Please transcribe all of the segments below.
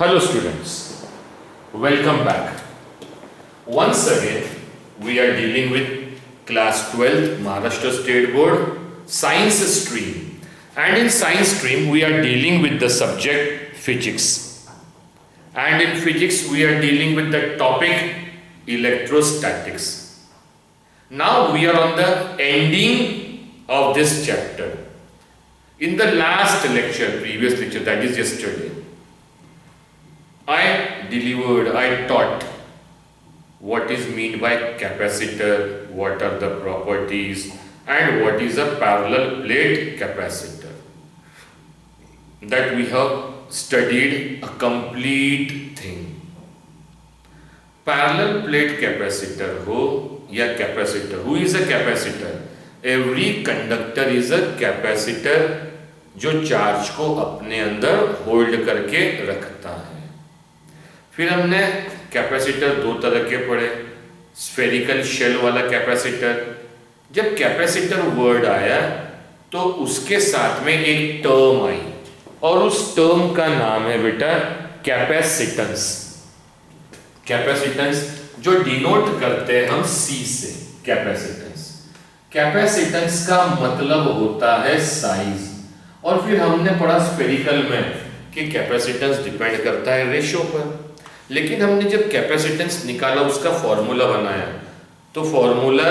Hello students, welcome back. Once again, we are dealing with class 12th Maharashtra State Board Science Stream. And in Science Stream, we are dealing with the subject Physics. And in Physics, we are dealing with the topic Electrostatics. Now we are on the ending of this chapter. In the last lecture, previous lecture, that is yesterday, I taught what is meant by capacitor, what are the properties, and what is a parallel plate capacitor. That we have studied a complete thing. Parallel plate capacitor ho ya capacitor. Who is a capacitor? Every conductor is a capacitor जो charge को अपने अंदर hold करके रखता है. फिर हमने capacitor दो तरह के पढ़े, स्फेरिकल शेल वाला कैपेसिटर. जब कैपेसिटर वर्ड आया तो उसके साथ में एक टर्म आई और उस टर्म का नाम है बेटा कैपेसिटेंस. कैपेसिटेंस जो डिनोट करते हैं हम सी से. कैपेसिटेंस का मतलब होता है साइज. और फिर हमने पढ़ा स्फेरिकल में कि कैपेसिटेंस डिपेंड करता है रेशो पर. लेकिन हमने जब कैपेसिटेंस निकाला, उसका फॉर्मूला बनाया, तो फॉर्मूला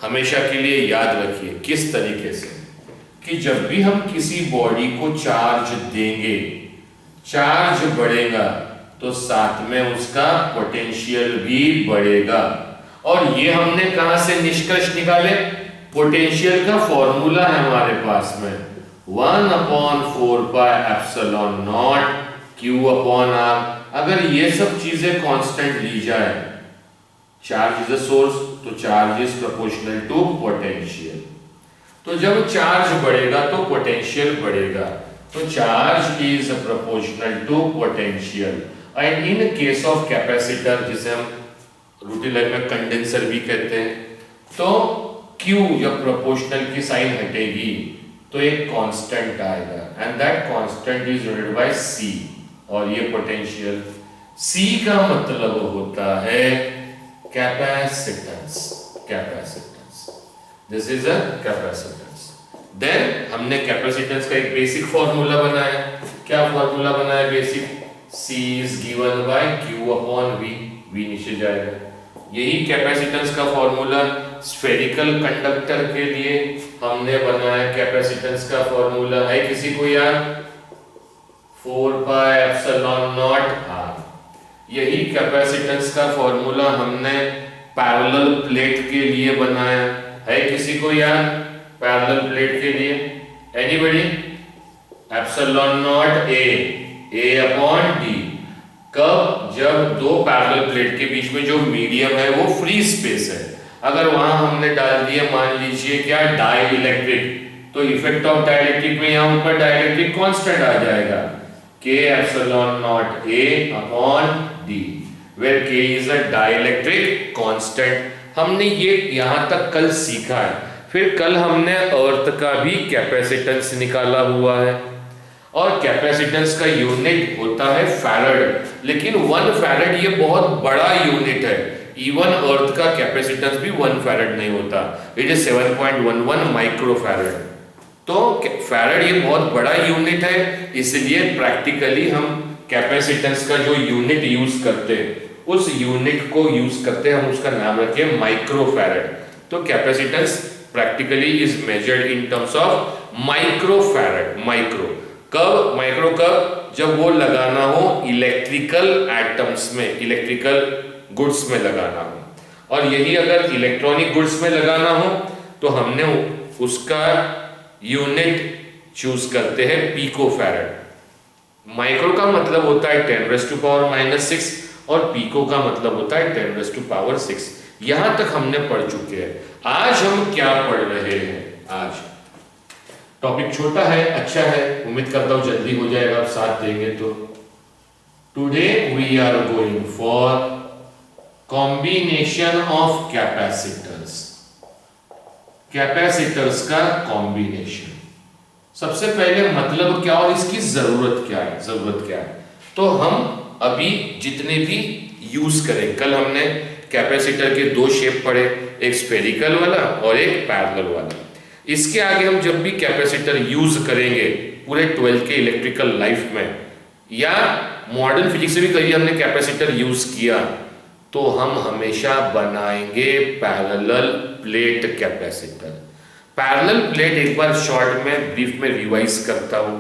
हमेशा के लिए याद रखिए किस तरीके से कि जब भी हम किसी बॉडी को चार्ज देंगे, चार्ज बढ़ेगा तो साथ में उसका पोटेंशियल भी बढ़ेगा. और ये हमने कहां से निष्कर्ष निकाले? पोटेंशियल का फॉर्मूला है हमारे पास में 1/4πε0 Q/R. अगर ये सब चीजें कांस्टेंट ली जाए, चार्ज इज अ सोर्स तो charge is proportional to potential. तो जब चार्ज बढ़ेगा तो पोटेंशियल बढ़ेगा. तो charge is proportional to potential. And in case of capacitor, जिसे हम रूटीन लाइफ में कंडेंसर भी कहते हैं, तो Q जब प्रोपोर्शनल की साइन हटेगी तो एक कांस्टेंट आएगा and that constant is denoted by C. और ये पोटेंशियल C का मतलब होता है capacitance. This is a capacitance. Then हमने कैपेसिटेंस का एक बेसिक फॉर्मूला बनाया. क्या फॉर्मूला बनाया basic? C is given by Q/V. V नीचे जाएगा. यही कैपेसिटेंस का फॉर्मूला स्फेरिकल कंडक्टर के लिए हमने बनाया. कैपेसिटेंस का फॉर्मूला है किसी को याद? 4πε0 R. यही कैपेसिटेंस का फॉर्मूला हमने पैरेलल प्लेट के लिए बनाया है. किसी को याद? पैरेलल प्लेट के लिए एनीबॉडी? ε0 A/d. कब? जब दो पैरेलल प्लेट के बीच में जो मीडियम है वो फ्री स्पेस है. अगर वहां हमने डाल दिया, मान लीजिए क्या, डाइलेक्ट्रिक, तो इफेक्ट ऑफ डाइलेक्ट्रिक में यहां ऊपर डाइलेक्ट्रिक कांस्टेंट आ जाएगा K/0 A/d, where K is a dielectric constant. हमने ये यहां तक कल सीखा है. फिर कल हमने अर्थ का भी कैपेसिटेंस निकाला हुआ है. और कैपेसिटेंस का यूनिट होता है फैराड. लेकिन 1 फैराड ये बहुत बड़ा यूनिट है. इवन अर्थ का कैपेसिटेंस भी 1 फैराड नहीं होता. It is 7.11 microfarad. तो फैराड ये बहुत बड़ा यूनिट है. इसलिए प्रैक्टिकली हम कैपेसिटेंस का जो यूनिट यूज करते हैं, उस यूनिट को यूज करते हैं, हम उसका नाम रखे माइक्रोफैराड. तो capacitance practically is measured in terms of microfarad. Micro कब? जब वो लगाना हो इलेक्ट्रिकल एटम्स में, इलेक्ट्रिकल गुड्स में लगाना हो. और यही अगर इलेक्ट्रॉनिक गुड्स में लगाना हो तो हमने उसका यूनिट चूज करते हैं पिकोफैराड. माइक्रो का मतलब होता है 10⁻⁻⁶ और पिको का मतलब होता है 10⁻⁶. यहां तक हमने पढ़ चुके हैं. आज हम क्या पढ़ रहे हैं? आज टॉपिक छोटा है, अच्छा है, उम्मीद करता हूं जल्दी हो जाएगा, आप साथ देंगे तो. Today we are going for combination of capacitors. Capacitors का कॉम्बिनेशन. सबसे पहले मतलब क्या और इसकी जरूरत क्या है, तो हम अभी जितने भी यूज करें, कल हमने कैपेसिटर के दो शेप पढ़े, एक स्फेरिकल वाला और एक पैरेलल वाला। इसके आगे हम जब भी कैपेसिटर यूज करेंगे पूरे 12 के इलेक्ट्रिकल लाइफ में, या मॉडर्न फिजिक्स से भी कभी हमने कैपेसिटर यूज किया, तो हम हमेशा बनाएंगे parallel plate capacitor. Parallel plate एक बार शॉर्ट में ब्रीफ में रिवाइज करता हूं।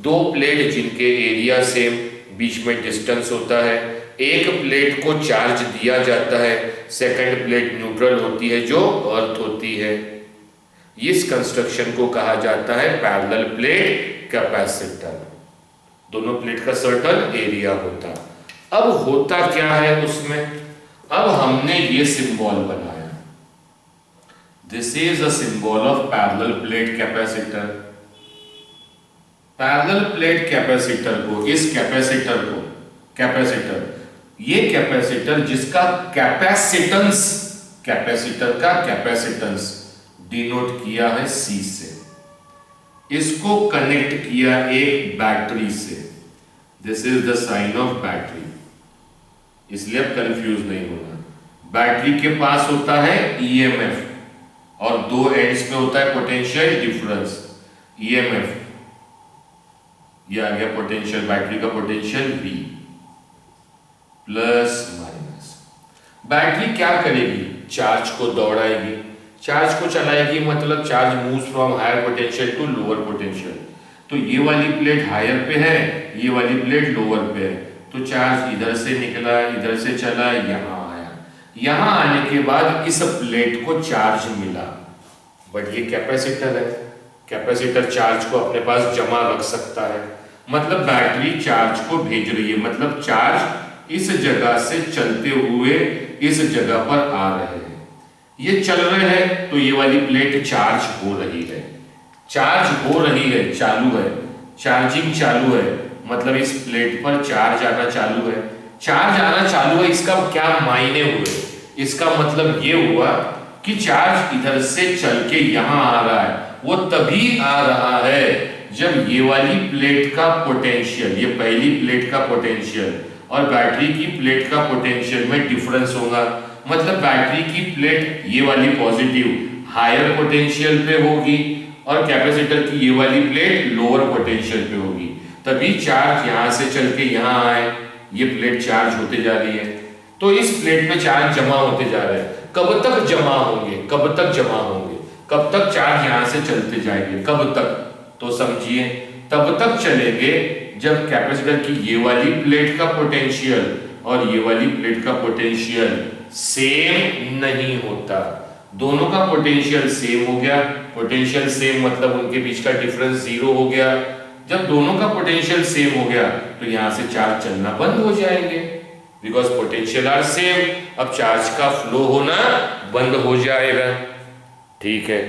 दो प्लेट जिनके एरिया सेम, बीच में डिस्टेंस होता है, एक प्लेट को चार्ज दिया जाता है, सेकंड प्लेट न्यूट्रल होती है जो अर्थ होती है। इस कंस्ट्रक्शन को कहा जाता है पैरेलल प्लेट कैपेसिटर। दोनों प्लेट का सर्टन एरिया होता। अब होता क्या है उसमें, अब हमने ये सिंबल बनाया, this is a symbol of parallel plate capacitor. Parallel plate capacitor को, इस कैपेसिटर को, कैपेसिटर, ये कैपेसिटर जिसका कैपेसिटेंस, कैपेसिटर का कैपेसिटेंस डिनोट किया है C से, इसको कनेक्ट किया एक बैटरी से, this is the sign of battery, इसलिए अब कंफ्यूज नहीं होना। बैटरी के पास होता है EMF और दो एंड्स पे होता है पोटेंशियल डिफरेंस, EMF, ये आ गया पोटेंशियल, बैटरी का potential V, plus minus. Battery क्या करेगी, चार्ज को दौड़ाएगी, चार्ज को चलाएगी, मतलब charge moves from higher potential to lower potential. तो ये वाली प्लेट हायर पे है, ये वाली प्लेट लोअर पे है, तो चार्ज इधर से निकला, इधर से चला, यहाँ आया, यहाँ आने के बाद इस प्लेट को चार्ज मिला। बट ये कैपेसिटर है, कैपेसिटर चार्ज को अपने पास जमा रख सकता है, मतलब बैटरी चार्ज को भेज रही है, मतलब चार्ज इस जगह से चलते हुए इस जगह पर आ रहे हैं। ये चल रहे हैं तो ये वाली प्लेट चार्ज हो रही है, चार्ज हो रही है, चालू है, चार्जिंग चालू है, मतलब इस प्लेट पर चार्ज आना चालू है। चार्ज आना चालू है, इसका क्या मायने हुए, इसका मतलब ये हुआ कि चार्ज इधर से चल के यहां आ रहा है। वो तभी आ रहा है जब ये वाली प्लेट का पोटेंशियल, ये पहली प्लेट का पोटेंशियल और बैटरी की प्लेट का पोटेंशियल में डिफरेंस होगा, मतलब बैटरी की प्लेट ये वाली पॉजिटिव हायर पोटेंशियल पे होगी और कैपेसिटर की ये वाली प्लेट लोअर पोटेंशियल पे होगी, तभी चार्ज यहां से चल के यहां आए, ये प्लेट चार्ज होते जा रही है। तो इस प्लेट पे चार्ज जमा होते जा रहे हैं। कब तक जमा होंगे, कब तक जमा होंगे, कब तक चार्ज यहां से चलते जाएंगे, कब तक, तो समझिए तब तक चलेंगे जब कैपेसिटर की ये वाली प्लेट का पोटेंशियल और ये वाली प्लेट का पोटेंशियल सेम नहीं होता। दोनों का पोटेंशियल सेम हो गया, पोटेंशियल सेम मतलब उनके बीच का डिफरेंस 0 हो गया। जब दोनों का पोटेंशियल सेम हो गया तो यहां से चार्ज चलना बंद हो जाएंगे, बिकॉज पोटेंशियल आर सेम। अब चार्ज का फ्लो होना बंद हो जाएगा, ठीक है,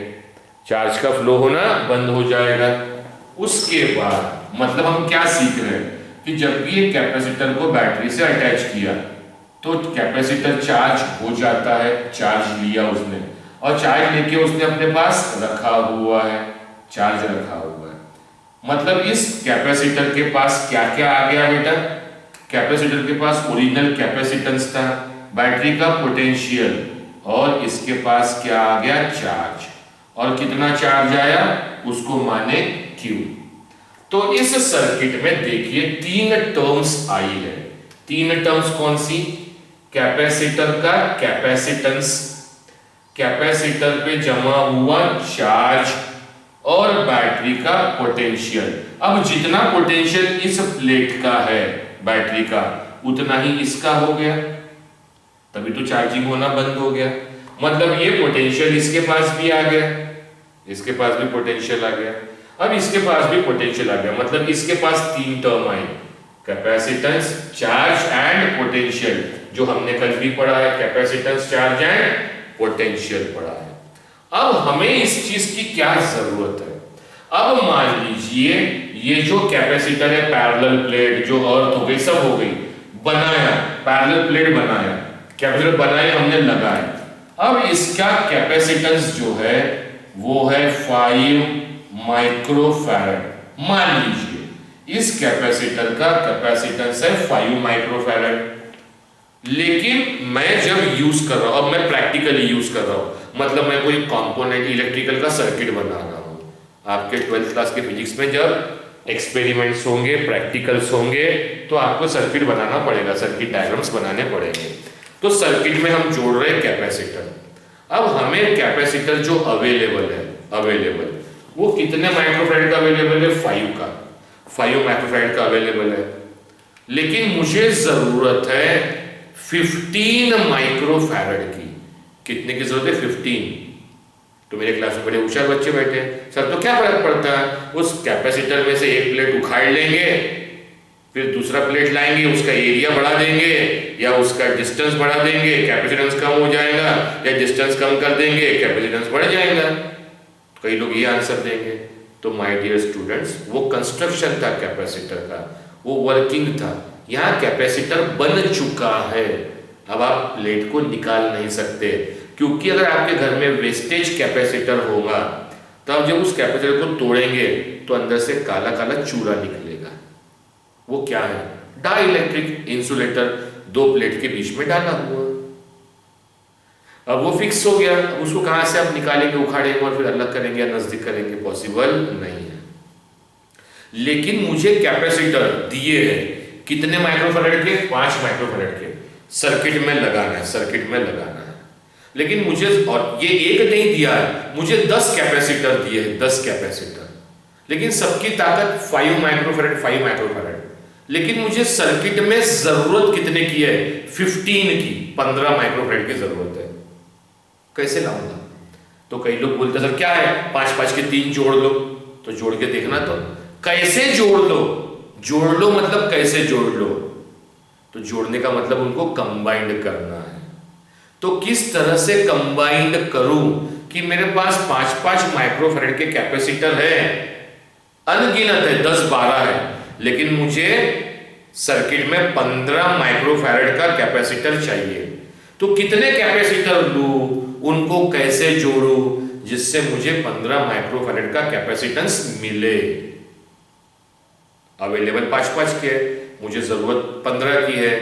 चार्ज का फ्लो होना बंद हो जाएगा। उसके बाद मतलब हम क्या सीख रहे हैं कि जब भी एक कैपेसिटर को बैटरी से अटैच किया तो कैपेसिटर चार्ज हो जाता है, चार्ज लिया उसने और चार्ज लेके उसने अपने पास रखा हुआ है, चार्ज रखा हुआ है, मतलब इस कैपेसिटर के पास क्या क्या आ गया बेटा, कैपेसिटर के पास ओरिजिनल कैपेसिटेंस था, बैटरी का पोटेंशियल, और इसके पास क्या आ गया, चार्ज, और कितना चार्ज आया उसको माने Q। तो इस सर्किट में देखिए 3 टर्म्स आई है। 3 टर्म्स कौन सी, कैपेसिटर का कैपेसिटेंस, कैपेसिटर पे जमा हुआ चार्ज और बैटरी का पोटेंशियल। अब जितना पोटेंशियल इस प्लेट का है बैटरी का उतना ही इसका हो गया, तभी तो चार्जिंग होना बंद हो गया। मतलब ये पोटेंशियल इसके पास भी आ गया, इसके पास भी पोटेंशियल आ गया, अब इसके पास भी पोटेंशियल आ गया, मतलब इसके पास 3 term I, capacitance, charge and potential, जो हमने कल भी पढ़ा है, कैपेसिटेंस, चार्ज एंड पोटेंशियल पढ़ा है। अब हमें इस चीज की क्या जरूरत है, अब मान लीजिए ये जो कैपेसिटर है, पैरेलल प्लेट जो अर्थ हो गई, सब हो गई, बनाया, पैरेलल प्लेट बनाया, कैपेसिटर बनाए, हमने लगाए, अब इसका कैपेसिटेंस जो है वो है 5 माइक्रोफैरड। मान लीजिए इस कैपेसिटर का कैपेसिटेंस है 5 माइक्रोफैरड, लेकिन मैं जब यूज कर रहा हूं, अब मैं प्रैक्टिकली यूज कर रहा हूं, मतलब मैं कोई कंपोनेंट इलेक्ट्रिकल का सर्किट बना रहा हूं। आपके 12th क्लास के फिजिक्स में जब एक्सपेरिमेंट्स होंगे, प्रैक्टिकल्स होंगे, तो आपको सर्किट बनाना पड़ेगा, सर्किट डायग्राम्स बनाने पड़ेंगे। तो सर्किट में हम जोड़ रहे हैं कैपेसिटर। अब हमें कैपेसिटर जो अवेलेबल वो कितने माइक्रोफैरड का अवेलेबल है? 5 का, 5 माइक्रोफैरड का अवेलेबल है। लेकिन मुझे जरूरत है 15 माइक्रोफैरड की। कितने की जरूरत है? 15। तो मेरे क्लास में बड़े होशियार बच्चे बैठे, सर तो क्या फर्क पड़ता है, उस कैपेसिटर में से एक प्लेट उखाड़ लेंगे, फिर दूसरा प्लेट लाएंगे, उसका एरिया बढ़ा देंगे या उसका डिस्टेंस बढ़ा देंगे, कैपेसिटेंस कम हो जाएगा, या डिस्टेंस कम कर देंगे, कैपेसिटेंस बढ़ जाएगा। कई लोग ये आंसर देंगे। तो माय डियर स्टूडेंट्स, वो कंस्ट्रक्शन था कैपेसिटर का, वो वर्किंग था। यहाँ कैपेसिटर बन चुका है, अब आप प्लेट को निकाल नहीं सकते, क्योंकि अगर आपके घर में वेस्टेज कैपेसिटर होगा तब जब उस कैपेसिटर को तोड़ेंगे तो अंदर से काला काला चूरा निकलेगा। वो क्या है? डाइइलेक्ट्रिक इंसुलेटर, 2 प्लेट के बीच में डाला हुआ। अब वो फिक्स हो गया, अब उसको कहां से आप निकालेंगे, उखाड़ेंगे और फिर अलग करेंगे या नजदीक करेंगे? पॉसिबल नहीं है। लेकिन मुझे कैपेसिटर दिए हैं कितने माइक्रोफैरड के? 5 माइक्रोफैरड के। सर्किट में लगाना है। लेकिन मुझे, और ये एक नहीं दिया है, मुझे 10 कैपेसिटर दिए हैं, 10 कैपेसिटर, लेकिन सबकी ताकत 5 माइक्रोफैरड। लेकिन मुझे सर्किट में जरूरत कितने की है? 15 की, 15 माइक्रोफैरड की जरूरत है। कैसे लाऊंगा? तो कई लोग बोलते सर क्या है, 5-5 के 3 जोड़ लो। तो जोड़ के देखना, तो कैसे जोड़ लो मतलब कैसे जोड़ लो? तो जोड़ने का मतलब उनको कंबाइंड करना है। तो किस तरह से कंबाइंड करूं कि मेरे पास 5-5 माइक्रोफैरड के कैपेसिटर है, अनगिनत है, 10-12 है, लेकिन मुझे सर्किट में 15 माइक्रोफैरड का कैपेसिटर चाहिए। तो कितने कैपेसिटर लूं, उनको कैसे जोड़ूं जिससे मुझे 15 माइक्रोफैरड का कैपेसिटेंस मिले? अवेलेबल 5-5 के, मुझे जरूरत 15 की है।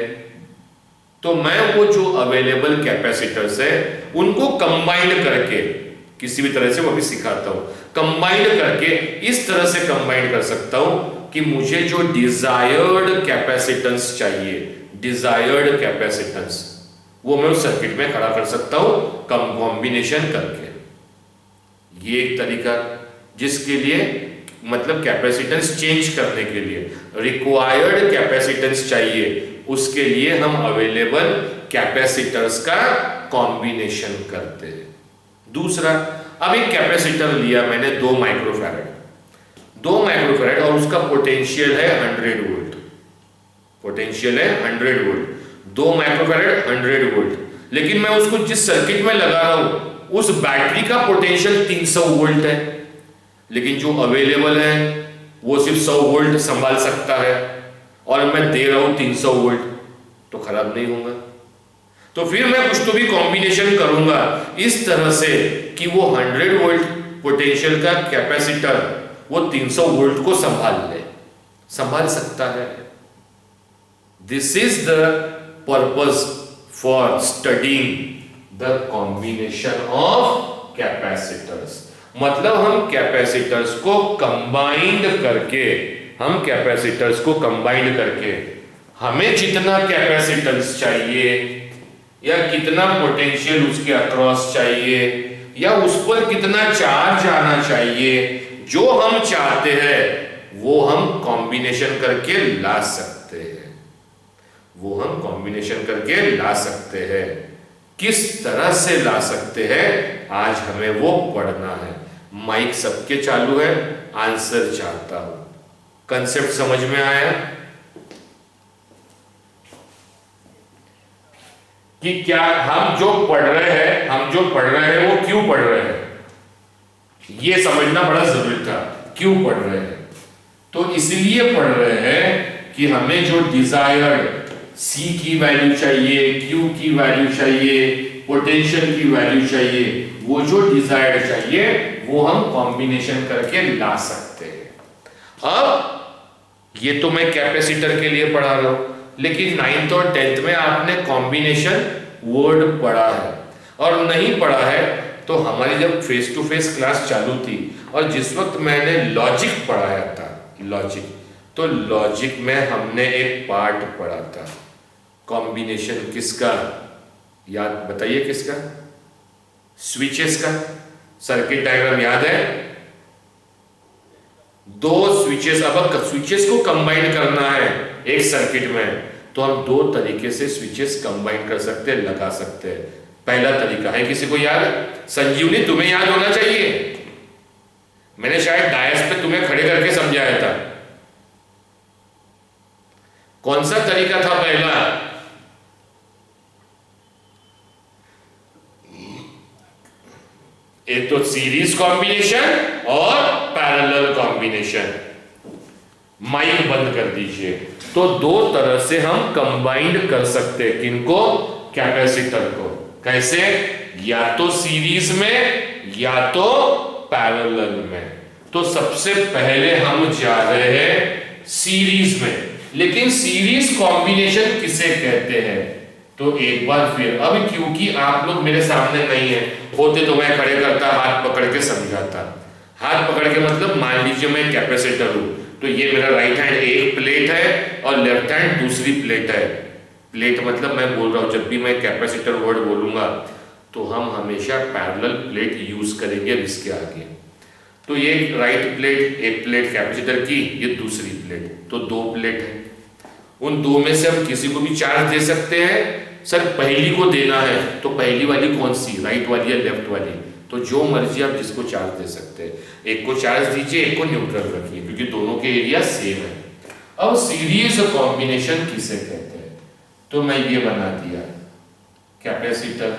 तो मैं वो जो अवेलेबल कैपेसिटर्स है उनको कंबाइंड करके, किसी भी तरह से वो भी सिखाता हूं, कंबाइंड करके इस तरह से कंबाइंड कर सकता हूं कि मुझे जो डिजायर्ड कैपेसिटेंस चाहिए, डिजायर्ड कैपेसिटेंस, वो मैं उस सर्किट में खड़ा कर सकता हूं कॉम्बिनेशन करके। ये एक तरीका, जिसके लिए मतलब कैपेसिटेंस चेंज करने के लिए रिक्वायर्ड कैपेसिटेंस चाहिए, उसके लिए हम अवेलेबल कैपेसिटर्स का कॉम्बिनेशन करते हैं। दूसरा, अब एक कैपेसिटर लिया मैंने 2 माइक्रोफैरड और उसका पोटेंशियल है 100 वोल्ट, 2 माइक्रोफैरड 100 वोल्ट, लेकिन मैं उसको जिस सर्किट में लगा रहा हूं उस बैटरी का पोटेंशियल 300 वोल्ट है, लेकिन जो अवेलेबल है वो सिर्फ 100 वोल्ट संभाल सकता है और मैं दे रहा हूं 300 वोल्ट, तो खराब नहीं होगा। तो फिर मैं कुछ तो भी कॉम्बिनेशन करूंगा इस तरह से कि वो 100 वोल्ट पोटेंशियल का कैपेसिटर वो 300 वोल्ट को संभाल सकता है। This is the purpose for studying the combination of capacitors. मतलब हम कैपेसिटर्स को कंबाइंड करके हमें जितना कैपेसिटेंस चाहिए या कितना पोटेंशियल उसके अक्रॉस चाहिए या उस पर कितना चार्ज आना चाहिए, जो हम चाहते हैं वो हम कॉम्बिनेशन करके ला सकते हैं। किस तरह से ला सकते हैं, आज हमें वो पढ़ना है। माइक सबके चालू है, आंसर चाहता हूं। कंसेप्ट समझ में आया कि क्या हम जो पढ़ रहे हैं वो क्यों पढ़ रहे हैं, ये समझना बड़ा जरूरी था। क्यों पढ़ रहे हैं? तो इसलिए पढ़ रहे हैं कि हमें जो डिजायर्ड C की वैल्यू चाहिए, Q की वैल्यू चाहिए, पोटेंशियल की वैल्यू चाहिए, वो जो डिजायर्ड चाहिए वो हम कॉम्बिनेशन करके ला सकते हैं। अब ये तो मैं कैपेसिटर के लिए पढ़ा रहा हूं, लेकिन 9th और 10th में आपने कॉम्बिनेशन वर्ड पढ़ा है, और नहीं पढ़ा है तो हमारी जब फेस टू फेस क्लास चालू थी और जिस वक्त मैंने लॉजिक पढ़ाया था, लॉजिक, तो लॉजिक में हमने एक पार्ट पढ़ा था कॉम्बिनेशन किसका, याद बताइए किसका, स्विचेस का। सर्किट डायग्राम याद है, दो स्विचेस, अब स्विचेस को कंबाइन करना है एक सर्किट में, तो हम दो तरीके से स्विचेस कंबाइन कर सकते हैं, लगा सकते हैं। पहला तरीका है, किसी को याद, संजीवनी तुम्हें याद होना चाहिए, मैंने शायद डायस पे तुम्हें खड़े करके समझाया था। कौन सा तरीका था पहला, एक तो सीरीज कॉम्बिनेशन और पैरेलल कॉम्बिनेशन। माइक बंद कर दीजिए। तो दो तरह से हम कंबाइंड कर सकते हैं, किनको, कैपेसिटर को, कैसे, या तो सीरीज में या तो पैरेलल में। तो सबसे पहले हम जा रहे हैं सीरीज में, लेकिन सीरीज कॉम्बिनेशन किसे कहते हैं, तो एक बार फिर, अब क्योंकि आप लोग मेरे सामने नहीं है, होते तो मैं खड़े करता, हाथ पकड़ के समझाता। हाथ पकड़ के मतलब मान लीजिए मैं कैपेसिटर हूं, तो ये मेरा राइट हैंड एक प्लेट है और लेफ्ट हैंड दूसरी प्लेट है। प्लेट मतलब मैं बोल रहा हूं, जब भी मैं कैपेसिटर वर्ड बोलूंगा तो हम हमेशा पैरेलल प्लेट यूज करेंगे इसके आगे। तो ये राइट प्लेट, एक प्लेट कैपेसिटर की, ये दूसरी प्लेट, तो दो प्लेट है। उन दो में से हम किसी को भी चार्ज दे सकते हैं। सर पहली को देना है तो पहली वाली कौन सी, राइट वाली या लेफ्ट वाली, तो जो मर्जी आप जिसको चार्ज दे सकते हैं। एक को चार्ज दीजिए, एक को न्यूट्रल रखिए, क्योंकि दोनों के एरिया सेम है। अब सीरीज कॉम्बिनेशन किसे कहते हैं, तो मैं ये बना दिया, कैपेसिटर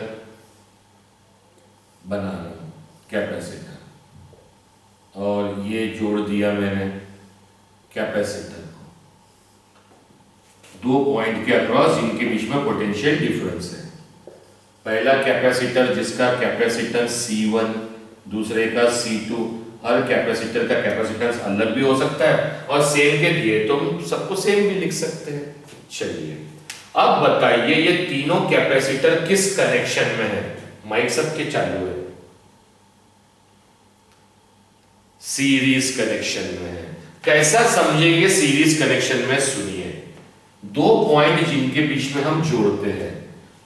बना रहा हूं, कैपेसिटर, और ये जोड़ दिया मैंने कैपेसिटर को दो पॉइंट के अक्रॉस, जिनके बीच में पोटेंशियल डिफरेंस है। पहला कैपेसिटर जिसका कैपेसिटेंस C1, दूसरे का C2। हर कैपेसिटर का कैपेसिटेंस अलग भी हो सकता है, और सेम के दिए तो हम सबको सेम भी लिख सकते हैं। चलिए अब बताइए ये तीनों कैपेसिटर किस कनेक्शन में है, माइक सबके चालू है, सीरीज कनेक्शन में है। कैसा समझेंगे सीरीज कनेक्शन में, सुनिए, दो पॉइंट जिनके बीच में हम जोड़ते हैं,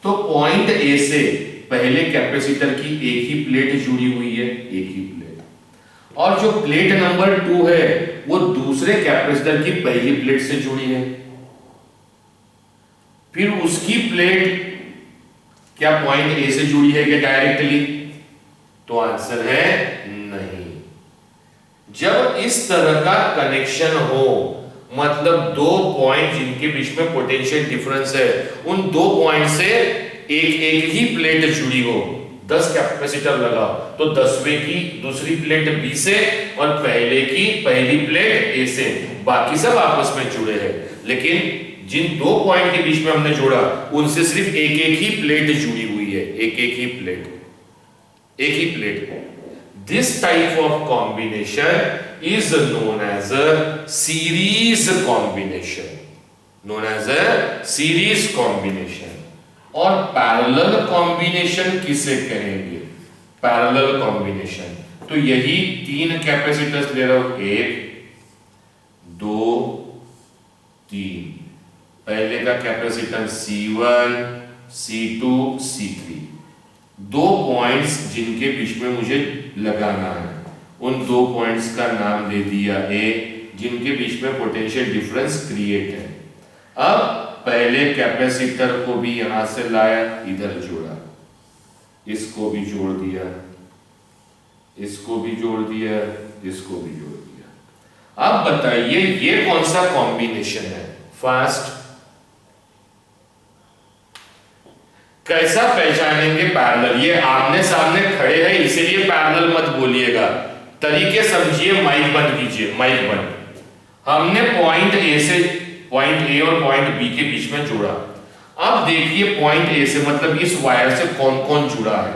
तो पॉइंट ए से पहले कैपेसिटर की एक ही प्लेट जुड़ी हुई है, एक ही प्लेट, और जो प्लेट नंबर 2 है वो दूसरे कैपेसिटर की पहली प्लेट से जुड़ी है। फिर उसकी प्लेट क्या पॉइंट ए से जुड़ी है क्या डायरेक्टली, तो आंसर है नहीं। जब इस तरह का कनेक्शन हो, मतलब दो पॉइंट जिनके बीच में पोटेंशियल डिफरेंस है, उन दो पॉइंट से एक ही प्लेट जुड़ी हो, 10 कैपेसिटर लगाओ, तो 10वें की दूसरी प्लेट बी से और पहले की पहली प्लेट ए से, बाकी सब आपस में जुड़े हैं। लेकिन जिन दो पॉइंट के बीच में हमने जोड़ा, उनसे सिर्फ एक ही प्लेट जुड़ी हुई है, एक ही प्लेट, एक ही plate. This type of combination is known as a series combination, known as a series combination। और parallel combination किसे कहेंगे, parallel combination, तो यही तीन कैपेसिटर्स ले रहा हूं, 1 2 3, पहले का कैपेसिटेंस C1 C2 C3, दो पॉइंट्स जिनके बीच में मुझे लगाना है, उन दो पॉइंट्स का नाम दे दिया A, जिनके बीच में पोटेंशियल डिफरेंस क्रिएट है। अब पहले कैपेसिटर को भी यहां से लाया, इधर जोड़ा, इसको भी जोड़ दिया, इसको भी जोड़ दिया, इसको भी जोड़ दिया। अब बताइए ये कौन सा कॉम्बिनेशन है, फास्ट। कैसा पहचानेंगे पैरेलल, ये आमने सामने खड़े हैं इसीलिए पैरेलल मत बोलिएगा, तरीके समझिए। माइक बंद कीजिए, माइक बंद। हमने पॉइंट ए से, पॉइंट ए और पॉइंट बी के बीच में जोड़ा। अब देखिए पॉइंट ए से मतलब इस वायर से कौन कौन जुड़ा है।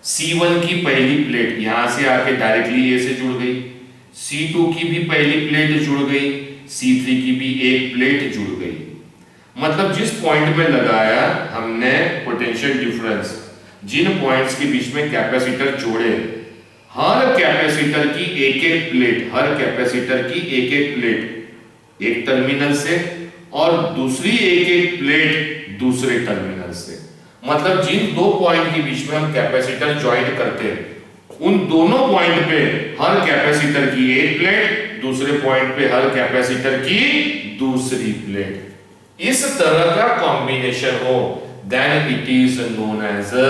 C1 की पहली प्लेट यहां से आके डायरेक्टली ए से जुड़ गई, C2 की भी पहली प्लेट जुड़ गई, C3 की भी एक प्लेट जुड़ गई। मतलब जिस पॉइंट में लगाया हमने पोटेंशियल डिफरेंस, जिन पॉइंट्स के बीच में कैपेसिटर जोड़े, हर कैपेसिटर की एक एक प्लेट, हर कैपेसिटर की एक एक प्लेट एक टर्मिनल से और दूसरी एक एक प्लेट दूसरे टर्मिनल से। मतलब जिन दो पॉइंट के बीच में हम कैपेसिटर ज्वाइन करते हैं, उन दोनों पॉइंट पे हर कैपेसिटर की एक प्लेट, दूसरे पॉइंट पे हर कैपेसिटर की दूसरी प्लेट, इस तरह का कॉम्बिनेशन हो, then it is known as a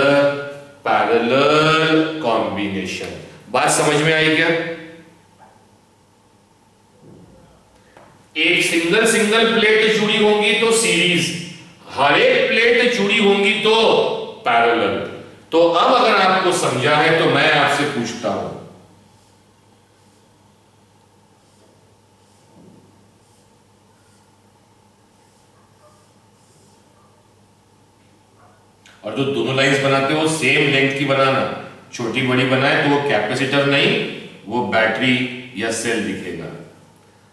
parallel combination. बात समझ में आई क्या? एक सिंगल प्लेट जुड़ी होंगी तो सीरीज, हर एक प्लेट जुड़ी होंगी तो पैरेलल। तो अब अगर आपको समझा है तो मैं आपसे पूछता हूं, और जो दोनों लाइंस बनाते हो सेम लेंथ की बनाना, छोटी बड़ी बनाए तो वो कैपेसिटर नहीं, वो बैटरी या सेल दिखेगा।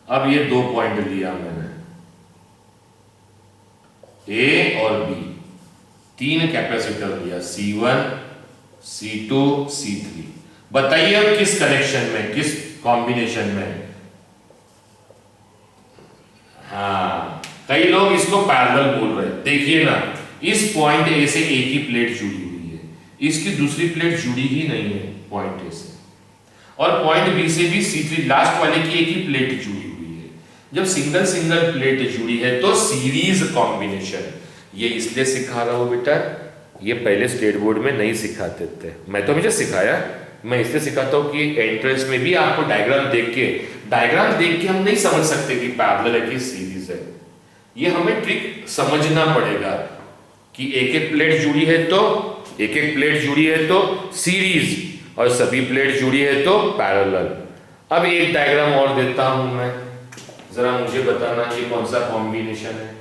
अब ये दो पॉइंट लिया मैंने, ए और बी, तीन कैपेसिटर लिया, C1, C2, C3। बताइए अब किस कनेक्शन में, किस कॉम्बिनेशन में? हाँ, कई लोग इसको पैरेलल बोल रहे हैं। देखिए ना, इस पॉइंट ए से एक ही प्लेट जुड़ी हुई है, इसकी दूसरी प्लेट जुड़ी ही नहीं है पॉइंट ए से, और पॉइंट बी से भी C3 लास्ट वाले की एक ही प्लेट जुड़ी हुई है। जब सिंगल प्लेट जुड़ी है तो सीरीज कॉम्बिनेशन। ये इसलिए सिखा रहा हूं बेटा, ये पहले स्टेट बोर्ड में नहीं सिखाते थे, मैं तो हमेशा सिखाया, मैं इसलिए सिखाता हूं कि एंट्रेंस में भी आपको डायग्राम देख के हम नहीं समझ सकते कि पैरेलल है कि सीरीज है। ये हमें ट्रिक समझना पड़ेगा कि एक एक प्लेट जुड़ी है तो सीरीज, और सभी प्लेट जुड़ी है तो पैरेलल। अब एक डायग्राम और देता हूं मैं, जरा मुझे बताना ये कौन सा कॉम्बिनेशन है।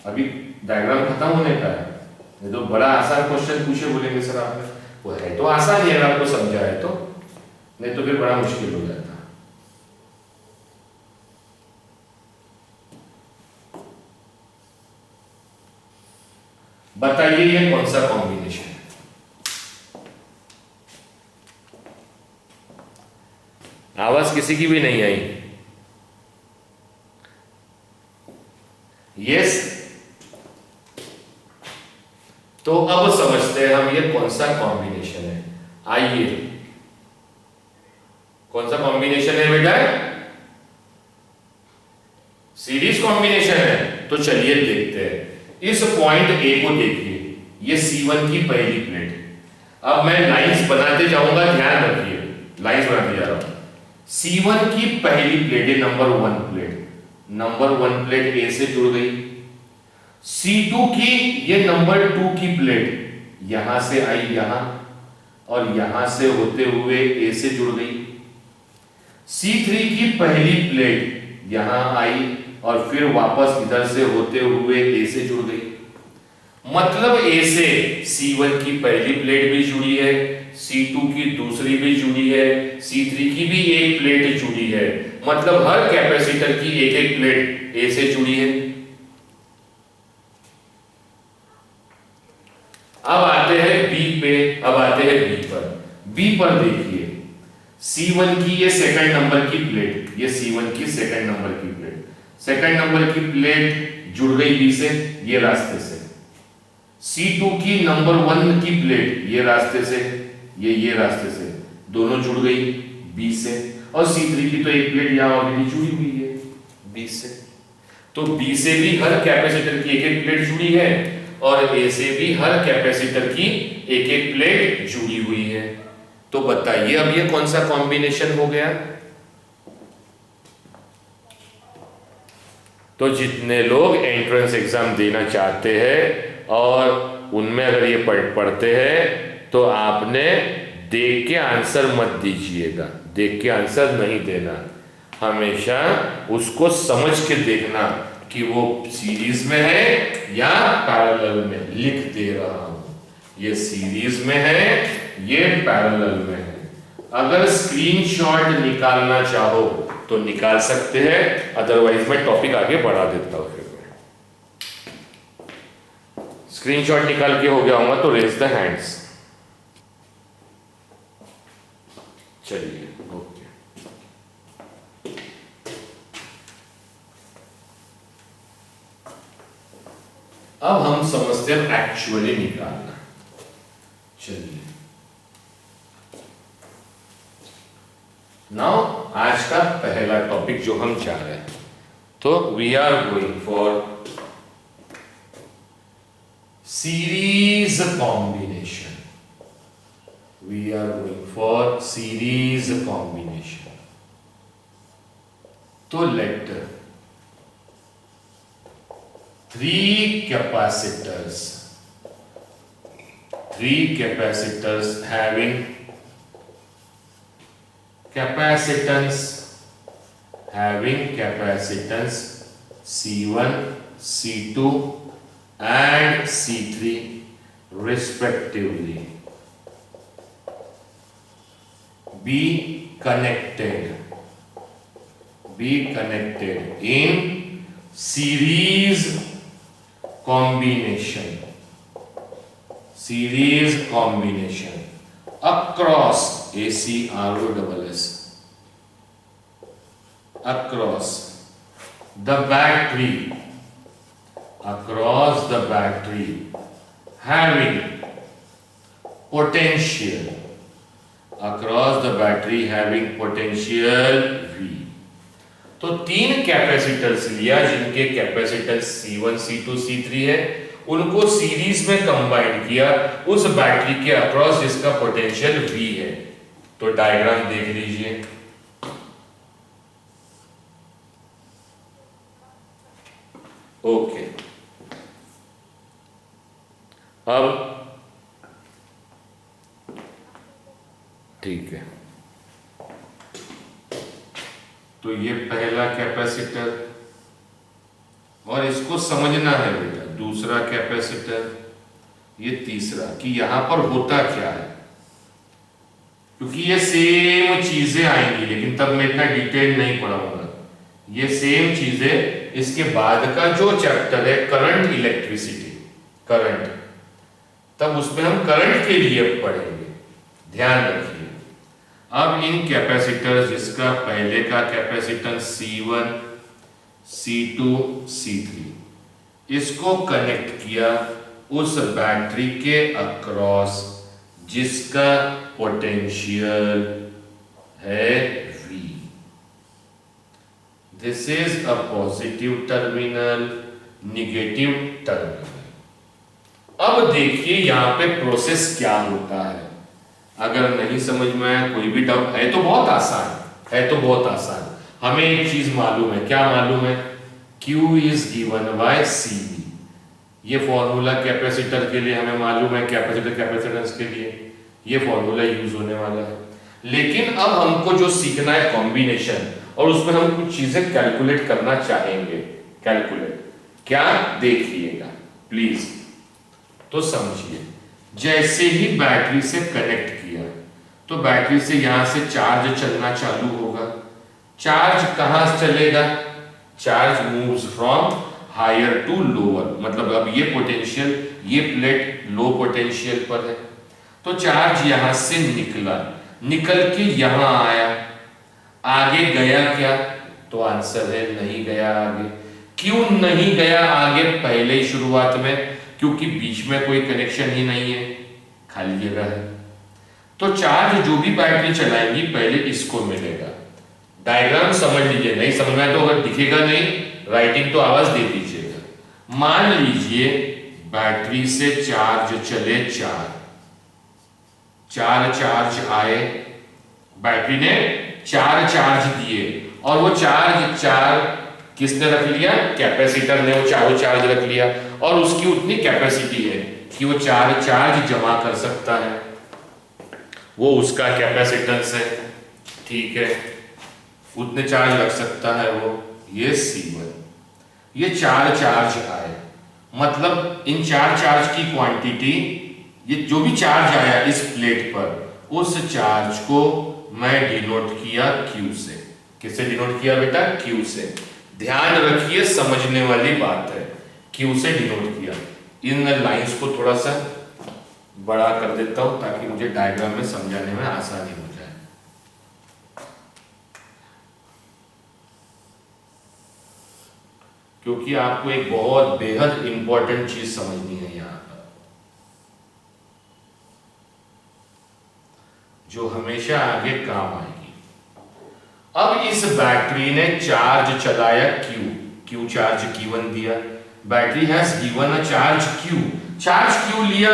अभी डायग्राम खत्म होने का है, ये तो बड़ा आसान क्वेश्चन पूछे बोलेंगे सर आपने, वो है तो आसान ही है, आपको समझा है तो, नहीं तो फिर बड़ा मुश्किल हो जाता। बताइए ये कौन सा कॉम्बिनेशन है? आवाज किसी की भी नहीं आई। यस, तो अब समझते हैं हम ये कौन सा कॉम्बिनेशन है। आइए, कौन सा कॉम्बिनेशन है बेटा? सीरीज कॉम्बिनेशन है। तो चलिए देखते हैं। इस पॉइंट ए को देखिए, ये C1 की पहली प्लेट। अब मैं लाइंस बनाते जाऊंगा, ध्यान रखिए, लाइंस बनाते जा रहा हूं। C1 की पहली प्लेट है नंबर 1 प्लेट ए से जुड़ गई। C2 की ये नंबर 2 की प्लेट यहां से आई यहां, और यहां से होते हुए ए से जुड़ गई। C3 की पहली प्लेट यहां आई और फिर वापस इधर से होते हुए ए से जुड़ गई। मतलब ए से C1 की पहली प्लेट भी जुड़ी है, C2 की दूसरी भी जुड़ी है, C3 की भी एक प्लेट जुड़ी है। मतलब हर कैपेसिटर की एक एक प्लेट ए से जुड़ी है। अब आते हैं बी पे, बी पर देखिए, C1 की ये सेकंड नंबर की प्लेट, ये C1 की सेकंड नंबर की प्लेट, सेकंड नंबर की प्लेट जुड़ गई बी से, ये रास्ते से। C2 की नंबर 1 की प्लेट ये रास्ते से, ये रास्ते से, दोनों जुड़ गई बी से। और C3 की तो एक प्लेट यहां ऑलरेडी जुड़ी हुई है बी से। तो बी से भी हर कैपेसिटर की एक एक प्लेट जुड़ी है, और ए से भी हर कैपेसिटर की एक एक प्लेट जुड़ी हुई है। तो बताइए अब ये कौन सा कॉम्बिनेशन हो गया? तो जितने लोग एंट्रेंस एग्जाम देना चाहते हैं और उनमें अगर ये पढ़ते हैं तो आपने देख के आंसर मत दीजिएगा, देख के आंसर नहीं देना, हमेशा उसको समझ के देखना कि वो सीरीज में है या पैरेलल में, लिख दे रहा हूं। ये सीरीज में है, ये पैरेलल में है। अगर स्क्रीनशॉट निकालना चाहो तो निकाल सकते हैं, अदरवाइज मैं टॉपिक आगे बढ़ा देता हूं। फिर स्क्रीनशॉट निकाल के हो गया होगा तो रेज द हैंड्स। चलिए ओके। अब हम समझते हैं एक्चुअली निकालना। चलिए नाउ आज का पहला टॉपिक जो हम जा रहे हैं, तो we are going for series combination. We are going for series combination. तो let three capacitors having capacitance C1, C2 and C3 respectively be connected in series combination across ACROSS across the battery having potential V। तो तीन capacitors लिया जिनके capacitance C1, C2, C3 है, उनको series में combine किया उस बैटरी के अक्रॉस जिसका पोटेंशियल V है। तो डायग्राम देख लीजिए। ओके, अब ठीक है, तो ये पहला कैपेसिटर और इसको समझना है बेटा, दूसरा कैपेसिटर, ये तीसरा, कि यहां पर होता क्या है, क्योंकि ये सेम चीजें आएंगी लेकिन तब मैं इतना डिटेल नहीं पढ़ाऊंगा। ये सेम चीजें इसके बाद का जो चैप्टर है करंट इलेक्ट्रिसिटी, करंट, तब उसमें हम करंट के लिए पढ़ेंगे, ध्यान रखिए। अब इन कैपेसिटर, जिसका पहले का कैपेसिटेंस C1, C2, C3, इसको कनेक्ट किया उस बैटरी के अक्रॉस जिसका पोटेंशियल है V। This is a positive terminal, negative terminal. अब देखिए यहां पे प्रोसेस क्या होता है। अगर नहीं समझ में आया, कोई भी डाउट है तो बहुत आसान, हमें एक चीज मालूम है। क्या मालूम है? Q is given bye CV। ये फॉर्मूला कैपेसिटर के लिए हमें मालूम है, कैपेसिटेंस के लिए ये फॉर्मूला यूज होने वाला है। लेकिन अब हमको जो सीखना है कॉम्बिनेशन, और उसमें हम कुछ चीजें कैलकुलेट करना चाहेंगे। कैलकुलेट क्या, देखिएगा प्लीज। तो समझिए, जैसे ही बैटरी से कनेक्ट किया तो बैटरी से यहां से चार्ज चलना चालू होगा। चार्ज कहां से चलेगा? Charge moves from higher to lower, मतलब अब ये पोटेंशियल, ये प्लेट लो पोटेंशियल पर है, तो चार्ज यहां से निकल के यहां आया, आगे गया क्या? तो आंसर है नहीं गया आगे। क्यों नहीं गया आगे पहले ही शुरुआत में? क्योंकि बीच में कोई कनेक्शन ही नहीं है, खाली जगह है। तो चार्ज जो भी बैटरी चलाएंगी पहले इसको मिलेगा। डायग्राम समझ लीजिए, नहीं समझ में तो अगर दिखेगा नहीं, राइटिंग तो आवाज दे दीजिएगा। मान लीजिए बैटरी से चार्ज चले, चार चार्ज आए, बैटरी ने 4 चार्ज दिए, और वो चार किसने रख लिया? कैपेसिटर ने वो चारों चार्ज रख लिया, और उसकी उतनी कैपेसिटी है कि वो 4 चार्ज जमा कर सकता है, वो उसका कैपेसिटेंस है, ठीक है, उतने चार्ज रख सकता है वो, ये C1। ये 4 चार्ज आए, मतलब इन 4 चार्ज की क्वांटिटी, ये जो भी चार्ज आया इस प्लेट पर, उस चार्ज को मैं डिनोट किया Q से। किससे डिनोट किया बेटा? Q से। ध्यान रखिए, समझने वाली बात है, Q से डिनोट किया। इन लाइंस को थोड़ा सा बड़ा कर देता हूं ताकि मुझे डायग्राम में समझाने में आसानी हो जाए। क्योंकि आपको एक बहुत बेहद इंपॉर्टेंट चीज समझनी है यहां पर, जो हमेशा आगे काम आएगी। अब इस बैटरी ने चार्ज चलाया Q चार्ज Q1 दिया, battery has given a charge Q लिया,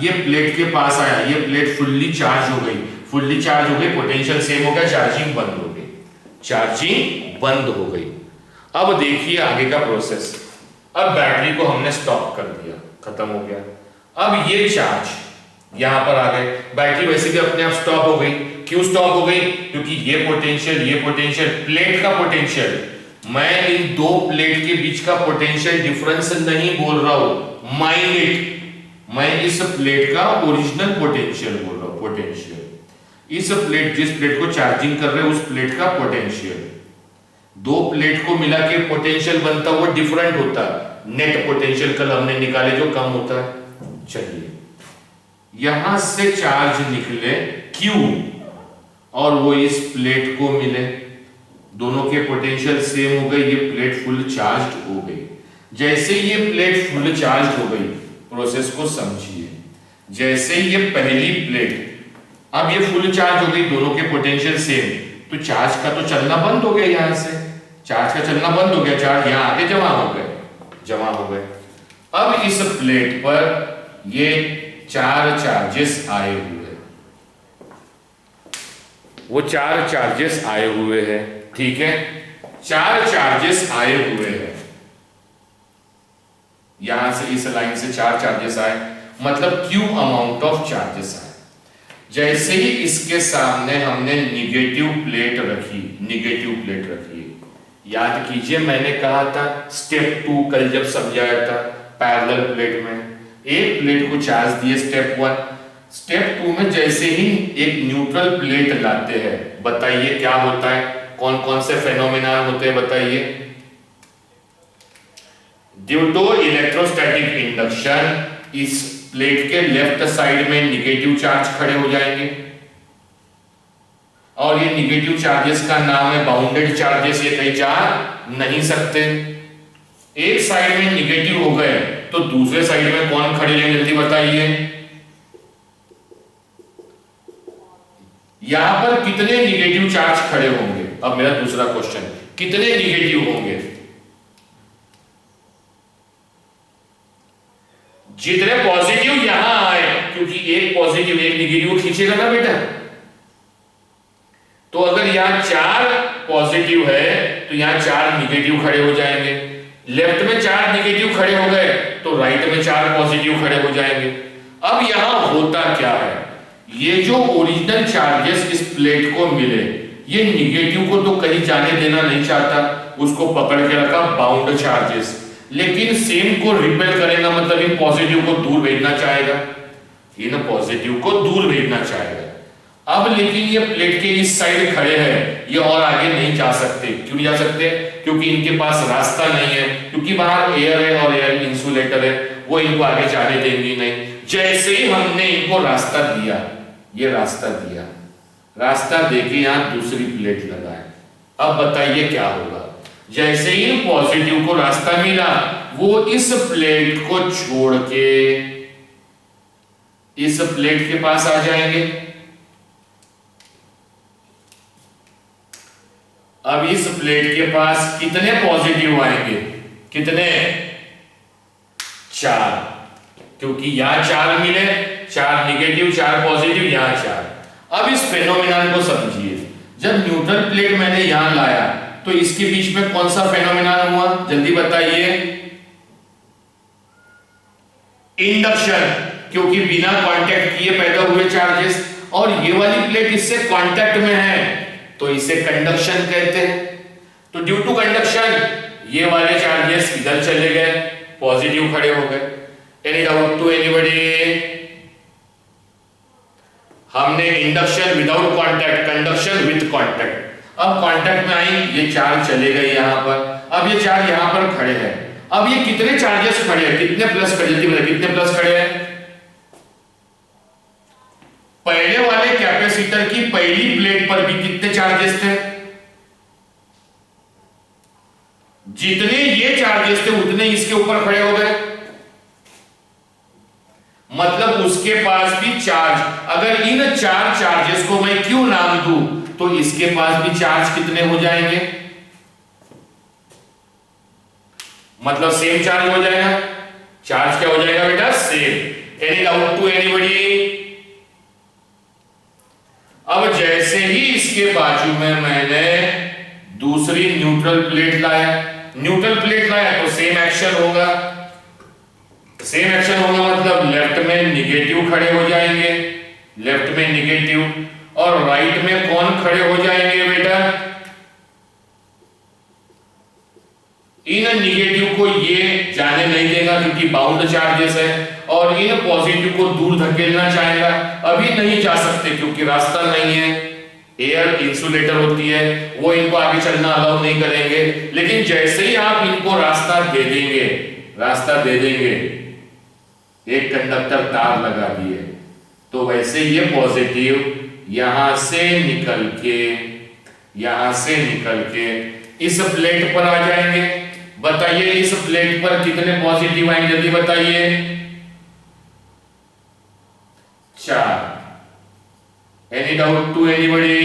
ये प्लेट के पास आया, ये प्लेट फुल्ली चार्ज हो गई, पोटेंशियल सेम हो गया, चार्जिंग बंद हो गई। अब देखिए आगे का प्रोसेस। अब बैटरी को हमने स्टॉप कर दिया, खत्म हो गया। अब ये चार्ज यहां पर आ गए, बैटरी वैसे भी अपने आप स्टॉप हो गई। क्यों स्टॉप हो गई? क्योंकि ये पोटेंशियल, प्लेट का पोटेंशियल, मैं इन दो प्लेट के बीच का पोटेंशियल डिफरेंस नहीं बोल रहा हूं, माइंड इट, मैं इस प्लेट का ओरिजिनल पोटेंशियल बोल रहा हूं। पोटेंशियल इस प्लेट, जिस प्लेट को चार्जिंग कर रहे हैं उस प्लेट का पोटेंशियल, दो प्लेट को मिला के पोटेंशियल बनता वो डिफरेंट होता है। नेट पोटेंशियल कल हमने निकाले जो कम होता है। चलिए, यहां से चार्ज निकले Q और वो इस प्लेट को मिले, दोनों के पोटेंशियल सेम हो गए, ये प्लेट फुल चार्ज हो गई। जैसे ये प्लेट फुल चार्ज हो गई, प्रोसेस को समझिए, जैसे ये पहली प्लेट अब ये फुल चार्ज हो गई, दोनों के पोटेंशियल सेम, तो चार्ज का तो चलना बंद हो गया, यहां से चार्ज का चलना बंद हो गया, चार्ज यहां आके जमा हो गए। अब इस प्लेट पर ये 4 चार्जेस आए हुए, वो 4 चार्जेस आए हुए हैं, ठीक है, 4 चार्जेस आए हुए हैं, यहां से इस लाइन से 4 चार्जेस आए, मतलब Q अमाउंट ऑफ चार्जेस आए। जैसे ही इसके सामने हमने निगेटिव प्लेट रखी, याद कीजिए मैंने कहा था स्टेप 2 कल जब समझाया था, पैरेलल प्लेट में एक प्लेट को चार्ज दिए स्टेप 1, स्टेप 2 में जैसे ही एक न्यूट्रल प्लेट लाते हैं, बताइए क्या होता है, कौन कौन से फेनोमेना होते हैं बताइए। ड्यू टू इलेक्ट्रोस्टैटिक इंडक्शन, इस प्लेट के लेफ्ट साइड में निगेटिव चार्ज खड़े हो जाएंगे, और ये निगेटिव चार्जेस का नाम है बाउंडेड चार्जेस, ये कहीं जा नहीं सकते। एक साइड में निगेटिव हो गए तो दूसरे साइड में कौन खड़े रहेंगे, जल्दी बताइए। यहां पर कितने निगेटिव चार्ज खड़े होंगे? अब मेरा दूसरा क्वेश्चन, कितने निगेटिव होंगे? जितने पॉजिटिव यहां आए, क्योंकि एक पॉजिटिव एक निगेटिव खींचेगा ना बेटा, तो अगर यहां 4 पॉजिटिव है तो यहां 4 निगेटिव खड़े हो जाएंगे, लेफ्ट में 4 निगेटिव खड़े हो गए तो राइट में 4 पॉजिटिव खड़े हो जाएंगे। अब यहां होता क्या है, ये जो ओरिजिनल चार्जेस इस प्लेट को मिले, ये निगेटिव को तो कहीं जाने देना नहीं चाहता, उसको पकड़ के रखा बाउंड चार्जेस, लेकिन सेम को रिपेल करेगा, मतलब इन पॉजिटिव को दूर भेजना चाहेगा, इन पॉजिटिव को दूर भेजना चाहेगा। अब लेकिन ये प्लेट के इस साइड खड़े हैं, ये और आगे नहीं जा सकते। क्यों नहीं जा सकते? क्योंकि इनके पास रास्ता नहीं है, क्योंकि बाहर एयर है और एयर इंसुलेटर है, वो इनको आगे जाने देंगी नहीं। जैसे ही हमने इनको रास्ता दिया, ये रास्ता दिया, रास्ता देके यहां दूसरी प्लेट लगाए, अब बताइए क्या होगा? जैसे ही पॉजिटिव को रास्ता मिला, वो इस प्लेट को छोड़ के इस प्लेट के पास आ जाएंगे। अब इस प्लेट के पास कितने पॉजिटिव आएंगे? कितने? 4, क्योंकि यहां 4 मिले, 4 निगेटिव 4 पॉजिटिव, यहां 4। अब इस फेनोमेनन को समझिए, जब न्यूट्रल प्लेट मैंने यहां लाया तो इसके बीच में कौन सा फेनोमेनन हुआ, जल्दी बताइए? इंडक्शन, क्योंकि बिना कांटेक्ट किए पैदा हुए चार्जेस, और ये वाली प्लेट इससे कांटेक्ट में है तो इसे कंडक्शन कहते हैं। तो ड्यू टू कंडक्शन ये वाले चार्जेस इधर चले गए, पॉजिटिव खड़े हो गए। Any doubt to anybody? हमने induction without contact, conduction with contact. अब कांटेक्ट में आई, ये चार्ज चले गए यहां पर, अब ये चार्ज यहां पर खड़े हैं। अब ये कितने चार्जेस खड़े हैं, कितने प्लस खड़े, जल्दी बताइए कितने प्लस खड़े हैं? पहले वाले कैपेसिटर की पहली प्लेट पर भी कितने चार्जेस थे? जितने ये चार्जेस थे उतने इसके ऊपर खड़े हो गए, मतलब उसके पास भी चार्ज। अगर इन चार चार्जेस को मैं क्यों नाम दूं तो इसके पास भी चार्ज कितने हो जाएंगे, मतलब सेम चार्ज हो जाएगा। चार्ज क्या हो जाएगा बेटा? Same. Any doubt to anybody? अब जैसे ही इसके बाजू में मैंने दूसरी न्यूट्रल प्लेट लाया, न्यूट्रल प्लेट लाया तो सेम एक्शन होगा। सेम एक्शन होगा मतलब लेफ्ट में निगेटिव खड़े हो जाएंगे, लेफ्ट में निगेटिव, और राइट में कौन खड़े हो जाएंगे बेटा? इन निगेटिव को ये जाने नहीं देगा क्योंकि बाउंड चार्जेस है, और इन पॉजिटिव को दूर धकेलना चाहेगा। अभी नहीं जा सकते क्योंकि रास्ता नहीं है, एयर इंसुलेटर होती है, वो इनको आगे चलना अलाउ नहीं करेंगे। लेकिन जैसे ही आप इनको रास्ता दे देंगे, रास्ता दे देंगे, एक कंडक्टर तार लगा दिए, तो वैसे ये पॉजिटिव यहां से निकल के इस प्लेट पर आ जाएंगे। बताइए इस प्लेट पर कितने पॉजिटिव आएंगे, जल्दी बताइए? 4। Any doubt to anybody?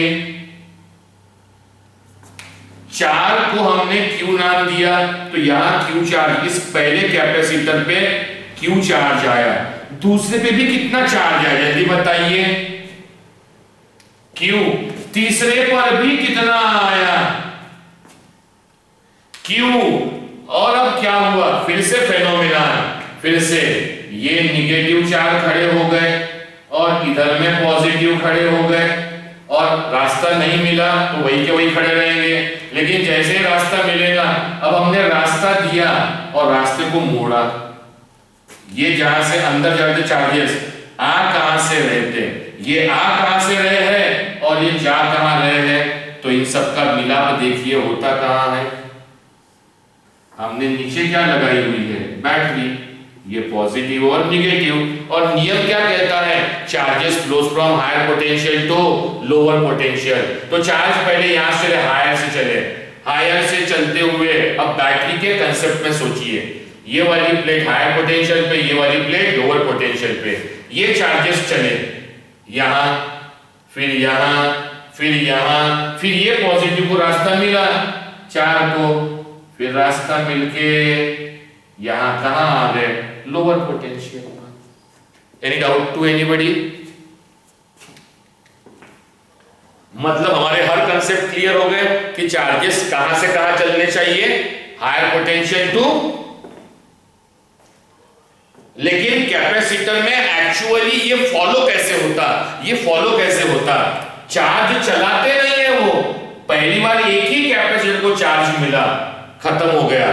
4 को हमने क्यू नाम दिया, तो यहां क्यू चार्ज, इस पहले कैपेसिटर पे क्यू चार्ज आया, दूसरे पे भी कितना चार्ज आया, जल्दी बताइए? क्यू। तीसरे पर भी कितना आया? क्यू। और अब क्या हुआ? फिर से फेनोमेनन, फिर से ये निगेटिव चार्ज खड़े हो गए और इधर में पॉजिटिव खड़े हो गए, और रास्ता नहीं मिला तो वही के वही खड़े रहेंगे। लेकिन जैसे रास्ता मिलेगा, अब हमने रास्ता दिया और रास्ते को मोड़ा, ये जहां से अंदर जाते चार्जेस आ कहां से रहे थे, ये आ कहां से रहे हैं और ये जा कहां रहे हैं, तो इन सब का मिलाप देखिए होता कहां है। हमने नीचे क्या लगाई हुई है? बैटरी, ये पॉजिटिव और निगेटिव। और नियम क्या कहता है? Charges flows from higher potential to lower potential. तो चार्ज पहले यहां से हायर से चले, हायर से चलते हुए अब बैटरी के कंसेप्ट में सोचिए, ये वाली प्लेट हायर पोटेंशियल पे, ये वाली प्लेट लोअर पोटेंशियल पे, ये चार्जेस चले यहां, फिर यहां, फिर यहां, फिर ये पॉजिटिव को रास्ता मिला 4 को, फिर रास्ता मिलके यहां कहां आ गए? Lower potential. Any doubt to anybody? मतलब हमारे हर कंसेप्ट क्लियर हो गए कि चार्जेस कहां से कहां चलने चाहिए, हायर पोटेंशियल टू। लेकिन कैपेसिटर में एक्चुअली ये फॉलो कैसे होता? ये फॉलो कैसे होता? चार्ज चलाते नहीं है वो, पहली बार एक ही कैपेसिटर को चार्ज मिला, खत्म हो गया,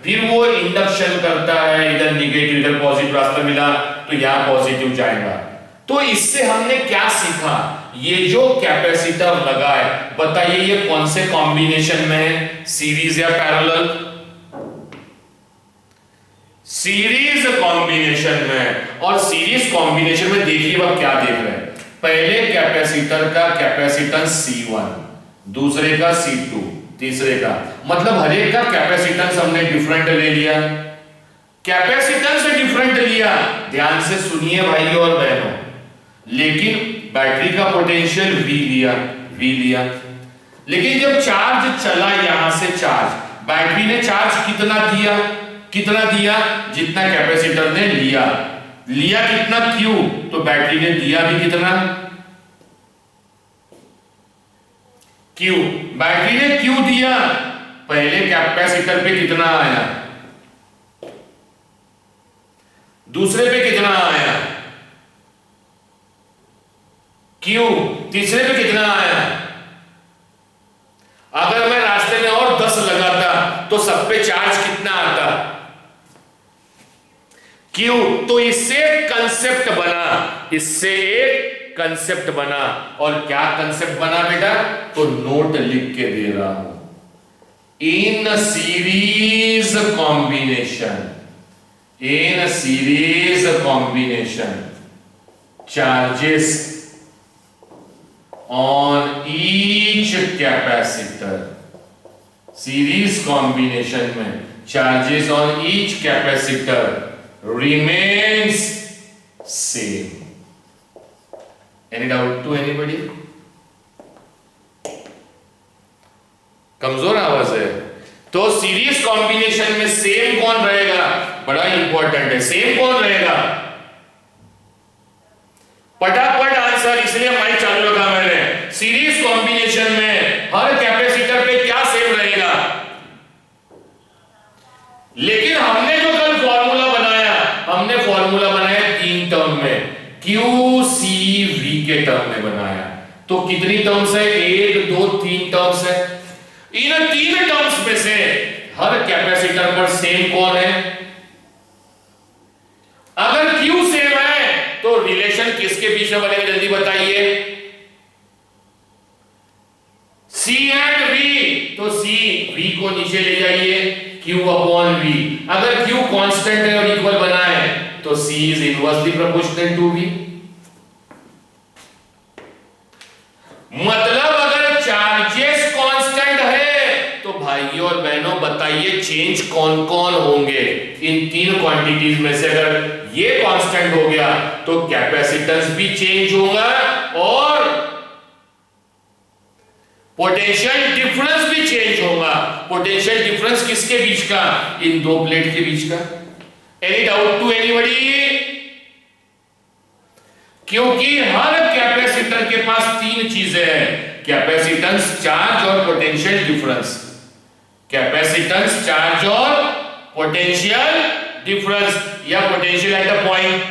फिर वो इंडक्शन करता है, इधर निगेटिव इधर पॉजिटिव रास्ता मिला तो यहां पॉजिटिव जाएगा। तो इससे हमने क्या सीखा? ये जो कैपेसिटर लगा है, बताइए ये कौन से कॉम्बिनेशन में है, सीरीज या पैरेलल? सीरीज कॉम्बिनेशन में। और सीरीज कॉम्बिनेशन में देखिए अब क्या देख रहे हैं, पहले कैपेसिटर का कैपेसिटेंस C1, दूसरे का C2, तीसरे का, मतलब हर एक का कैपेसिटेंस हमने डिफरेंट ले लिया, कैपेसिटेंस डिफरेंट लिया। ध्यान से सुनिए भाई और बहनों, लेकिन बैटरी का पोटेंशियल V लिया। लेकिन जब चार्ज चला यहां से चार्ज, बैटरी ने चार्ज कितना दिया? जितना कैपेसिटर ने लिया कितना Q, तो बैटरी ने दिया भी कितना Q। बैटरी ने Q दिया, पहले कैपेसिटर पे कितना आया, दूसरे पे कितना आया Q, तीसरे पे कितना आया। अगर मैं रास्ते में और 10 लगाता तो सब पे चार्ज कितना आता, क्यू। तो इससे कंसेप्ट बना, इससे एक कंसेप्ट बना। और क्या कंसेप्ट बना बेटा, तो नोट लिख के दे रहा हूं। In series combination, in series combination charges on each capacitor, series combination में charges on each capacitor remains same. Any doubt to anybody? कमजोर आवाज है। तो सीरीज कॉम्बिनेशन में सेम कौन रहेगा, बड़ा इंपॉर्टेंट है। सेम कौन रहेगा, फटाफट आंसर, इसलिए माइक चालू रखा मैंने। सीरीज कॉम्बिनेशन में हर कैपेसिटर पे क्या सेम रहेगा, लेकिन हमने जो कल फॉर्मूला बनाया, हमने फॉर्मूला बनाया 3 टर्म में, क्यू सी वी के टर्म में बनाया। तो कितनी टर्म्स है, 1 2 3 टर्म्स है। इन 3 टर्म्स में से हर कैपेसिटर पर सेम कौन है, अगर क्यू सेम है तो रिलेशन किसके बीच में बनेगा, जल्दी बताइए। सी एंड वी, तो सी वी को नीचे ले जाइए, Q अपॉन V। अगर Q कांस्टेंट है और इक्वल बना है तो C is inversely proportional to V। मतलब अगर चार्जेस कांस्टेंट है तो भाइयों और बहनों बताइए चेंज कौन कौन होंगे इन 3 क्वांटिटीज में से। अगर ये कांस्टेंट हो गया तो कैपेसिटेंस भी चेंज होगा और पोटेंशियल डिफरेंस भी चेंज होगा। पोटेंशियल डिफरेंस किसके बीच का, इन 2 प्लेट के बीच का। एनी डाउट टू एनीबॉडी, क्योंकि हर कैपेसिटर के पास 3 चीजें हैं, कैपेसिटेंस, चार्ज और पोटेंशियल डिफरेंस। कैपेसिटेंस, चार्ज और पोटेंशियल डिफरेंस, या पोटेंशियल एट अ पॉइंट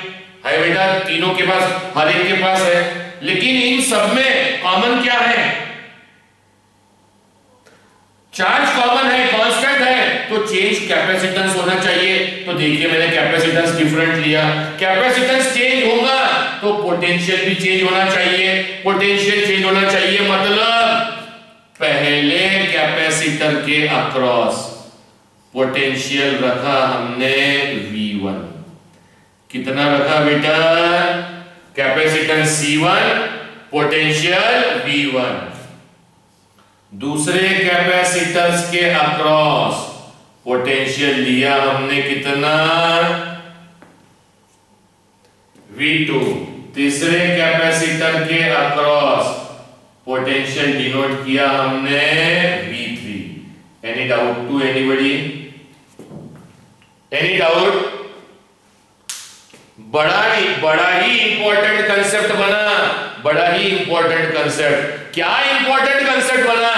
है बेटा, तीनों के पास, हर एक के पास है। लेकिन इन सब में कॉमन क्या है, चार्ज कॉमन है, कांस्टेंट है, तो चेंज कैपेसिटेंस होना चाहिए। तो देखिए मैंने कैपेसिटेंस डिफरेंट लिया, कैपेसिटेंस चेंज होगा तो पोटेंशियल भी चेंज होना चाहिए। पोटेंशियल चेंज होना चाहिए मतलब पहले कैपेसिटर के अक्रॉस पोटेंशियल रखा हमने V1, कितना रखा बेटा, कैपेसिटेंस C1, पोटेंशियल V1। दूसरे कैपेसिटर्स के अक्रॉस पोटेंशियल लिया हमने कितना, V2। तीसरे कैपेसिटर के अक्रॉस पोटेंशियल डिनोट किया हमने V3। Any doubt to anybody, any doubt. बड़ा ही इंपॉर्टेंट कंसेप्ट बना, बड़ा ही इंपॉर्टेंट कंसेप्ट। क्या इंपॉर्टेंट कंसेप्ट बना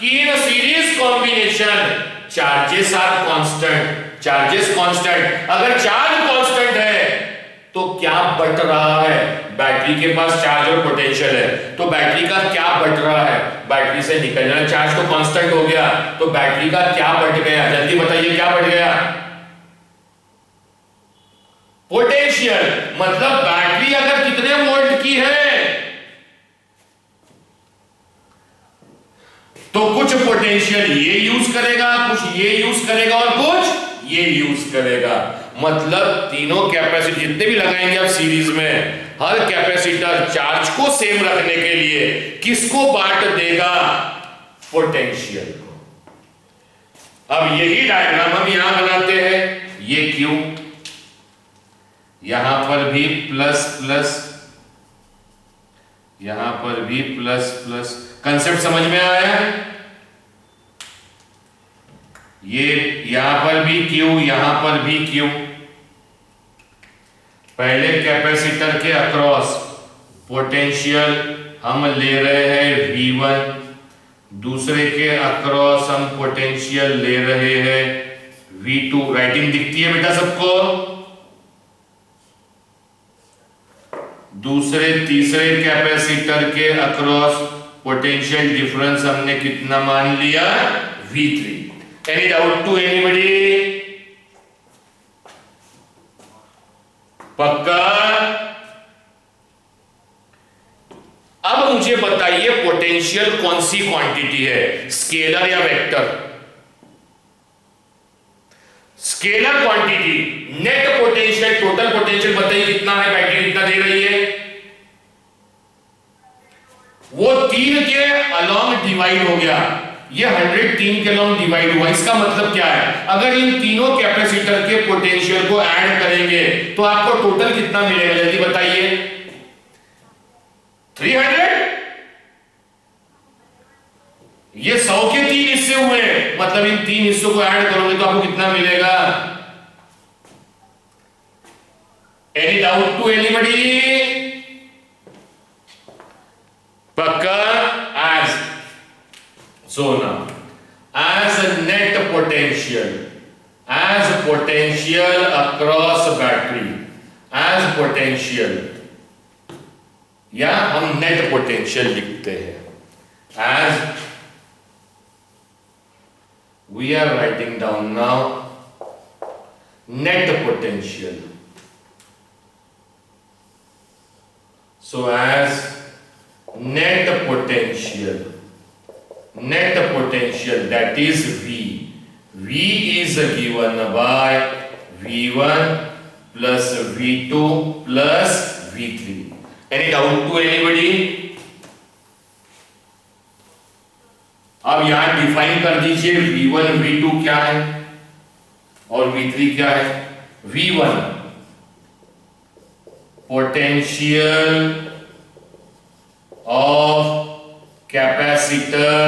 कि in series combination charges are constant, charges constant. अगर चार्ज कांस्टेंट है तो क्या बट रहा है, बैटरी के पास चार्ज और पोटेंशियल है, तो बैटरी का क्या बट रहा है, बैटरी से निकलना चार्ज तो कांस्टेंट हो गया, तो बैटरी का क्या बट गया, जल्दी बताइए क्या बट गया, पोटेंशियल। मतलब बैटरी अगर कितने वोल्ट की है तो कुछ पोटेंशियल ये यूज करेगा, कुछ ये यूज करेगा और कुछ ये यूज करेगा। मतलब तीनों कैपेसिटर जितने भी लगाएंगे आप सीरीज में, हर कैपेसिटर चार्ज को सेम रखने के लिए किसको बांट देगा, पोटेंशियल को। अब यही डायग्राम हम यहां बनाते हैं, ये क्यू, यहां पर भी प्लस प्लस, यहां पर भी प्लस प्लस। कंसेप्ट समझ में आया, ये यहां पर भी क्यू, यहां पर भी क्यू। पहले कैपेसिटर के अक्रॉस पोटेंशियल हम ले रहे हैं V1, दूसरे के अक्रॉस हम पोटेंशियल ले रहे हैं V2। राइटिंग दिखती है बेटा सबको? दूसरे तीसरे कैपेसिटर के अक्रॉस पोटेंशियल डिफरेंस हमने कितना मान लिया, V3। Any doubt to anybody? पक्का? अब मुझे बताइए पोटेंशियल कौन सी क्वांटिटी है, स्केलर या vector? Scalar quantity. Net potential, total potential बताइए कितना है, बैटरी कितना दे रही है? वो 3 के अलॉन्ग डिवाइड हो गया, ये 100 3 के अलॉन्ग डिवाइड हुआ। इसका मतलब क्या है, अगर इन तीनों कैपेसिटर के पोटेंशियल को ऐड करेंगे तो आपको टोटल कितना मिलेगा, जल्दी बताइए? 300? ये 100 के 3 हिस्से हुए, मतलब इन 3 हिस्सों को ऐड करोगे तो आपको कितना मिलेगा? Any doubt to anybody? पक्का? as so now as a net potential, as potential across battery, as potential, या हम नेट पोटेंशियल लिखते हैं as, we are writing down now net potential. So as net potential, net potential, that is V. V is given by V1 plus V2 plus V3. Any doubt to anybody? अब यहां define कर दीजिए V1 V2 क्या है और V3 क्या है। V1 potential of capacitor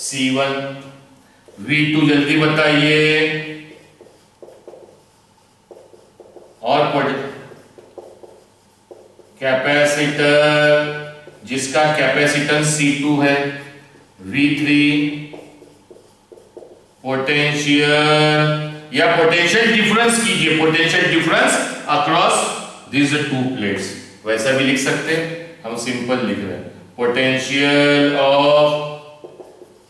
C1, V2 जल्दी बताइए। और कैपेसिटर जिसका कैपेसिटेंस C2 है, V3 पोटेंशियल या पोटेंशियल डिफरेंस कीजिए, potential difference across this to plates, वैसा भी लिख सकते हैं, हम सिंपल लिख रहे हैं पोटेंशियल ऑफ,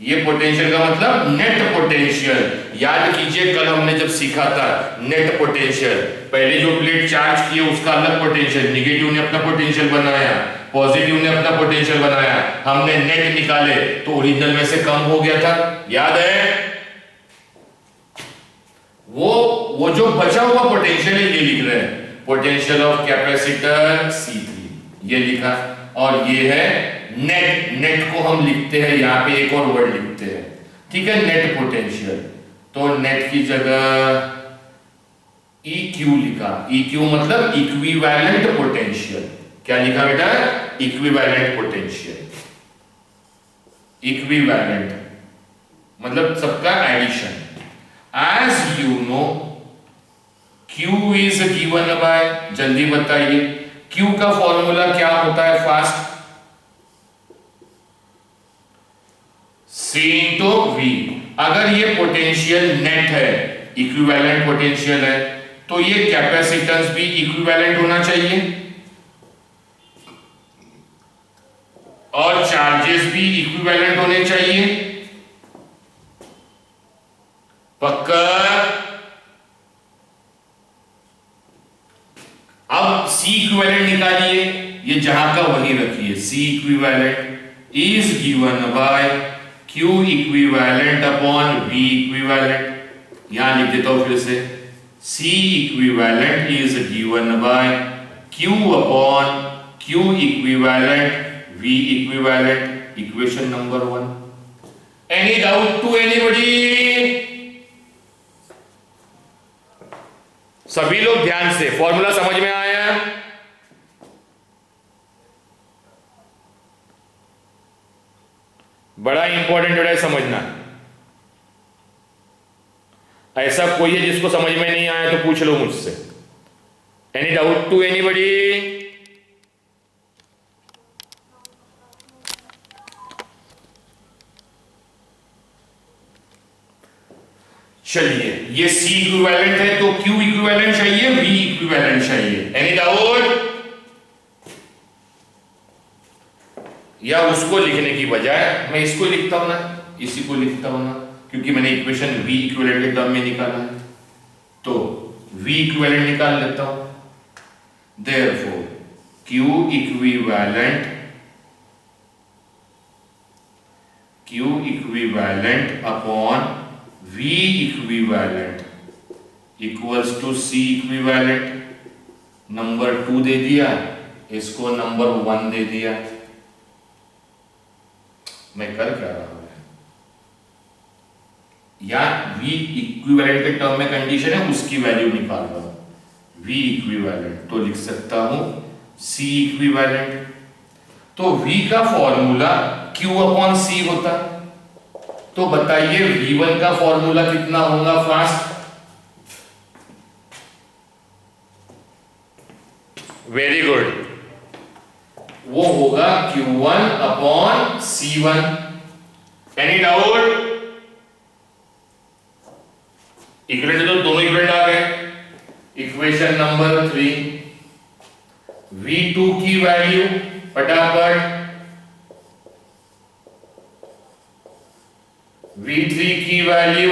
ये पोटेंशियल का मतलब नेट पोटेंशियल। याद कीजिए कल हमने जब सीखा था नेट पोटेंशियल, पहले जो प्लेट चार्ज किए उसका अलग पोटेंशियल, निगेटिव ने अपना पोटेंशियल बनाया, पॉजिटिव ने अपना पोटेंशियल बनाया, हमने नेट निकाले तो ओरिजिनल में से कम हो गया था, याद है? वो जो बचा हुआ पोटेंशियल है ये लिख रहे हैं, पोटेंशियल ऑफ कैपेसिटर C3 ये लिखा, और ये है नेट। नेट को हम लिखते हैं यहां पे एक और वर्ड लिखते हैं, ठीक है, नेट पोटेंशियल। तो नेट की जगह EQ लिखा, EQ मतलब इक्विवेलेंट पोटेंशियल। क्या लिखा बेटा? Equivalent potential. इक्विवेलेंट मतलब सबका addition. As you know Q is given by, जल्दी बताइए Q का फॉर्मूला क्या होता है फास्ट? C into V। अगर ये पोटेंशियल नेट है, इक्विवेलेंट पोटेंशियल है, तो ये कैपेसिटेंस भी इक्विवेलेंट होना चाहिए और चार्जेस भी इक्विवेलेंट होने चाहिए। पक्का? अब C इक्विवेलेंट निकालिए, ये जहां का वहीं रखिए, C equivalent is given by Q equivalent upon V equivalent. यहां लिख देता हूं फिर से, C equivalent is given by Q upon Q equivalent V equivalent, equation number 1। Any doubt to anybody? सभी लोग ध्यान से, फॉर्मूला समझ में आया? बड़ा इंपॉर्टेंट है समझना। ऐसा कोई है जिसको समझ में नहीं आया तो पूछ लो मुझसे। Any doubt to anybody? चलिए, ये C इक्विवेलेंट है तो Q इक्विवेलेंट चाहिए, V इक्विवेलेंट चाहिए। Any doubt? या उसको लिखने की बजाय मैं इसको लिखता हूं ना, इसी को लिखता हूं ना, क्योंकि मैंने इक्वेशन V इक्विवेलेंट के टर्म में निकाला है, तो V इक्विवेलेंट निकाल लेता हूं। Therefore Q equivalent upon V equivalent equals to C equivalent. Number 2 दे दिया, इसको नंबर 1 दे दिया। मैं कर क्या रहा हूं, या V इक्विवेलेंट के टर्म में कंडीशन है उसकी वैल्यू निकाल रहा हूं। V इक्विवेलेंट तो लिख सकता हूं C इक्विवेलेंट। तो V का फॉर्मूला Q अपॉन C होता, तो बताइए V1 का फॉर्मूला कितना होगा फास्ट? वेरी गुड, वो होगा Q1 upon C1। Any doubt? Equivalent तो दोनों इक्विवेलेंट आ गए। इक्वेशन नंबर 3, V2 की वैल्यू फटाफट, V3 की वैल्यू,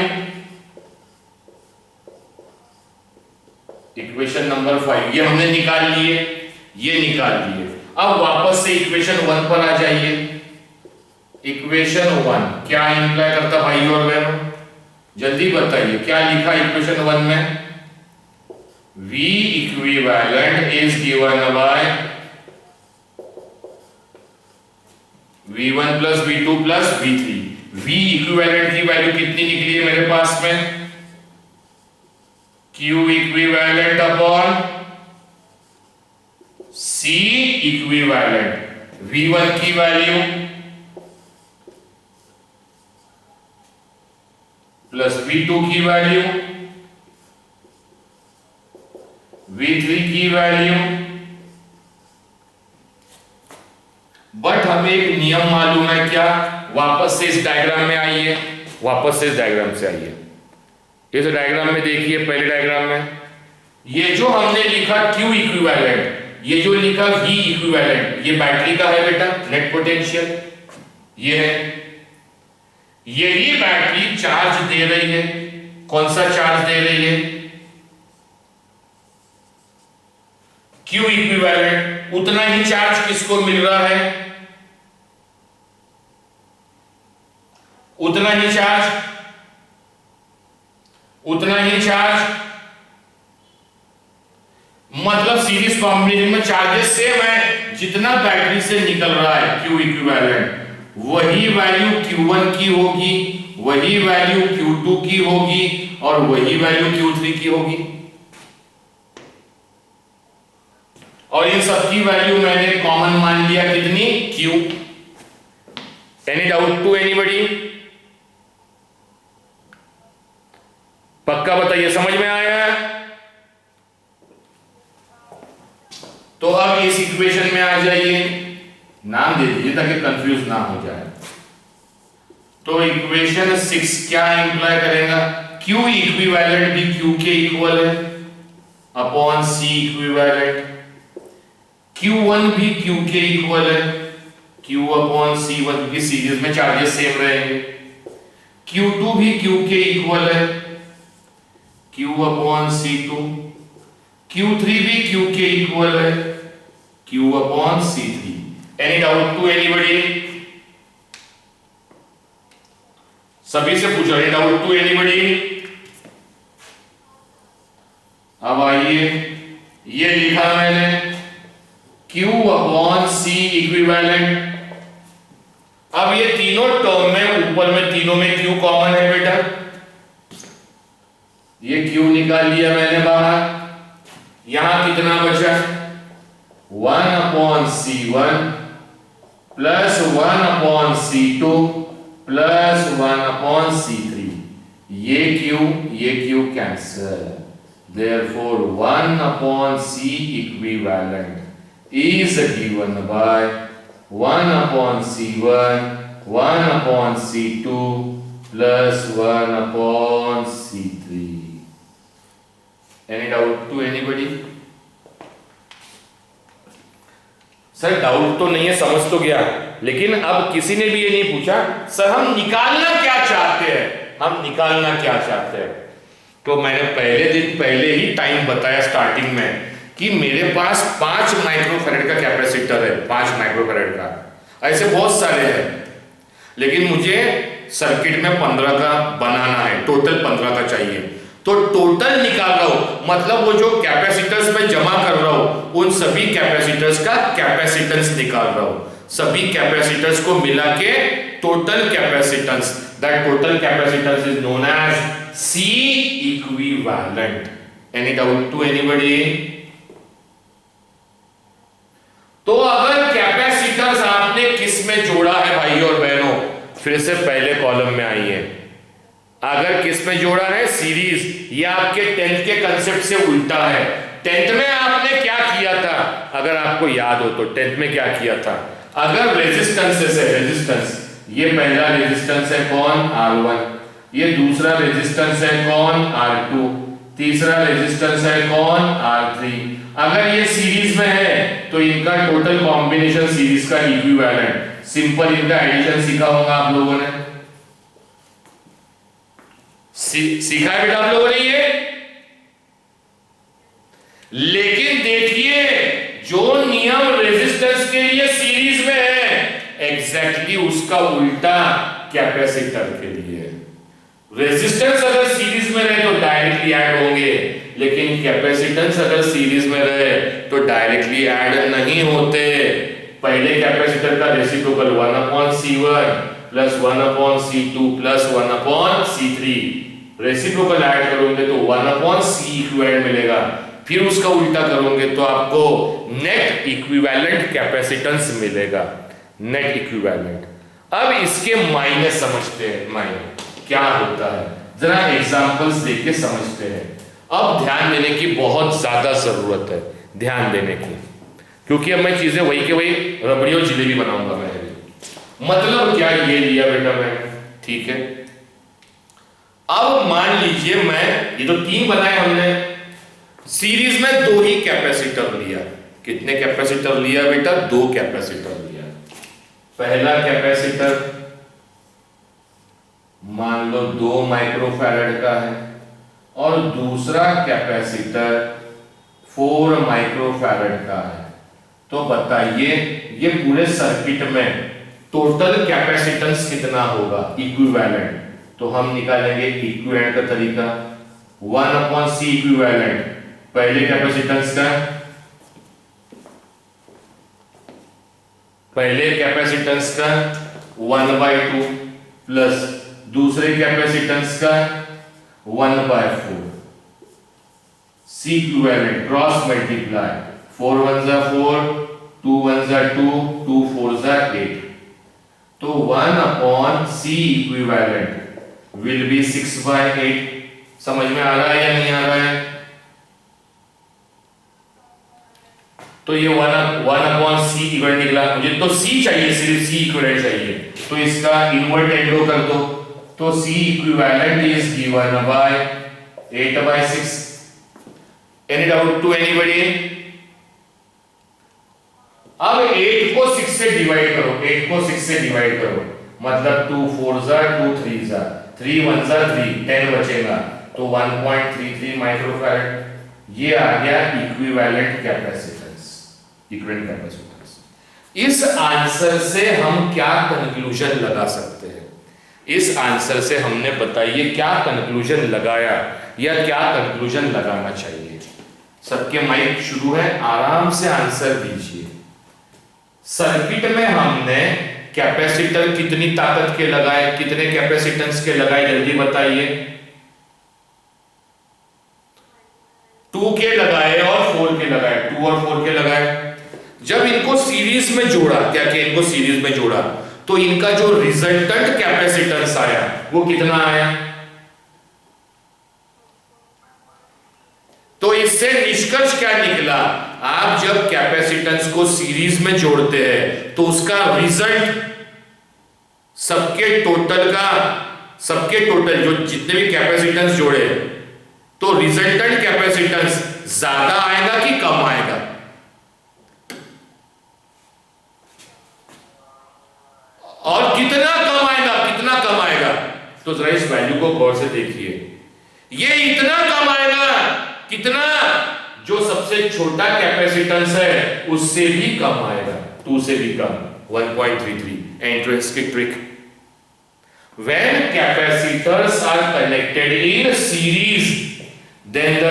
इक्वेशन नंबर 5 ये हमने निकाल लिए, ये निकाल लिए। अब वापस से इक्वेशन 1 पर आ जाइए। इक्वेशन 1 क्या इंप्लाई करता भाई और बहनों? जल्दी बताइए क्या लिखा इक्वेशन 1 में? V equivalent is given bye V1 plus V2 plus V3। V equivalent की वैल्यू कितनी निकली है मेरे पास में? Q equivalent upon C equivalent. V1 की वैल्यू प्लस V2 की वैल्यू, V3 की वैल्यू। बट हमें एक नियम मालूम है क्या? वापस से इस डायग्राम में आइए, वापस से इस डायग्राम से आइए। इस डायग्राम में देखिए, पहले डायग्राम में ये जो हमने लिखा Q इक्विवेलेंट, ये जो लिखा V इक्विवेलेंट, ये बैटरी का है बेटा, नेट पोटेंशियल ये है। यही बैटरी चार्ज दे रही है। कौन सा चार्ज दे रही है? Q equivalent. उतना ही चार्ज किसको मिल रहा है? उतना ही चार्ज मतलब सीरीज कॉम्बिनेशन में चार्जेस सेम है। जितना बैटरी से निकल रहा है Q इक्विवेलेंट, वही वैल्यू Q1 की होगी, वही वैल्यू Q2 की होगी और वही वैल्यू Q3 की होगी। और इन सबकी वैल्यू मैंने कॉमन मान लिया कितनी? Q। Any doubt to anybody? पक्का बताइए, समझ में आया? तो अब इस इक्वेशन में आ जाइए, नाम दे दीजिए ताकि कंफ्यूज ना हो जाए। तो इक्वेशन 6 क्या इंप्लाई करेगा? Q इक्विवेलेंट भी Q के इक्वल है अपॉन C इक्विवेलेंट। Q1 भी Q के इक्वल है, Q अपॉन C1, क्योंकि सीरीज में चार्जेस सेम रहेंगे। Q2 भी Q के इक्वल है, Q अपॉन C2। Q3 भी Q के इक्वल है, Q upon C3। Any doubt to anybody? सभी से पूछो, एनी डाउट टू एनीबॉडी? अब आइए, ये लिखा मैंने Q अपॉन C इक्विवेलेंट। अब ये तीनों टर्म में, ऊपर में तीनों में Q कॉमन है बेटा, ये Q निकाल लिया मैंने बाहर। यहां कितना बचा? 1 upon C1 plus 1 upon C2 plus 1 upon C3। ये Q cancel. Therefore 1 upon C equivalent is given by 1 upon C1, 1 upon C2 plus 1 upon C3. Any doubt to anybody? Sir doubt तो नहीं है, समझ तो गया। लेकिन अब किसी ने भी ये नहीं पूछा सर हम निकालना क्या चाहते हैं, हम निकालना क्या चाहते हैं। तो मैंने पहले ही टाइम बताया स्टार्टिंग में कि मेरे पास 5 माइक्रोफैरड का कैपेसिटर है, 5 माइक्रोफैरड का, ऐसे बहुत सारे हैं, लेकिन मुझे सर्किट में 15 का बनाना है, टोटल 15 का चाहिए। तो टोटल निकाल रहा हूं, मतलब वो जो कैपेसिटर्स में जमा कर रहा हूं उन सभी कैपेसिटर्स का कैपेसिटेंस निकाल रहा हूं, सभी कैपेसिटर्स को मिला के total capacitance, that total capacitance is known as C equivalent. Any doubt to anybody? तो अगर कैपेसिटर्स आपने किस में जोड़ा है भाई और बहनों, फिर से पहले कॉलम में आइए, अगर किस में जोड़ा है सीरीज, ये आपके 10th के कंसेप्ट से उल्टा है। 10th में आपने क्या किया था, अगर आपको याद हो तो 10th में क्या किया था, अगर रेजिस्टेंसेस है, रेजिस्टेंस, ये पहला रेजिस्टेंस है कौन, R1, ये दूसरा रेजिस्टेंस है कौन, R2, तीसरा रेजिस्टेंस है कौन, R3। अगर ये सीरीज में है तो इनका टोटल कॉम्बिनेशन सीरीज का इक्विवेलेंट, सिंपल इनका एडिशन सीखा होगा आप लोगों ने, सीखा है बेटा आप लोगों ने ये। लेकिन देखिए जो नियम रेजिस्टेंस के लिए सीरीज में है एग्जैक्टली उसका उल्टा कैपेसिटर के लिए। रेजिस्टेंस अगर सीरीज में रहे तो डायरेक्टली ऐड होंगे, लेकिन कैपेसिटेंस अगर सीरीज में रहे तो डायरेक्टली ऐड नहीं होते। पहले कैपेसिटर का reciprocal 1/C1 plus 1/C2 plus 1/C3, reciprocal add करोगे तो 1/C इक्विवेलेंट मिलेगा, फिर उसका उल्टा करोगे तो आपको नेट इक्विवेलेंट कैपेसिटेंस मिलेगा, नेट इक्विवेलेंट। अब इसके मायने समझते हैं, मायने क्या होता है जरा एग्जांपल्स देके समझते हैं। अब ध्यान देने की बहुत ज्यादा जरूरत है, ध्यान देने की, क्योंकि अब मैं चीजें वही के वही रबड़ी और जिलेबी बनाऊंगा मैं। मतलब क्या, ये लिया बेटा मैं, ठीक है। अब मान लीजिए मैं, ये तो 3 बनाए हमने, सीरीज में 2 ही कैपेसिटर लिया। कितने कैपेसिटर लिया बेटा, 2 कैपेसिटर लिया। पहला कैपेसिटर मान लो 2 माइक्रोफैरड का है और दूसरा कैपेसिटर 4 माइक्रोफैरड का है। तो बताइए ये पूरे सर्किट में टोटल कैपेसिटेंस कितना होगा, इक्विवेलेंट। तो हम निकालेंगे इक्विवेलेंट का तरीका, 1/C इक्विवेलेंट पहले कैपेसिटेंस का, पहले कैपेसिटेंस का 1/2 प्लस दूसरे कैपेसिटेंस का 1/4, C इक्विवेलेंट क्रॉस मल्टीप्लाई, 4 1 4, 2 1 2, 2 4 8। तो 1/C इक्विवेलेंट will be 6/8। समझ में आ रहा है या नहीं आ रहा है? तो ये 1/C इक्विवेलेंट निकला, मुझे तो C चाहिए, सिर्फ C इक्विवेलेंट चाहिए, तो इसका इनवर्ट एंडो कर दो। तो C equivalent is given by 8/6। Any doubt to anybody? अब 8 को 6 से डिवाइड करो, 8 को 6 से डिवाइड करो, मतलब 2 4 2 3 3 1 3, 10 बचेगा, तो 1.33 माइक्रोफैरड। ये आ गया इक्विवेलेंट कैपेसिटेंस, इक्विवेलेंट कैपेसिटेंस। इस आंसर से हम क्या कंक्लूजन लगा सकते हैं? इस आंसर से हमने बताइए क्या कंक्लूजन लगाया या क्या कंक्लूजन लगाना चाहिए। सबके माइक शुरू है, आराम से आंसर दीजिए। सर्किट में हमने कैपेसिटर कितनी ताकत के लगाए, कितने कैपेसिटेंस के लगाए, जल्दी बताइए। 2 के लगाए और 4 के लगाए, 2 और 4 के लगाए। जब इनको सीरीज में जोड़ा, क्या कि इनको सीरीज में जोड़ा, तो इनका जो रिजल्टेंट कैपेसिटेंस आया वो कितना आया? तो इससे निष्कर्ष क्या निकला? आप जब कैपेसिटेंस को सीरीज में जोड़ते हैं तो उसका रिजल्ट सबके टोटल जो जितने भी कैपेसिटेंस जोड़े, तो रिजल्टेंट कैपेसिटेंस ज्यादा आएगा कि कम आएगा? तो जरा इस वैल्यू को गौर से देखिए, ये इतना कम आएगा, कितना, जो सबसे छोटा कैपेसिटेंस है उससे भी कम आएगा, 2 से भी कम, 1.33। एंट्रेंस की trick, when capacitors are connected in series, then the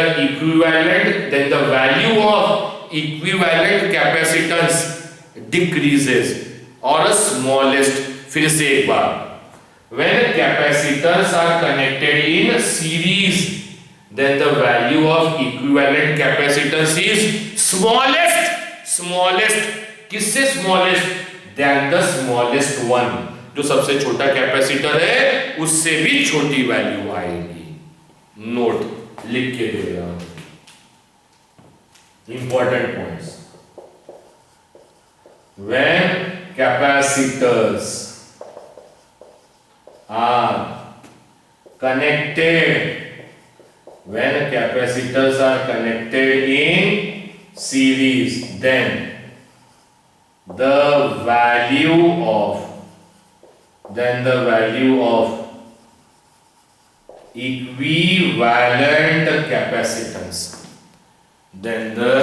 value of equivalent capacitance decreases or smallest, फिर से एक बार, when capacitors are connected in series, then the value of equivalent capacitance is smallest, किससे smallest, than the smallest one, जो सबसे छोटा capacitor है उससे भी छोटी वैल्यू आएगी। नोट लिख के दे रहा हूं, important points. When capacitors are connected, when capacitors are connected in series, then the value of equivalent capacitance, then the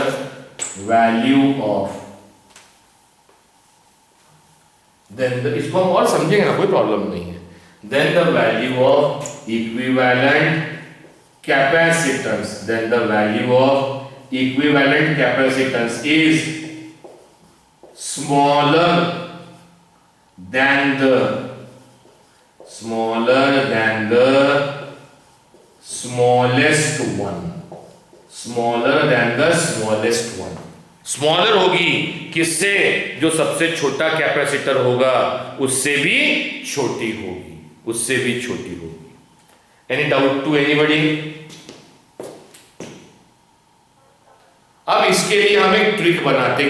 value of, इसको हम और समझेंगे ना, कोई प्रॉब्लम नहीं है, then the value of equivalent capacitance, then the value of equivalent capacitance is smaller than the smallest one, smaller होगी किससे, जो सबसे छोटा कैपेसिटर होगा उससे भी छोटी होगी, एनी डाउट टू एनीबॉडी? अब इसके लिए हम एक ट्रिक बनाते,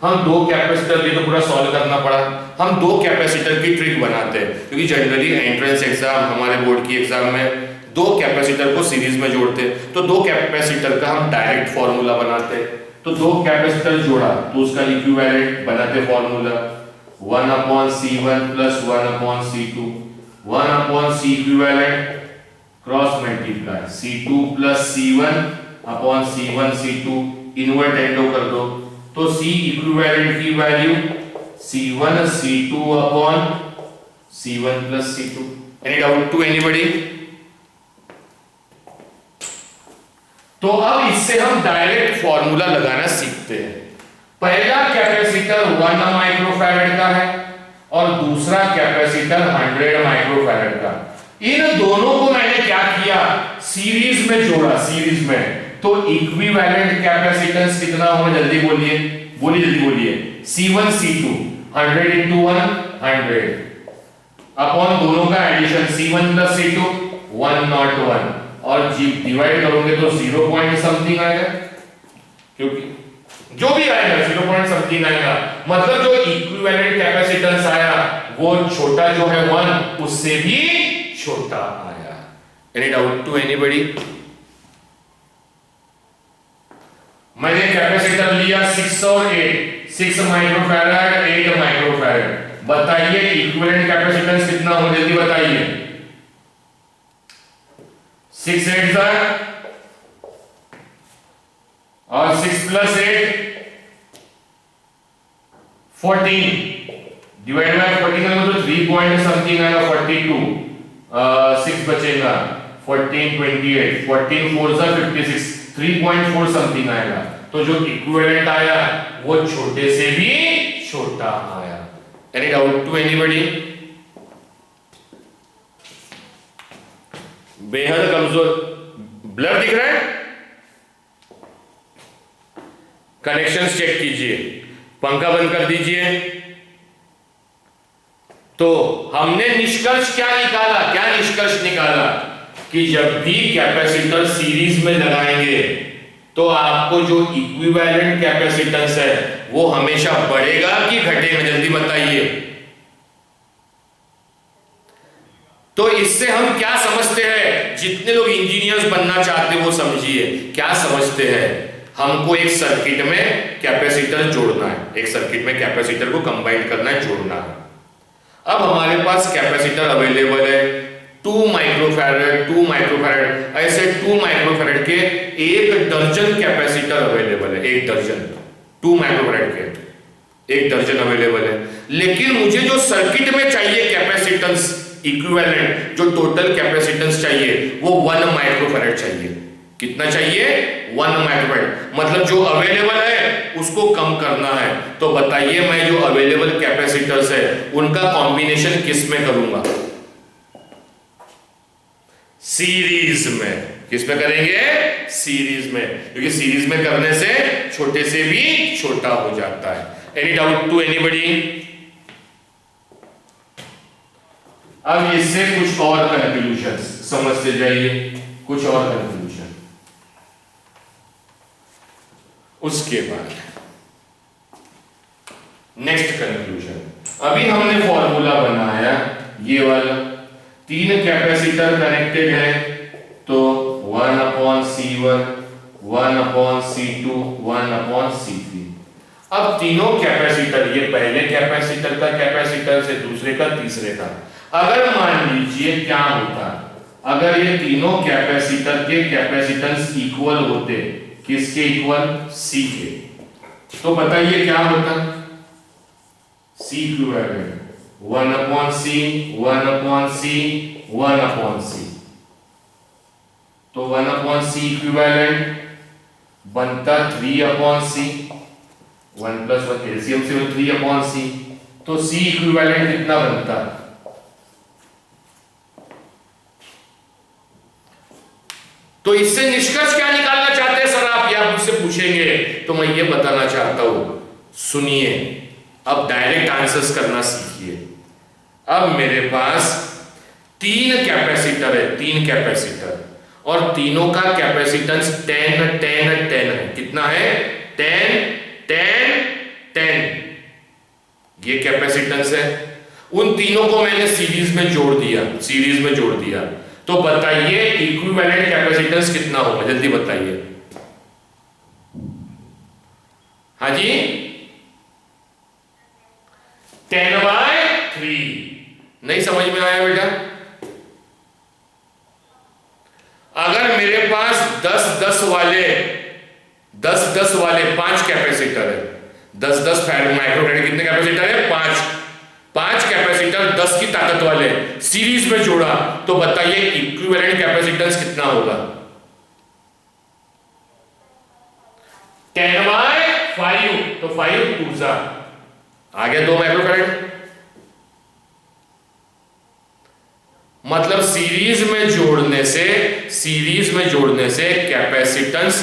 हम 2 कैपेसिटर लिए तो पूरा सॉल्व करना पड़ा, हम 2 कैपेसिटर की ट्रिक बनाते हैं, क्योंकि जनरली एंट्रेंस एग्जाम, हमारे बोर्ड की एग्जाम में 2 कैपेसिटर को सीरीज में जोड़ते हैं, तो 2 कैपेसिटर का हम डायरेक्ट फॉर्मूला बनाते हैं। तो 2 कैपेसिटर जोड़ा तो उसका इक्विवेलेंट बनाते formula 1/C1 + 1/C2, 1/C equivalent cross multiply C2 + C1/C1 C2, invert एंडो कर दो, तो C इक्विवेलेंट की value C1 C2/C1 + C2। Any doubt to anybody? तो अब इससे हम डायरेक्ट फॉर्मूला लगाना सीखते हैं। पहला कैपेसिटर 1 माइक्रोफैरड का है और दूसरा कैपेसिटर 100 माइक्रोफैरड का। इन दोनों को मैंने क्या किया, सीरीज में जोड़ा, सीरीज में। तो इक्विवेलेंट कैपेसिटेंस कितना होगा, जल्दी बोलिए, जल्दी बोलिए। C1 C2 100 × 1 100 अपॉन दोनों का एडिशन C1 + C2 101, और डिवाइड करोगे तो 0 पॉइंट समथिंग आएगा, क्योंकि जो भी आएगा 0 पॉइंट समथिंग आएगा, मतलब जो इक्विवेलेंट कैपेसिटेंस आया वो छोटा जो है 1 उससे भी छोटा आया। Any doubt to anybody? मैंने कैपेसिटर लिया 6 और 8, 6 माइक्रोफैरड 8 माइक्रोफैरड, बताइए इक्विवेलेंट कैपेसिटेंस कितना हो, जल्दी बताइए। 6 8 और 6 + 8 14, डिवाइड बाय 14 करेंगे तो 3 पॉइंट समथिंग आएगा, 42, 6 बचेगा 14 28, 14 4 56, 3.4 समथिंग आएगा। तो जो इक्विवेलेंट आया वो छोटे से भी छोटा आया। Any doubt to anybody? बेहद कमजोर, ब्लर दिख रहा है, कनेक्शन चेक कीजिए, पंखा बंद कर दीजिए। तो हमने निष्कर्ष क्या निकाला कि जब भी कैपेसिटर सीरीज में लगाएंगे तो आपको जो इक्विवेलेंट कैपेसिटेंस है वो हमेशा बढ़ेगा कि घटेगा, जल्दी बताइए। तो इससे हम क्या समझते हैं, जितने लोग इंजीनियर्स बनना चाहते हैं वो समझिए क्या समझते हैं। हमको एक सर्किट में कैपेसिटर जोड़ना है, एक सर्किट में कैपेसिटर को कंबाइन करना है, जोड़ना है। अब हमारे पास कैपेसिटर अवेलेबल है, 2 माइक्रोफैरड, 2 माइक्रोफैरड, ऐसे 2 माइक्रोफैरड के 1 दर्जन कैपेसिटर अवेलेबल है। 1 दर्जन 2 माइक्रोफैरड के 1 दर्जन अवेलेबल है। लेकिन मुझे जो सर्किट में चाहिए कैपेसिटेंस इक्विवेलेंट, जो टोटल कैपेसिटेंस चाहिए वो 1 माइक्रोफैरड चाहिए। कितना चाहिए? 1 माइक्रोफैरड। मतलब जो अवेलेबल है उसको कम करना है। तो बताइए मैं जो अवेलेबल कैपेसिटर्स है उनका कॉम्बिनेशन किस में करूंगा? सीरीज में। किस में करेंगे? सीरीज में, क्योंकि सीरीज में करने से छोटे से भी छोटा हो जाता है। Any doubt to anybody? अब इससे कुछ और कंक्लूजन समझते जाइए, कुछ और कंक्लूजन। उसके बाद नेक्स्ट कंक्लूजन, अभी हमने फॉर्मूला बनाया ये वाला, 3 कैपेसिटर कनेक्टेड है तो 1/C1, 1/C2, 1/C3। अब तीनों कैपेसिटर, ये पहले कैपेसिटर का कैपेसिटर से दूसरे का तीसरे का, अगर मान लीजिए क्या होता, अगर ये तीनों कैपेसिटर के कैपेसिटेंस इक्वल होते, किसके इक्वल? C के, तो बताइए क्या होता? C equivalent 1/C, 1/C, 1/C। तो 1/C इक्विवेलेंट बनता 3/C, 1 + 1 एलसीएम से 3/C। तो C इक्विवेलेंट कितना बनता? तो इससे निष्कर्ष क्या निकालना चाहते हैं सर आप, या मुझसे पूछेंगे, तो मैं ये बताना चाहता हूं, सुनिए, अब डायरेक्ट आंसर्स करना सीखिए। अब मेरे पास 3 कैपेसिटर है, 3 कैपेसिटर, और तीनों का कैपेसिटेंस 10 10 10 है। कितना है? 10 10 10 ये कैपेसिटेंस है। उन तीनों को मैंने सीरीज में जोड़ दिया, सीरीज में जोड़ दिया। तो बताइए इक्विवेलेंट कैपेसिटेंस कितना होगा? जल्दी बताइए। हाँ जी, 10/3। नहीं समझ में आया बेटा? अगर मेरे पास 10-10 वाले 10-10 वाले 5 कैपेसिटर है, 10-10 माइक्रोफैरड कितने कैपेसिटर है? 5 कैपेसिटर 10 की ताकत वाले सीरीज में जोड़ा, तो बताइए इक्विवेलेंट कैपेसिटेंस कितना होगा? 10/5, तो 5 2 आ गया 2 माइक्रोफैरड। मतलब सीरीज में जोड़ने से कैपेसिटेंस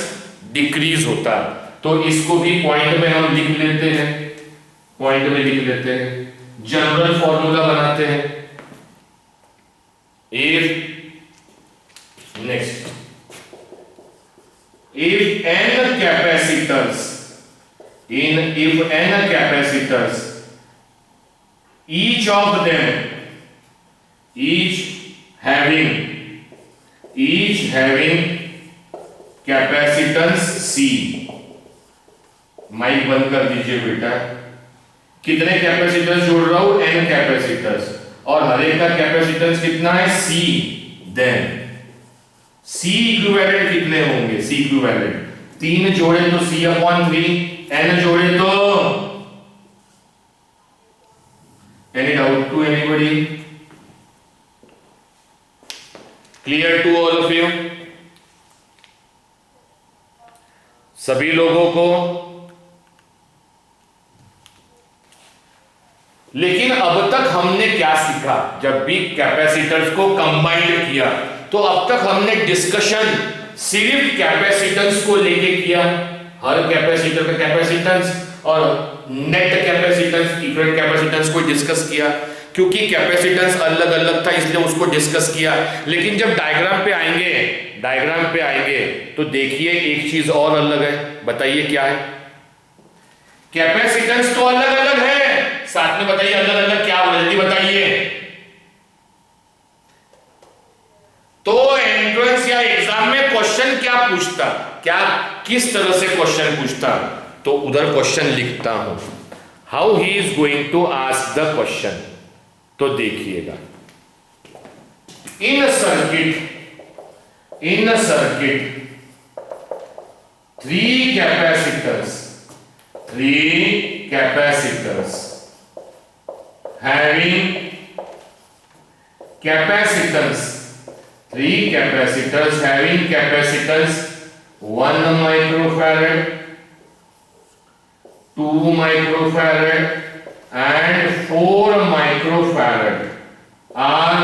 डिक्रीज होता है। तो इसको भी पॉइंट में हम लिख लेते हैं, पॉइंट में लिख लेते हैं, जनरल फॉर्मूला बनाते हैं। if n capacitors each having capacitance C, mic बंद कर दीजिए बेटा। कितने कैपेसिटर्स जोड़ रहा हूं? n कैपेसिटर्स, और हर एक का कैपेसिटेंस कितना है? C। देन C इक्विवेलेंट कितने होंगे? C इक्विवेलेंट 3 जोड़े तो C/3, n जोड़े तो, any doubt to anybody? Clear to all of you? सभी लोगों को? लेकिन अब तक हमने क्या सीखा? जब भी कैपेसिटर्स को कंबाइंड किया तो अब तक हमने डिस्कशन सिर्फ कैपेसिटेंस को लेके किया, हर कैपेसिटर का कैपेसिटेंस और नेट कैपेसिटेंस, इक्विवेलेंट कैपेसिटेंस को डिस्कस किया, क्योंकि कैपेसिटेंस अलग अलग था इसलिए उसको डिस्कस किया। लेकिन जब डायग्राम पे आएंगे तो देखिए एक चीज और अलग है। बताइए क्या है? कैपेसिटेंस तो अलग अलग है, साथ में बताइए अलग अलग क्या हो, जल्दी बताइए। तो एंट्रेंस या एग्जाम में क्वेश्चन क्या पूछता, क्या किस तरह से क्वेश्चन पूछता, तो उधर क्वेश्चन लिखता हूं, how he is going to ask the question. तो देखिएगा in a circuit three capacitors having capacitance 1 microfarad, 2 microfarad and 4 microfarad are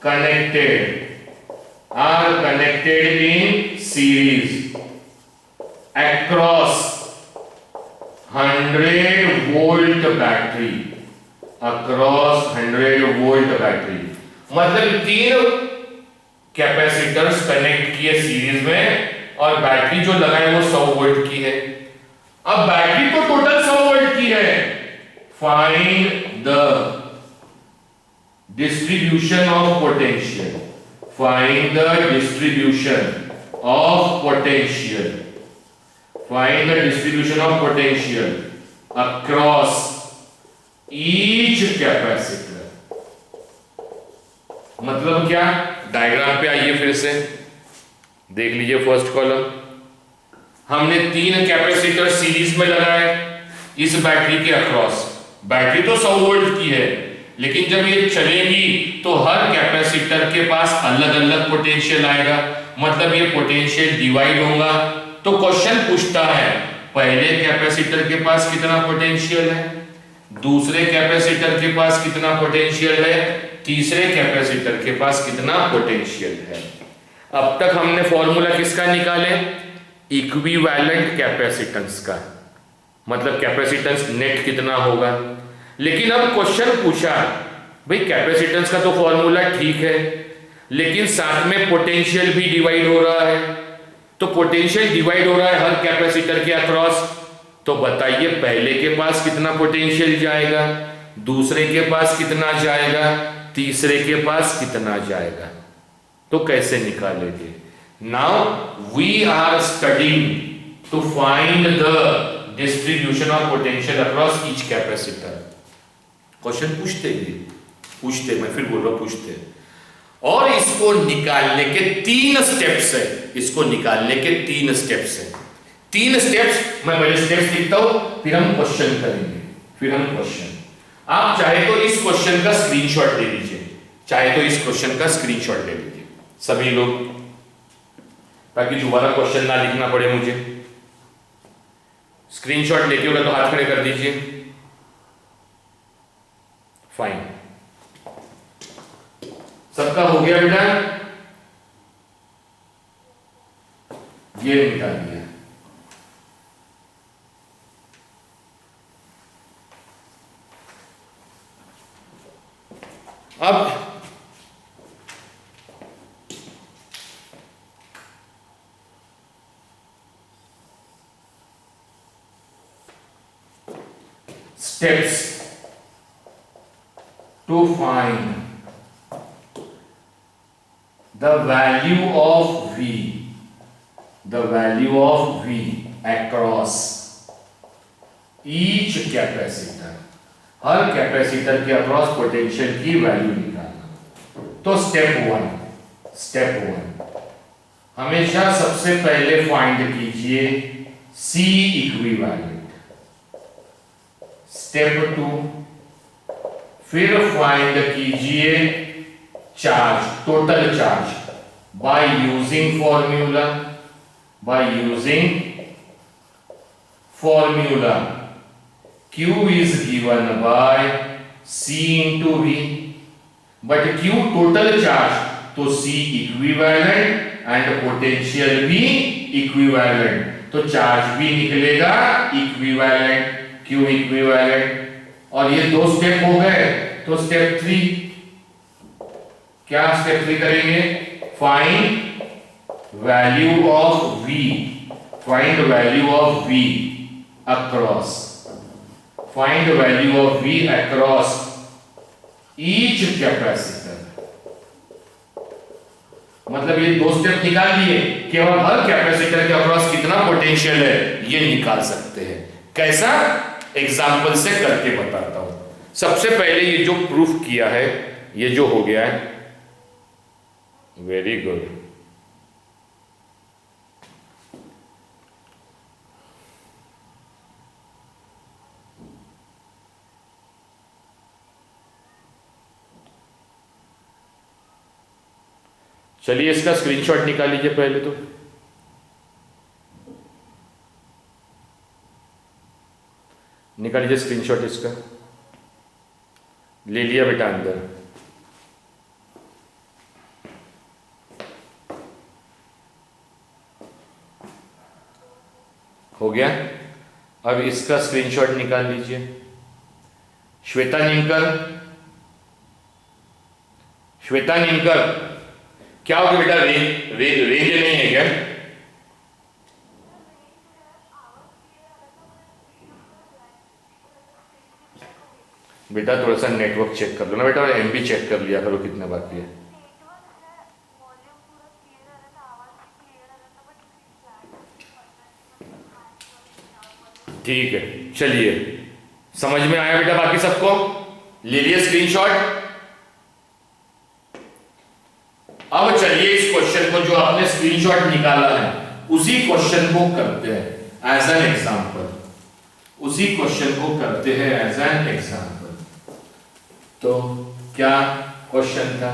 connected in series across 100 volt battery, मतलब 3 कैपेसिटर्स कनेक्ट किए सीरीज में और बैटरी जो लगाए वो 100 वोल्ट की है। अब बैटरी तो टोटल 100 वोल्ट की है। Find the distribution of potential across each capacitor। मतलब क्या, डायग्राम पे आइए फिर से देख लीजिए। फर्स्ट कॉलम, हमने 3 कैपेसिटर सीरीज में लगाए इस बैटरी के अक्रॉस। बैटरी तो 100 वोल्ट की है, लेकिन जब ये चलेगी तो हर कैपेसिटर के पास अलग अलग पोटेंशियल आएगा, मतलब ये पोटेंशियल डिवाइड होगा। तो क्वेश्चन पूछता है पहले कैपेसिटर के पास कितना पोटेंशियल है, दूसरे कैपेसिटर के पास कितना पोटेंशियल है, तीसरे कैपेसिटर के पास कितना पोटेंशियल है। अब तक हमने फॉर्मूला किसका निकाले, इक्विवेलेंट कैपेसिटेंस का, मतलब कैपेसिटेंस नेट कितना होगा। लेकिन अब क्वेश्चन पूछा भाई कैपेसिटेंस का तो फॉर्मूला ठीक है, लेकिन साथ में पोटेंशियल भी डिवाइड हो रहा है। तो पोटेंशियल डिवाइड हो रहा है हर कैपेसिटर के अक्रॉस, तो बताइए पहले के पास कितना पोटेंशियल जाएगा, दूसरे के पास कितना जाएगा, तीसरे के पास कितना जाएगा। तो कैसे निकालेंगे। Now we are studying to find the distribution of potential across each capacitor. Question पूछते मैं फिर बोल रहा हूं पूछते, और इसको निकालने के 3 स्टेप्स है। 3 स्टेप्स मैं पहले स्टेप्स लिखता हूं, फिर हम क्वेश्चन करेंगे। आप चाहे तो इस क्वेश्चन का स्क्रीनशॉट ले लीजिए, सभी लोग, ताकि दोबारा क्वेश्चन ना लिखना पड़े मुझे। स्क्रीनशॉट लेके होगा तो हाथ खड़े कर दीजिए। फाइन, सबका हो गया बेटा, ये निकाल दिया। अब steps to find the value of V across each capacitor। Her capacitor के अक्रॉस पोटेंशियल की वैल्यू निकालना। तो स्टेप 1 हमेशा सबसे पहले फाइंड कीजिए C इक्विवेलेंट। स्टेप 2 फिर फाइंड कीजिए charge, total charge, by using formula Q is given by C into V, but Q total charge, तो C equivalent and potential भी equivalent, तो चार्ज भी निकलेगा equivalent, Q equivalent। और ये 2 स्टेप हो गए। तो स्टेप 3 क्या, स्टेप 3 करेंगे find value of V across each capacitor। मतलब ये 2 स्टेप निकाल लिए कि हम हर कैपेसिटर के अक्रॉस कितना पोटेंशियल है ये निकाल सकते हैं। कैसा, एग्जांपल से करके बताता हूं। सबसे पहले ये जो प्रूफ किया है, ये जो हो गया है, वेरी गुड। चलिए इसका स्क्रीनशॉट निकाल लीजिए पहले तो। निकाल लीजिए स्क्रीनशॉट इसका। ले लिया बेटा अंदर। हो गया। अब इसका स्क्रीनशॉट निकाल लीजिए। श्वेता निमकर, श्वेता निमकर, क्या हो गया बेटा? रेंज नहीं है क्या? बेटा थोड़ा सा नेटवर्क चेक कर लो ना बेटा, और एमबी चेक कर लिया करो कितना बाकी है। ठीक है, चलिए समझ में आया बेटा बाकी सबको? ले लिए स्क्रीनशॉट? अब चलिए इस क्वेश्चन को जो आपने स्क्रीनशॉट निकाला है उसी क्वेश्चन को करते हैं एज एन एग्जांपल। उसी क्वेश्चन को करते हैं एज एन एग्जांपल। तो क्या क्वेश्चन था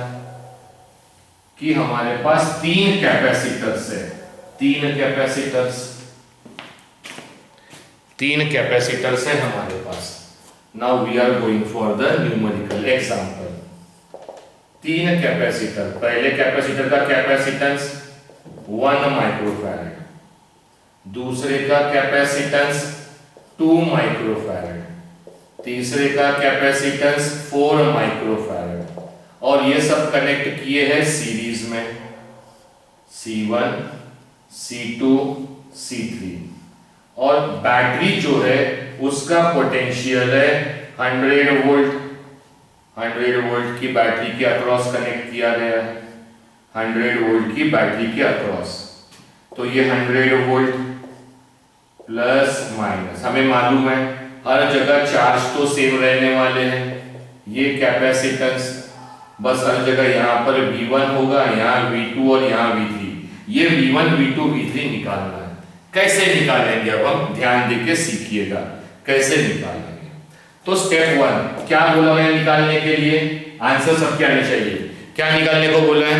कि हमारे पास 3 कैपेसिटर्स है, 3 कैपेसिटर्स है हमारे पास। Now we are going for the numerical example. 3 capacitor, पहले कैपेसिटर का कैपेसिटेंस 1 माइक्रोफैरड, दूसरे का कैपेसिटेंस 2 माइक्रोफैरड, तीसरे का कैपेसिटेंस 4 माइक्रोफैरड, और ये सब कनेक्ट किए हैं सीरीज में, C1, C2, C3। और बैटरी जो है उसका पोटेंशियल है 100 वोल्ट। 100 वोल्ट की बैटरी के अक्रॉस कनेक्ट किया गया है, 100 वोल्ट की बैटरी के अक्रॉस। तो ये 100 वोल्ट प्लस माइनस, हमें मालूम है हर जगह चार्ज तो सेम रहने वाले हैं। ये कैपेसिटेंस बस हर जगह यहाँ पर V1 होगा, यहाँ V2 और यहाँ V3। ये V1, V2, V3 निकालना है। कैसे निकालेंगे अब हम ध्यान देके सीखिएगा कैसे निकालेंगे। तो स्टेप 1 क्या बोला मैंने निकालने के लिए? आंसर सब क्या आने चाहिए? क्या निकालने को बोला है?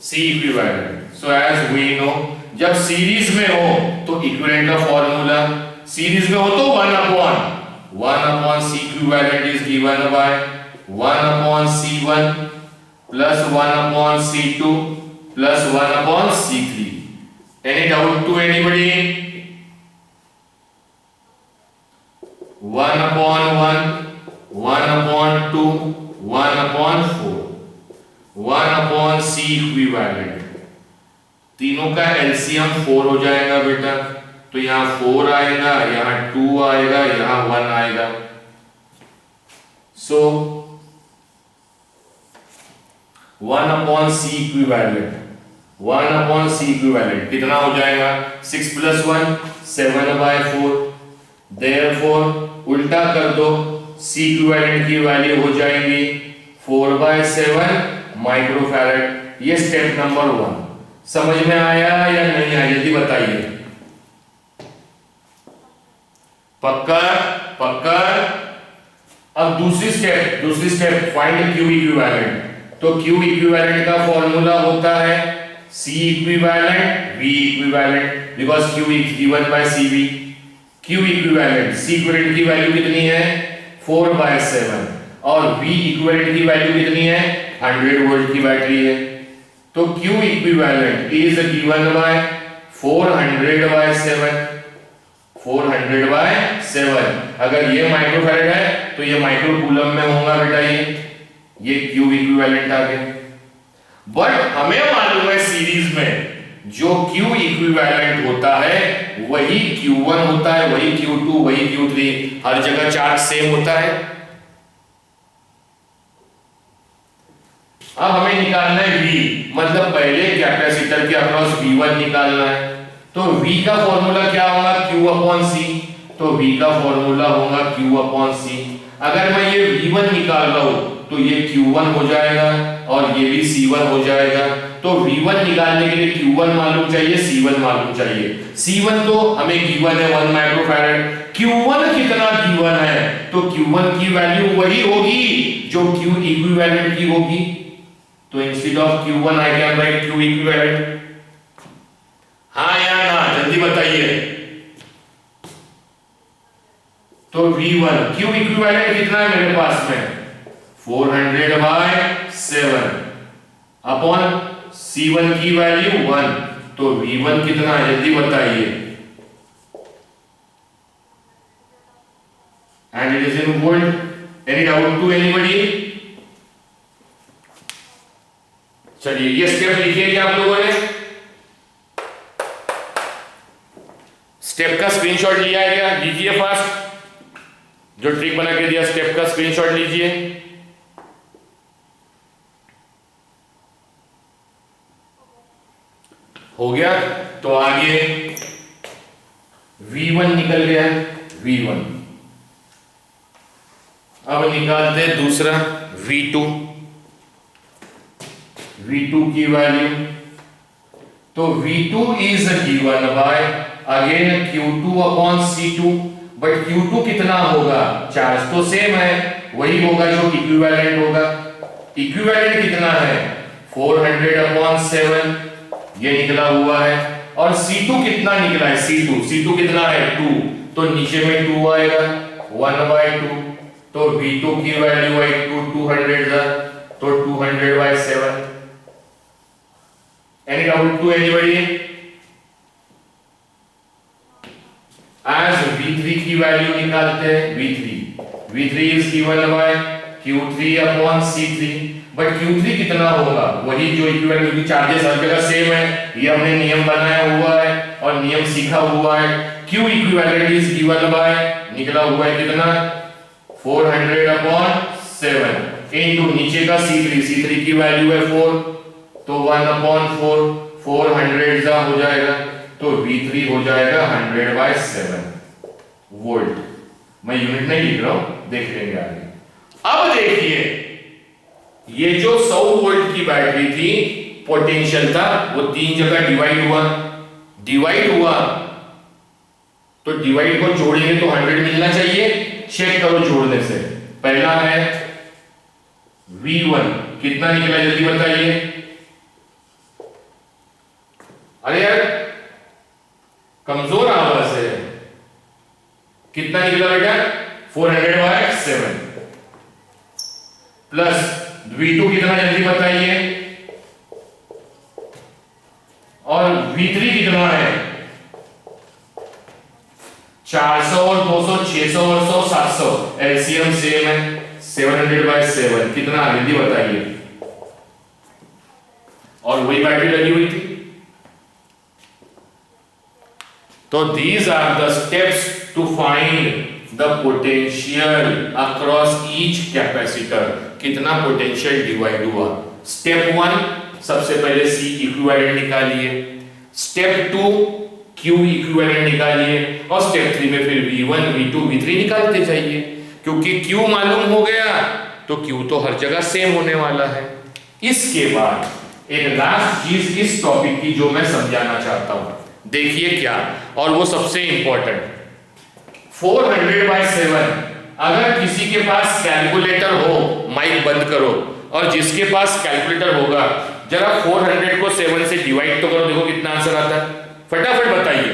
C equivalent. So as we know, जब सीरीज में हो तो इक्विवेलेंट का फॉर्मूला, सीरीज में हो तो 1 C equivalent is given bye 1 C1 plus 1 C2 plus 1 C3। Any doubt to anybody? 1/1, 1/2, 1/4, 1 C equivalent. तीनों का एलसीएम 4 हो जाएगा बेटा। तो यहाँ 4 आएगा, यहाँ 2 आएगा, यहाँ 1 आएगा। सो 1 C इक्विवेलेंट, 1 C इक्विवेलेंट कितना हो जाएगा? 6 + 1 7/4। देयरफॉर उल्टा कर दो, C इक्विवेलेंट की वैल्यू हो जाएगी 4/7 माइक्रोफैरड। ये स्टेप नंबर 1 समझ में आया या नहीं आया जल्दी बताइए। पक्का? पक्का। अब दूसरी स्टेप फाइंड Q इक्विवेलेंट। तो Q इक्विवेलेंट का फॉर्मूला होता है C equivalent V equivalent, because Q is given bye CV। Q equivalent, C equivalent की वैल्यू कितनी है? 4/7 और V इक्विवेलेंट की वैल्यू कितनी है? 100 वोल्ट की बैटरी है। तो Q equivalent is given bye 400/7। 400/7। अगर ये माइक्रोफैरड है तो ये माइक्रो कूलम में होगा बेटा। ये Q इक्विवेलेंट आ गया। बट हमें मालूम है सीरीज में जो Q इक्विवेलेंट होता है वही Q1 होता है, वही Q2, वही Q3, हर जगह चार्ज सेम होता है। अब हमें निकालना है V, मतलब पहले कैपेसिटर के अक्रॉस V1 निकालना है। तो V का फॉर्मूला क्या होगा? Q/C। तो V का फॉर्मूला होगा Q/C। अगर मैं ये V1 निकाल रहा हूं तो ये Q1 हो जाएगा और ये भी C1 हो जाएगा। तो V1 निकालने के लिए Q1 मालूम चाहिए, C1 मालूम चाहिए। C1 तो हमें गिवन है 1 माइक्रोफैराड। Q1 कितना गिवन है, तो Q1 की वैल्यू वही होगी जो Q इक्विवेलेंट की होगी। तो instead of Q1 I can write Q equivalent. हाँ या ना, जल्दी बताइए। तो V1 Q इक्विवेलेंट कितना है मेरे पास में, 400/7 अपॉन C1 की वैल्यू 1। तो V1 कितना है जल्दी बताइए। And it is in volt. Any doubt to anybody? चलिए ये स्टेप लिखिए क्या आप लोगों ने? स्टेप का स्क्रीनशॉट लिया है क्या? लीजिए फास्ट, जो ट्रिक बना के दिया स्टेप का स्क्रीनशॉट लीजिए। हो गया? तो आगे V1 निकल गया, V1। अब निकालते हैं दूसरा V2। V2 की वैल्यू, तो V2 is given bye again Q2 upon C2। But Q2 कितना होगा, चार्ज तो सेम है, वही होगा जो इक्विवेलेंट होगा। इक्विवेलेंट कितना है, 400/7 ये निकला हुआ है। और C2 कितना निकला है, C2 कितना है 2, तो नीचे में 2 आएगा 1/2। तो V2 की वैल्यू आई 200 तो 200/7। Any doubt to anybody? As V3 की वैल्यू निकालते हैं, V3 is given by Q3 upon C3। But Q3 कितना होगा, वही जो इक्विवेलेंट, क्योंकि चार्जेस हर जगह सेम है, ये हमने नियम बनाया हुआ है और नियम सीखा हुआ है। Q equivalent is given bye, निकला हुआ है कितना, 400/7 इनटू नीचे का C3 की वैल्यू है 4, तो 1/4, 400 जा हो जाएगा। तो V3 हो जाएगा 100/7 वोल्ट। मैं यूनिट नहीं लिख रहा हूं, देख लेंगे आगे। अब देखिए, ये जो 100 वोल्ट की बैटरी थी, पोटेंशियल था वो 3 जगह डिवाइड हुआ। तो डिवाइड को जोड़ेंगे तो 100 मिलना चाहिए। चेक करो जोड़ने से। पहला है V1 कितना निकला जल्दी बताइए। अरे यार कमजोर आवाज है, कितना निकला बेटा, 400/7 प्लस V2 कितना जल्दी बताइए, और V3 कितना है, 400 और 200, 600 और 100, 700। एलसीएम सेम है, 700/7 कितना जल्दी बताइए। और वही बैटरी लगी हुई थी। तो these are the steps to find the potential across each capacitor। कितना पोटेंशियल डिवाइड हुआ। स्टेप 1 सबसे पहले C इक्विवेलेंट निकालिए, स्टेप 2 Q इक्विवेलेंट निकालिए, और स्टेप 3 में फिर V1 V2 V3 निकालते जाइए। क्योंकि Q मालूम हो गया तो Q तो हर जगह सेम होने वाला है। इसके बाद एक लास्ट चीज इस टॉपिक की जो मैं समझाना चाहता हूं, देखिए क्या, और वो सबसे इंपॉर्टेंट, 400/7। अगर किसी के पास कैलकुलेटर हो, माइक बंद करो, और जिसके पास कैलकुलेटर होगा जरा 400 को 7 से डिवाइड तो करो, देखो कितना आंसर आता है, फटाफट बताइए।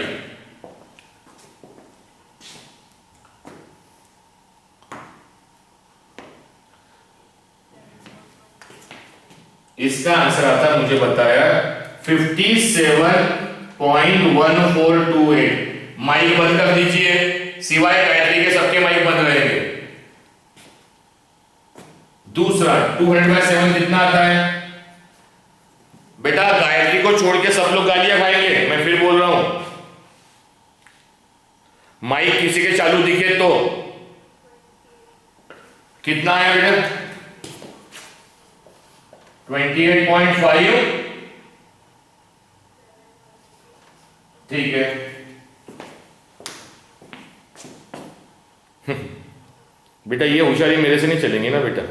इसका आंसर आता मुझे बताया 57.1428। माइक बंद कर दीजिए, सिवाय गायत्री के सबके माइक बंद रहेंगे। दूसरा 200/7 कितना आता है बेटा, गायत्री को छोड़ के सब लोग गालियां खाएंगे, मैं फिर बोल रहा हूं। माइक किसी के चालू दिखे तो कितना आया बेटा, 28.5। ठीक है, बेटा ये होशियारी मेरे से नहीं चलेंगे ना बेटा।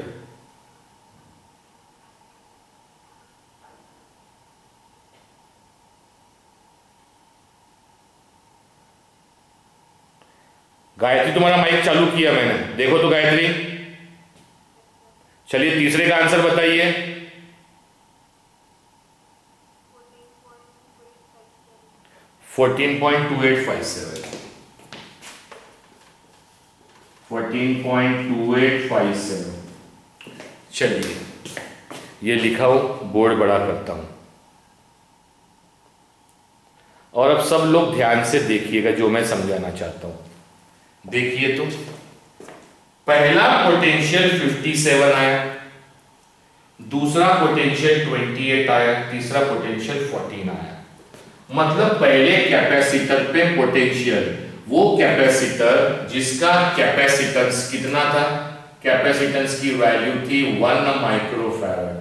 गायत्री तुम्हारा माइक चालू किया मैंने, देखो तो गायत्री। चलिए तीसरे का आंसर बताइए। 14.2857। 14.2857। चलिए ये लिखा हो, बोर्ड बड़ा करता हूं, और अब सब लोग ध्यान से देखिएगा जो मैं समझाना चाहता हूं। देखिए तो पहला पोटेंशियल 57 आया, दूसरा पोटेंशियल 28 आया, तीसरा पोटेंशियल 14 आया। मतलब पहले कैपेसिटर पे पोटेंशियल, वो कैपेसिटर जिसका कैपेसिटेंस कितना था, कैपेसिटेंस की वैल्यू थी 1 माइक्रोफैरड,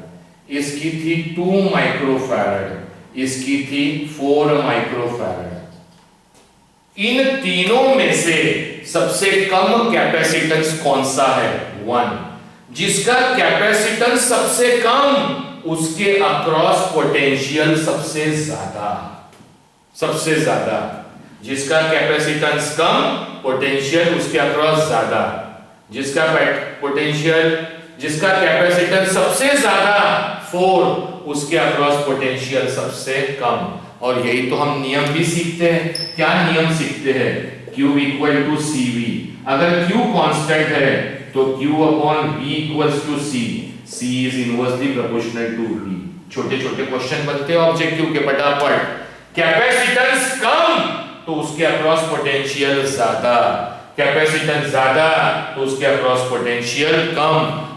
इसकी थी 2 माइक्रोफैरड, इसकी थी 4 माइक्रोफैरड। इन तीनों में से सबसे कम कैपेसिटेंस कौन सा है? 1। जिसका कैपेसिटेंस सबसे कम, उसके अक्रॉस पोटेंशियल सबसे ज्यादा। सबसे ज्यादा जिसका कैपेसिटेंस कम, पोटेंशियल उसके अक्रॉस ज्यादा। जिसका पोटेंशियल, जिसका कैपेसिटेंस सबसे ज्यादा 4, उसके अक्रॉस पोटेंशियल सबसे कम। और यही तो हम नियम भी सीखते हैं। क्या नियम सीखते हैं? Q equal to CV। अगर Q कांस्टेंट है तो Q upon V equals to C। C is inversely proportional to V। छोटे छोटे क्वेश्चन बनते हैं ऑब्जेक्टिव के फटाफट। कैपेसिटेंस कम तो उसके अक्रॉस पोटेंशियल ज्यादा, कैपेसिटेंस ज्यादा तो उसके अक्रॉस पोटेंशियल कम।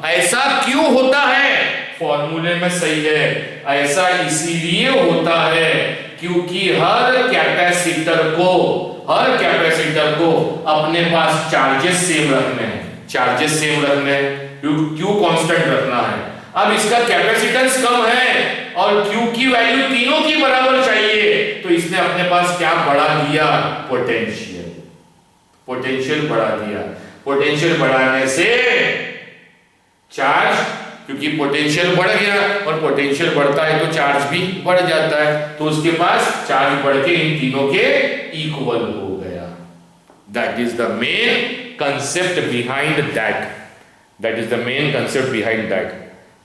ऐसा क्यों होता है? फॉर्मूले में सही है, ऐसा इसीलिए होता है क्योंकि हर कैपेसिटर को अपने पास चार्जेस सेम रखने हैं, चार्जेस सेम रखने हैं, क्यू कांस्टेंट रखना है। अब इसका कैपेसिटेंस कम है और क्यू की वैल्यू तीनों की बराबर चाहिए, तो इसने अपने पास क्या बढ़ा दिया? पोटेंशियल। पोटेंशियल बढ़ा दिया। पोटेंशियल बढ़ाने से चार्ज, क्योंकि पोटेंशियल बढ़ गया और पोटेंशियल बढ़ता है तो चार्ज भी बढ़ जाता है, तो उसके पास चार्ज बढ़ के इन तीनों के इक्वल हो गया। That is the main concept behind that. That is the main concept behind that.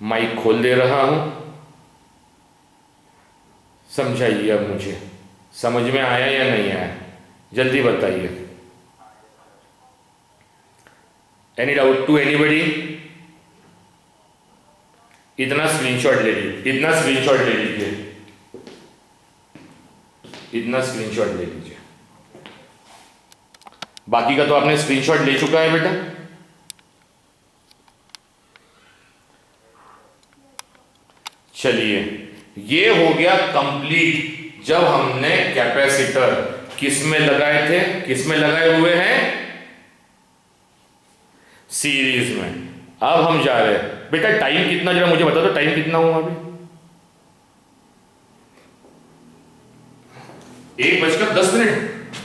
Mic खोल दे रहा हूं, समझाइए अब मुझे, समझ में आया या नहीं आया? जल्दी बताइए। Any doubt to anybody? इतना स्क्रीनशॉट ले लीजिए, इतना स्क्रीनशॉट ले लीजिए, इतना स्क्रीनशॉट ले लीजिए। बाकी का तो आपने स्क्रीनशॉट ले चुका है बेटा। चलिए ये हो गया कंप्लीट। जब हमने कैपेसिटर किस में लगाए थे, किस में लगाए हुए हैं? सीरीज में। अब हम जा रहे हैं बेटा, टाइम कितना जरा मुझे बता दो, टाइम कितना हुआ अभी? 1:10।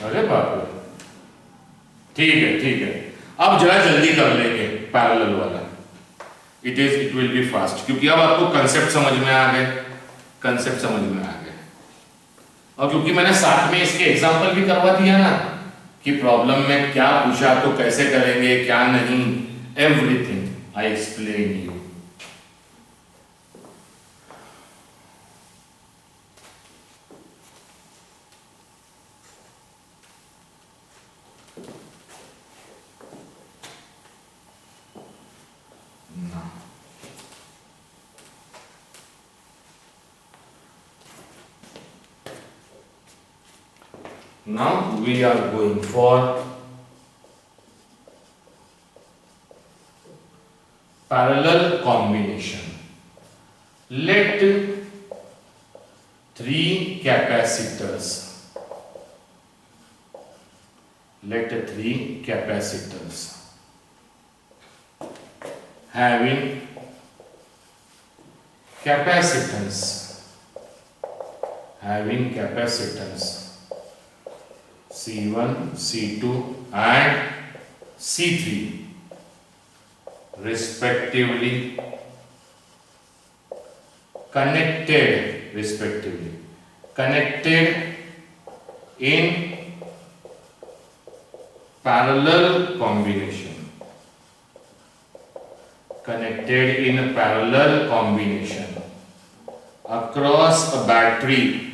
अरे बाप रे, ठीक है ठीक है। अब जरा जल्दी कर लेंगे पैरेलल वाला। इट विल बी फास्ट, क्योंकि अब आपको कंसेप्ट समझ में आ गए, कंसेप्ट समझ में आ गए। और क्योंकि मैंने साथ में इसके एग्जांपल भी करवा दिया ना कि प्रॉब्लम में क्या पूछा तो कैसे करेंगे, क्या नहीं, everything I explain you. Now we are going for parallel combination. Let three capacitors having capacitance C1, C2 and C3 respectively connected in parallel combination, connected in parallel combination across a battery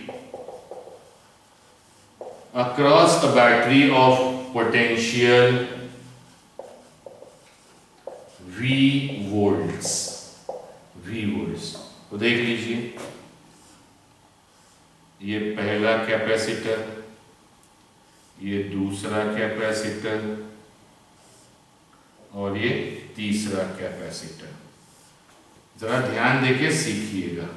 of potential V volts। तो देख लीजिए, ये पहला capacitor, ये दूसरा capacitor और ये तीसरा कैपेसिटर। जरा ध्यान देके सीखिएगा।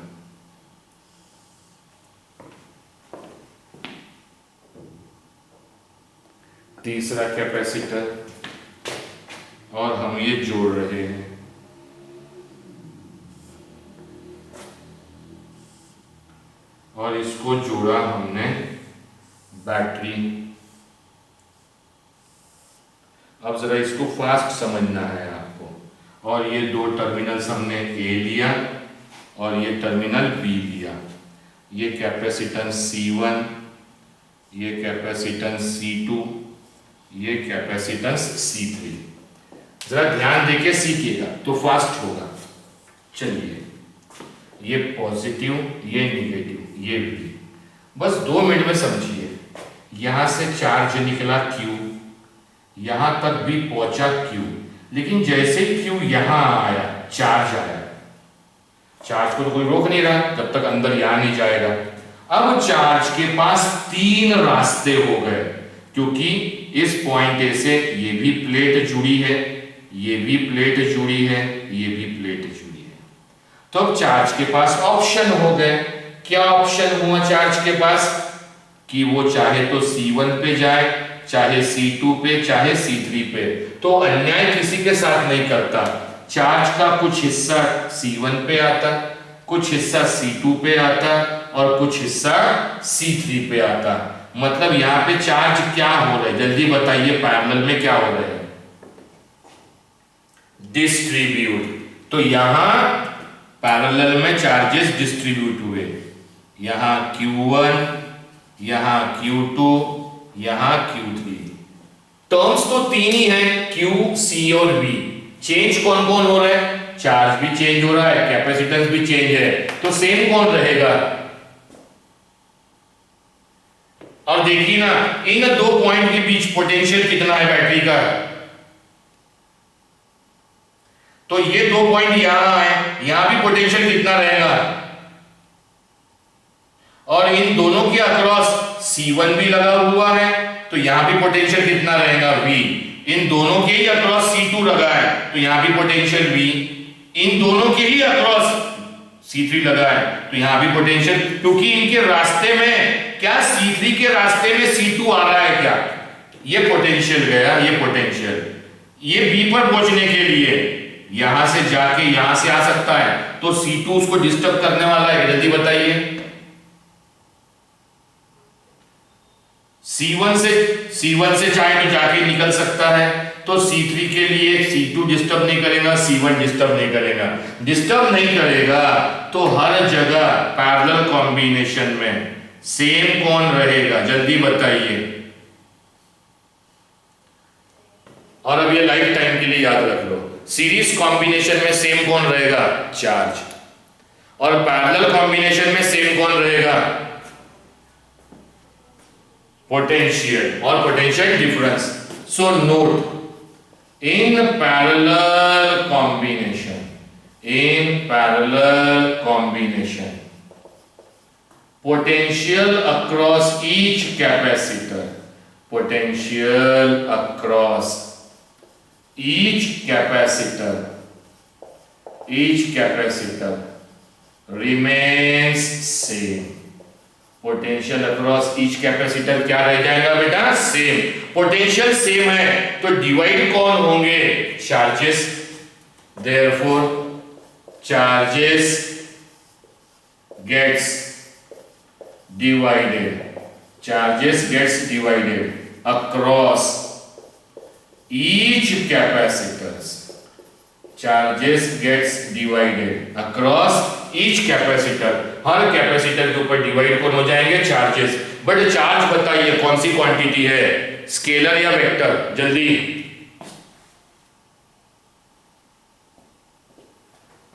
तीसरा कैपेसिटर और हम ये जोड़ रहे हैं। और इसको जोड़ा हमने बैटरी। अब जरा इसको फास्ट समझना है आपको। और ये दो टर्मिनल्स हमने ए लिया और ये टर्मिनल बी लिया। ये कैपेसिटेंस C1, ये कैपेसिटेंस C2, ये कैपेसिटेंस C3। जरा ध्यान देके सीखिएगा तो फास्ट होगा। चलिए, ये पॉजिटिव, ये निगेटिव, ये भी बस 2 मिनट में समझिए। यहां से चार्ज निकला Q, यहां तक भी पहुंचा Q, लेकिन जैसे ही Q यहां आया, चार्ज आया। चार्ज को तो कोई रोक नहीं रहा जब तक अंदर यहां नहीं जाएगा। अब चार्ज के पास 3 रास्ते हो गए, क्योंकि इस पॉइंट ए से ये भी प्लेट जुड़ी है, ये भी प्लेट जुड़ी है, ये भी प्लेट जुड़ी है। तो अब चार्ज के पास ऑप्शन हो गए। क्या ऑप्शन हुआ चार्ज के पास? कि वो चाहे तो C1 पे जाए, चाहे C2 पे, चाहे C3 पे। तो अन्याय किसी के साथ नहीं करता। चार्ज का कुछ हिस्सा C1 पे आता, कुछ हिस्सा C2 पे आता और कुछ हिस्सा C3 पे आता। मतलब यहाँ पे चार्ज क्या हो रहा है, जल्दी बताइए। पैरेलल में क्या हो रहा है? डिस्ट्रीब्यूट। तो यहां पैरेलल में चार्जेस डिस्ट्रीब्यूट हुए। यहां Q1, यहां Q2, यहां Q3। टर्म्स तो 3 ही हैं, Q, C और V। चेंज कौन कौन हो रहा है? चार्ज भी चेंज हो रहा है, कैपेसिटेंस भी चेंज है। तो सेम कौन रहेगा? और देखिए ना, इन 2 पॉइंट के बीच पोटेंशियल कितना है बैटरी का? तो ये 2 पॉइंट यहां है, यहां भी पोटेंशियल कितना रहेगा? और इन दोनों के अक्रॉस C1 भी लगा हुआ है, तो यहां भी पोटेंशियल कितना रहेगा? V। इन दोनों के ही अक्रॉस C2 लगा है, तो यहां भी पोटेंशियल V। इन दोनों के ही अक्रॉस C3 लगा है, तो यहां भी पोटेंशियल, क्योंकि इनके रास्ते में क्या C3 के रास्ते में C2 आ रहा है क्या? ये पोटेंशियल गया, ये पोटेंशियल। ये B पर पहुंचने के लिए यहां से जाके यहां से आ सकता है, तो C2 उसको डिस्टर्ब करने वाला है। जल्दी बताइए। C1 से चाहे तो जाके निकल सकता है, तो C3 के लिए C2 डिस्टर्ब नहीं करेगा, C1 डिस्टर्ब नहीं करेगा। डिस्टर्ब नहीं करेगा तो हर जगह पैरेलल कॉम्बिनेशन में सेम कौन रहेगा? जल्दी बताइए। और अब ये लाइफ टाइम के लिए याद रख लो, सीरीज कॉम्बिनेशन में सेम कौन रहेगा? चार्ज। और पैरेलल कॉम्बिनेशन में सेम कौन रहेगा? पोटेंशियल। और potential difference. So note, in parallel combination, potential across each capacitor remains same। Potential across each capacitor क्या रह जाएगा बेटा? सेम। पोटेंशियल सेम है तो डिवाइड कौन होंगे? Charges. Therefore charges gets divided across each capacitors. Charges gets divided across each capacitor, हर capacitor के ऊपर डिवाइड कौन हो जाएंगे, चार्जेस। बट चार्ज बताइए कौन सी क्वांटिटी है, स्केलर या वेक्टर, जल्दी।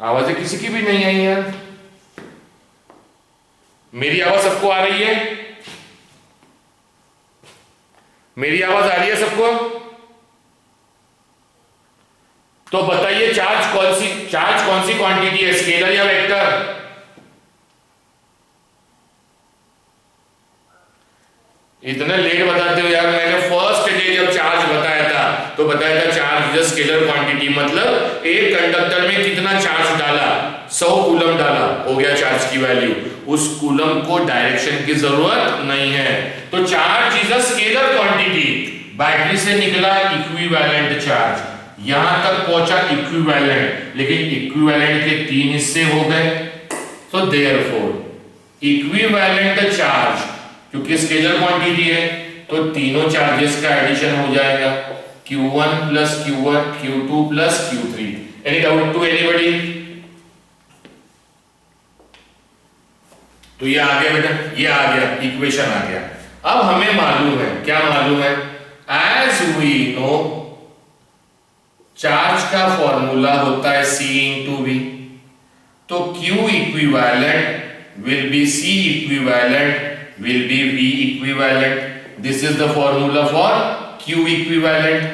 आवाजें किसी की भी नहीं आई यार, मेरी आवाज सबको आ रही है? मेरी आवाज आ रही है सबको? तो बताइए चार्ज कौन सी क्वांटिटी है, स्केलर या वेक्टर? इतना लेट बताते हो यार, मैंने फर्स्ट डे जब चार्ज बताया था तो बताया था चार्ज इज स्केलर क्वांटिटी, मतलब एक कंडक्टर में कितना चार्ज डाला, 100 कूलम डाला, हो गया चार्ज की वैल्यू। उस कूलम को डायरेक्शन की जरूरत नहीं है, तो charge is a scalar quantity. Battery से निकला इक्विवेलेंट चार्ज, यहां तक पहुंचा इक्विवेलेंट, लेकिन इक्विवेलेंट के 3 हिस्से हो गए, तो देयरफॉर इक्विवेलेंट चार्ज, क्योंकि स्केलर क्वांटिटी है तो तीनों चार्जेस का एडिशन हो जाएगा, Q1 plus Q1, Q2 plus Q3। Any doubt to anybody? तो ये आ गया बेटा, ये आ गया, इक्वेशन आ गया। अब हमें मालूम है, क्या मालूम है, एज वी नो चार्ज का फॉर्मूला होता है C इंटू V, तो Q equivalent will be C equivalent will be V equivalent. This is the formula for Q equivalent।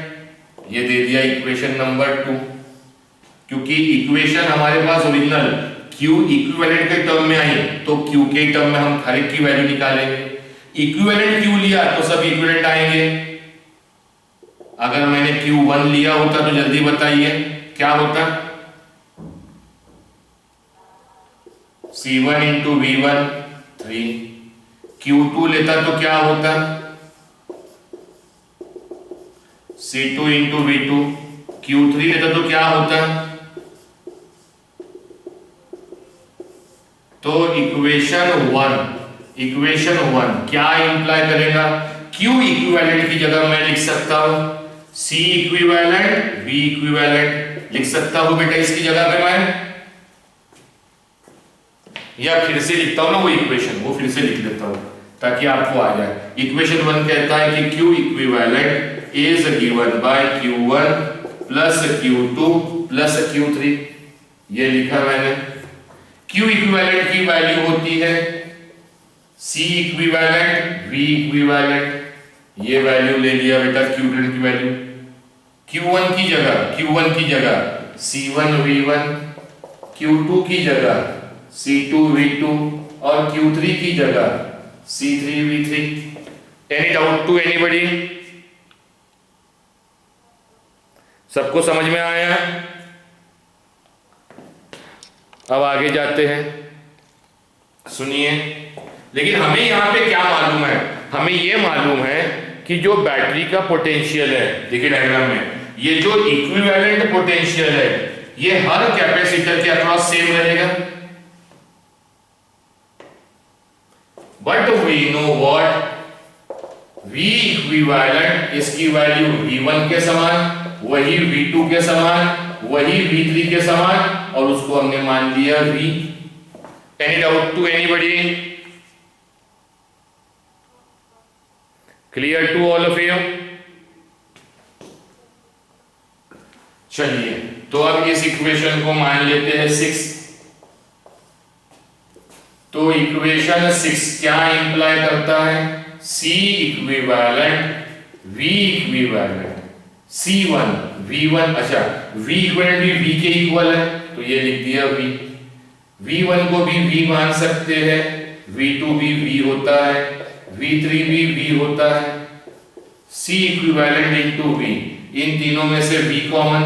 ये दे दिया इक्वेशन नंबर 2, क्योंकि इक्वेशन हमारे पास ओरिजिनल Q इक्विवेलेंट के term में आई, तो Q के टर्म में हम हर एक की वैल्यू निकालेंगे। इक्विवेलेंट Q लिया तो सब इक्विवेलेंट आएंगे। अगर मैंने Q1 लिया होता तो जल्दी बताइए क्या होता, C1 इंटू V1 3, Q2 लेता तो क्या होता, C2 इंटू V2, Q3 लेता तो क्या होता, तो इक्वेशन 1 क्या इंप्लाई करेगा, Q इक्विवेलेंट की जगह मैं लिख सकता हूं C इक्विवेलेंट V इक्विवेलेंट लिख सकता हूं बेटा, इसकी जगह पे मैं, या फिर से लिखता हूं ना वो इक्वेशन, वो फिर से लिख देता हूं ताकि आपको आ जाए। इक्वेशन 1 कहता है कि Q equivalent is given bye Q1 plus Q2 plus Q3, ये लिखा मैंने। Q इक्विवेलेंट की वैल्यू होती है C इक्विवेलेंट V इक्विवेलेंट, ये वैल्यू ले लिया बेटा Q2 की वैल्यू, Q1 की जगह C1 V1, Q2 की जगह C2 V2 और Q3 की जगह C3 V3। Any doubt to anybody? सबको समझ में आया? अब आगे जाते हैं, सुनिए। लेकिन हमें यहां पे क्या मालूम है, हमें यह मालूम है कि जो बैटरी का पोटेंशियल है, देखिए डायग्राम में, ये जो इक्विवेलेंट पोटेंशियल है ये हर कैपेसिटर के अक्रॉस सेम रहेगा। But we know what, V equivalent, इसकी वैल्यू V1 के समान, वही V2 के समान, वही V3 के समान, और उसको हमने मान लिया V। Any doubt to anybody? Clear to all of you? चलिए, तो अब इस इक्वेशन को मान लेते हैं 6। तो इक्वेशन 6 क्या इंप्लाई करता है, C equivalent V equivalent C1 V1, अच्छा V इक्विवेलेंट भी V के इक्वल है तो ये लिख दिया V, V1 को भी V मान सकते हैं, V2 भी V होता है, V3 भी V होता है, C इक्विवेलेंट इंटू V, इन तीनों में से V common,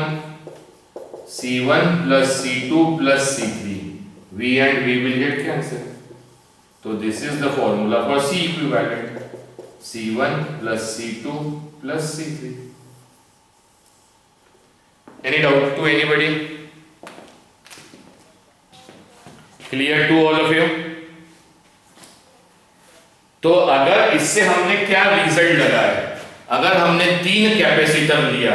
C1 plus C2 plus C3, V and V will get cancel. तो this is the formula for C equivalent, C1 plus C2 plus C3। Any doubt to anybody? Clear to all of you? तो अगर इससे हमने क्या result लगाया, अगर हमने 3 capacitor लिया,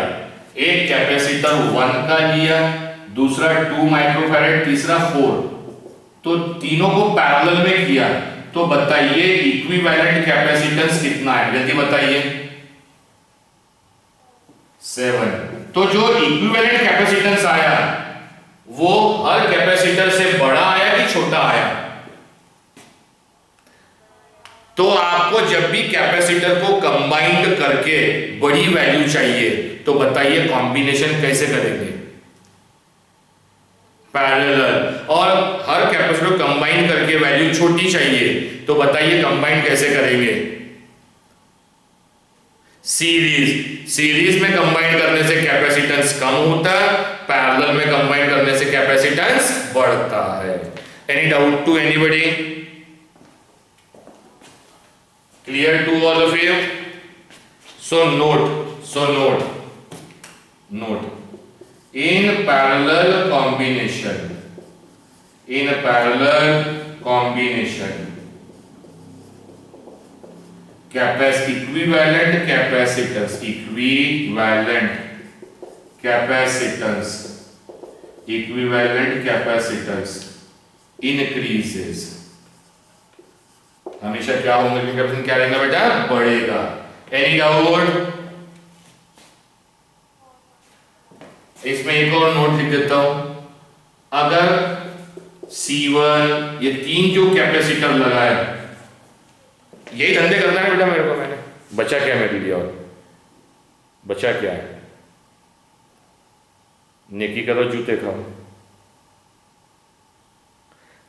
एक कैपेसिटर 1 का लिया, दूसरा 2 माइक्रोफैरड, तीसरा 4, तो तीनों को पैरेलल में किया, तो बताइए इक्विवेलेंट कैपेसिटेंस कितना है, जल्दी बताइए। 7। तो जो इक्विवेलेंट कैपेसिटेंस आया वो हर कैपेसिटर से बड़ा आया कि छोटा आया? तो आपको जब भी कैपेसिटर को कंबाइंड करके बड़ी वैल्यू चाहिए तो बताइए कॉम्बिनेशन कैसे करेंगे? पैरेलल। और हर कैपेसिटर कंबाइन करके वैल्यू छोटी चाहिए तो बताइए कंबाइन कैसे करेंगे? सीरीज में कंबाइन करने से कैपेसिटेंस कम होता है, पैरेलल में कंबाइन करने से कैपेसिटेंस बढ़ता है। Any doubt to anybody? Clear to all of you? So note. In parallel combination, equivalent capacitance increases। हमेशा क्या होगा? कैपेसिटेंस क्या रहेगा बेटा? बढ़ेगा। Any doubt? इसमें एक और नोट लिख देता हूं। अगर C1 ये 3 जो कैपेसिटर लगाए, यही धंधे करना है बेटा मेरे को। मैंने बचा क्या मेरे लिए? और बचा क्या है? नेकी करो, जूते खाओ।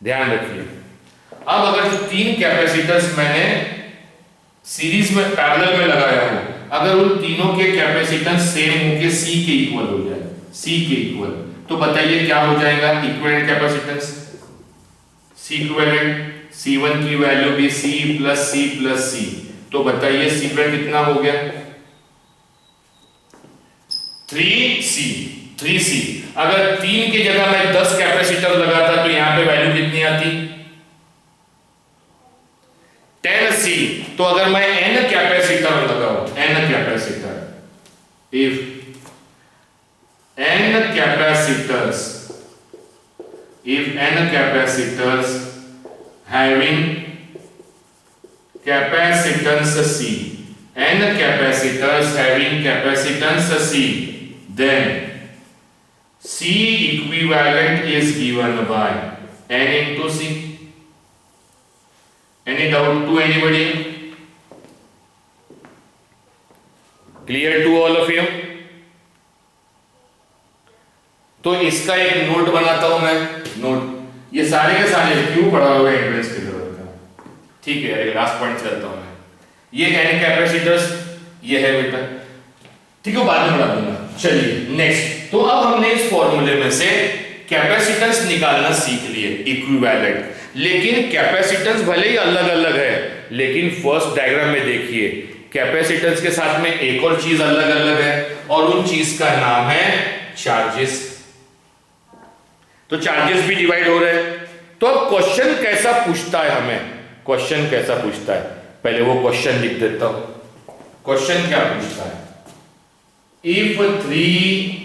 ध्यान रखिए, अब अगर जो 3 कैपेसिटर्स मैंने सीरीज में पैरेलल में लगाया हो, अगर उन तीनों के कैपेसिटेंस सेम होके C के इक्वल हो जाए, C के इक्वल, तो बताइए क्या हो जाएगा? Equivalent capacitance. C equivalent, C1 की वैल्यू भी C प्लस C, तो बताइए C इक्विवेलेंट कितना हो गया? 3C। अगर 3 की जगह मैं 10 कैपेसिटर लगाता तो यहां पे वैल्यू कितनी आती? 10C। तो अगर मैं n कैपेसिटर लगाऊं, n capacitor, if n capacitors having capacitance C, n capacitors having capacitance C, then C equivalent is given by n into C। Any doubt to anybody? Clear to all of you? तो इसका एक note बनाता हूं मैं। Note, ये सारे के सारे क्यों पढ़ा हुआ है एंट्रेंस की जरूरत का। ठीक है, लास्ट पॉइंट चलता हूं मैं। ये n कैपेसिटर्स ये है बेटा, ठीक है, बाद में बता दूंगा। चलिए नेक्स्ट। तो अब हमने इस फॉर्मूले में से कैपेसिटेंस निकालना सीख लिए, इक्विवेलेंट। लेकिन कैपेसिटेंस भले ही अलग अलग है, लेकिन फर्स्ट डायग्राम में देखिए कैपेसिटेंस के साथ में एक और चीज अलग अलग है, और उन चीज का नाम है चार्जेस। तो चार्जेस भी डिवाइड हो रहे हैं। तो अब क्वेश्चन कैसा पूछता है हमें? क्वेश्चन कैसा पूछता है, पहले वो क्वेश्चन लिख देता हूं। क्वेश्चन क्या पूछता है? If 3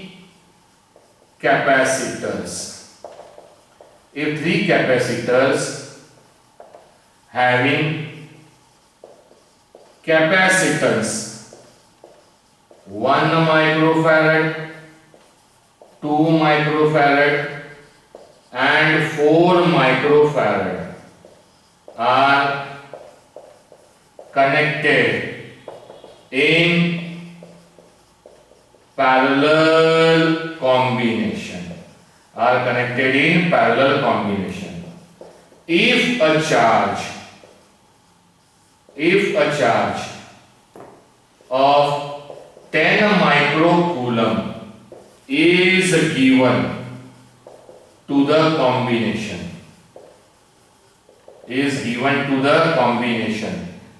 capacitors having capacitance 1 microfarad, 2 microfarad and 4 microfarad are connected in parallel combination, if a charge of 10 microcoulomb is given to the combination,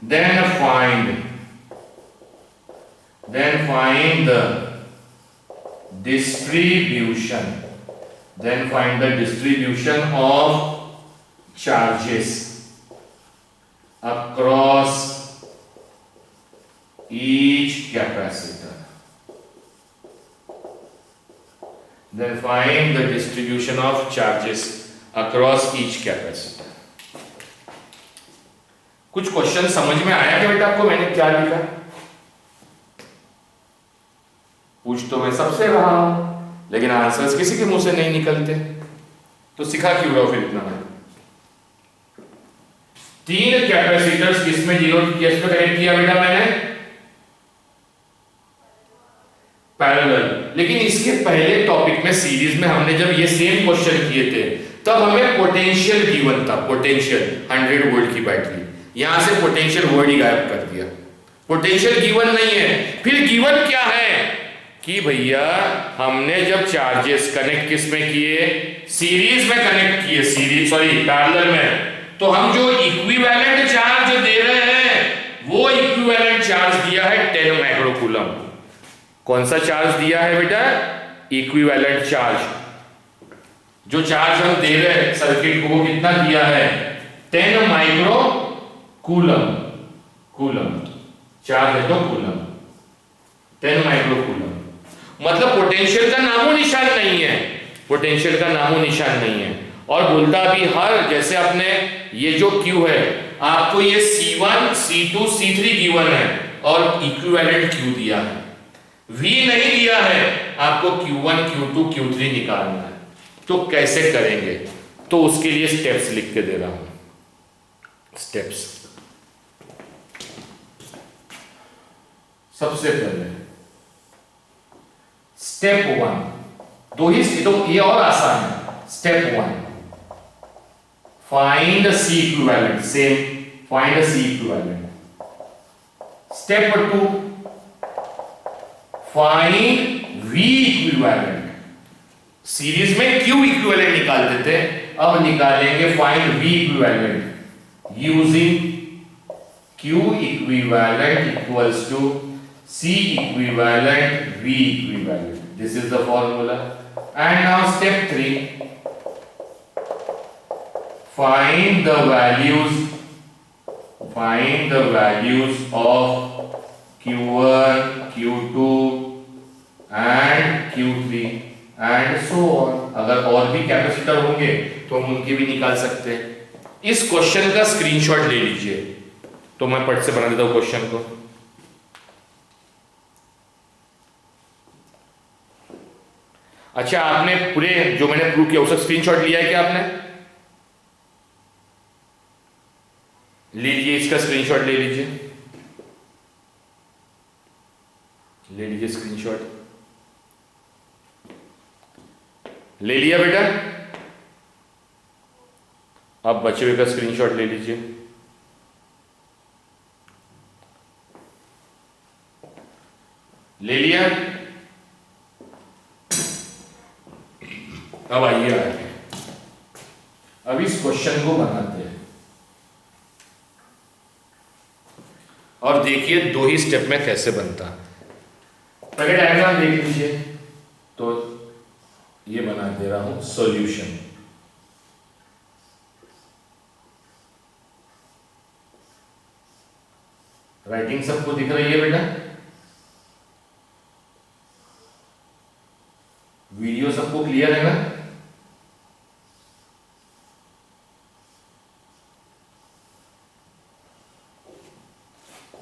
then find the distribution of charges across each capacitor. Then find the distribution of charges across each capacitor. कुछ question समझ में आया क्या बेटा आपको मैंने क्या लिखा? पूछ तो मैं सबसे रहा हूं लेकिन आंसर्स किसी के मुंह से नहीं निकलते, तो सिखा क्यों रहा हूं फिर इतना? मैं 3 कैपेसिटर्स किसमें डिनोट किया, इसमें कनेक्ट किया बेटा मैंने पैरेलल। लेकिन इसके पहले टॉपिक में सीरीज में हमने जब ये सेम क्वेश्चन किए थे तब हमें पोटेंशियल गिवन था, पोटेंशियल 100 वोल्ट की बैटरी, यहां से पोटेंशियल वर्ड ही गायब कर दिया, पोटेंशियल गिवन नहीं है। फिर गिवन क्या है कि भैया हमने जब चार्जेस कनेक्ट किस में किए, सीरीज में कनेक्ट किए, सीरीज सॉरी पैरेलल में, तो हम जो इक्विवेलेंट चार्ज दे रहे हैं वो इक्विवेलेंट चार्ज दिया है 10 माइक्रोकूलम। कौन सा चार्ज दिया है बेटा? Equivalent charge. जो चार्ज हम दे रहे हैं सर्किट को वो कितना दिया है? 10 माइक्रोकूलम। कूलम चार्ज है तो कूलम, 10 माइक्रोकूलम। मतलब पोटेंशियल का नामो निशान नहीं है, पोटेंशियल का नामो निशान नहीं है। और बोलता भी हर, जैसे आपने ये जो Q है आपको ये C1 C2 C3 गिवन है और इक्विवेलेंट Q दिया है, V नहीं दिया है, आपको Q1 Q2 Q3 निकालना है। तो कैसे करेंगे? तो उसके लिए स्टेप्स लिख के दे रहा हूं। स्टेप्स सबसे पहले स्टेप 1, दो ही, तो ये और आसान है। Step 1 find C equivalent, same, find C equivalent. Step 2 find V equivalent. Series में Q equivalent निकालते थे, अब निकालेंगे find V equivalent using Q equivalent equals to C equivalent V equivalent. This is the formula. And now step 3, find the values of Q1, Q2 and Q3 and so on. अगर और भी capacitor होंगे तो हम उनके भी निकाल सकते हैं। इस क्वेश्चन का स्क्रीनशॉट ले लीजिए, तो मैं पट से बना देता हूं क्वेश्चन को। अच्छा, आपने पूरे जो मैंने प्रूव किया उसका स्क्रीनशॉट लिया है क्या आपने? लीजिए, इसका स्क्रीनशॉट ले लीजिए, ले लीजिए स्क्रीनशॉट। ले लिया बेटा? अब बचे हुए का स्क्रीनशॉट ले लीजिए। ले लिया? अब आइए आगे, अब इस क्वेश्चन को बनाते हैं और देखिए दो ही स्टेप में कैसे बनता। पहले डायग्राम देख लीजिए, तो ये बना दे रहा हूं सॉल्यूशन। राइटिंग सबको दिख रही है बेटा? वीडियो सबको क्लियर है ना?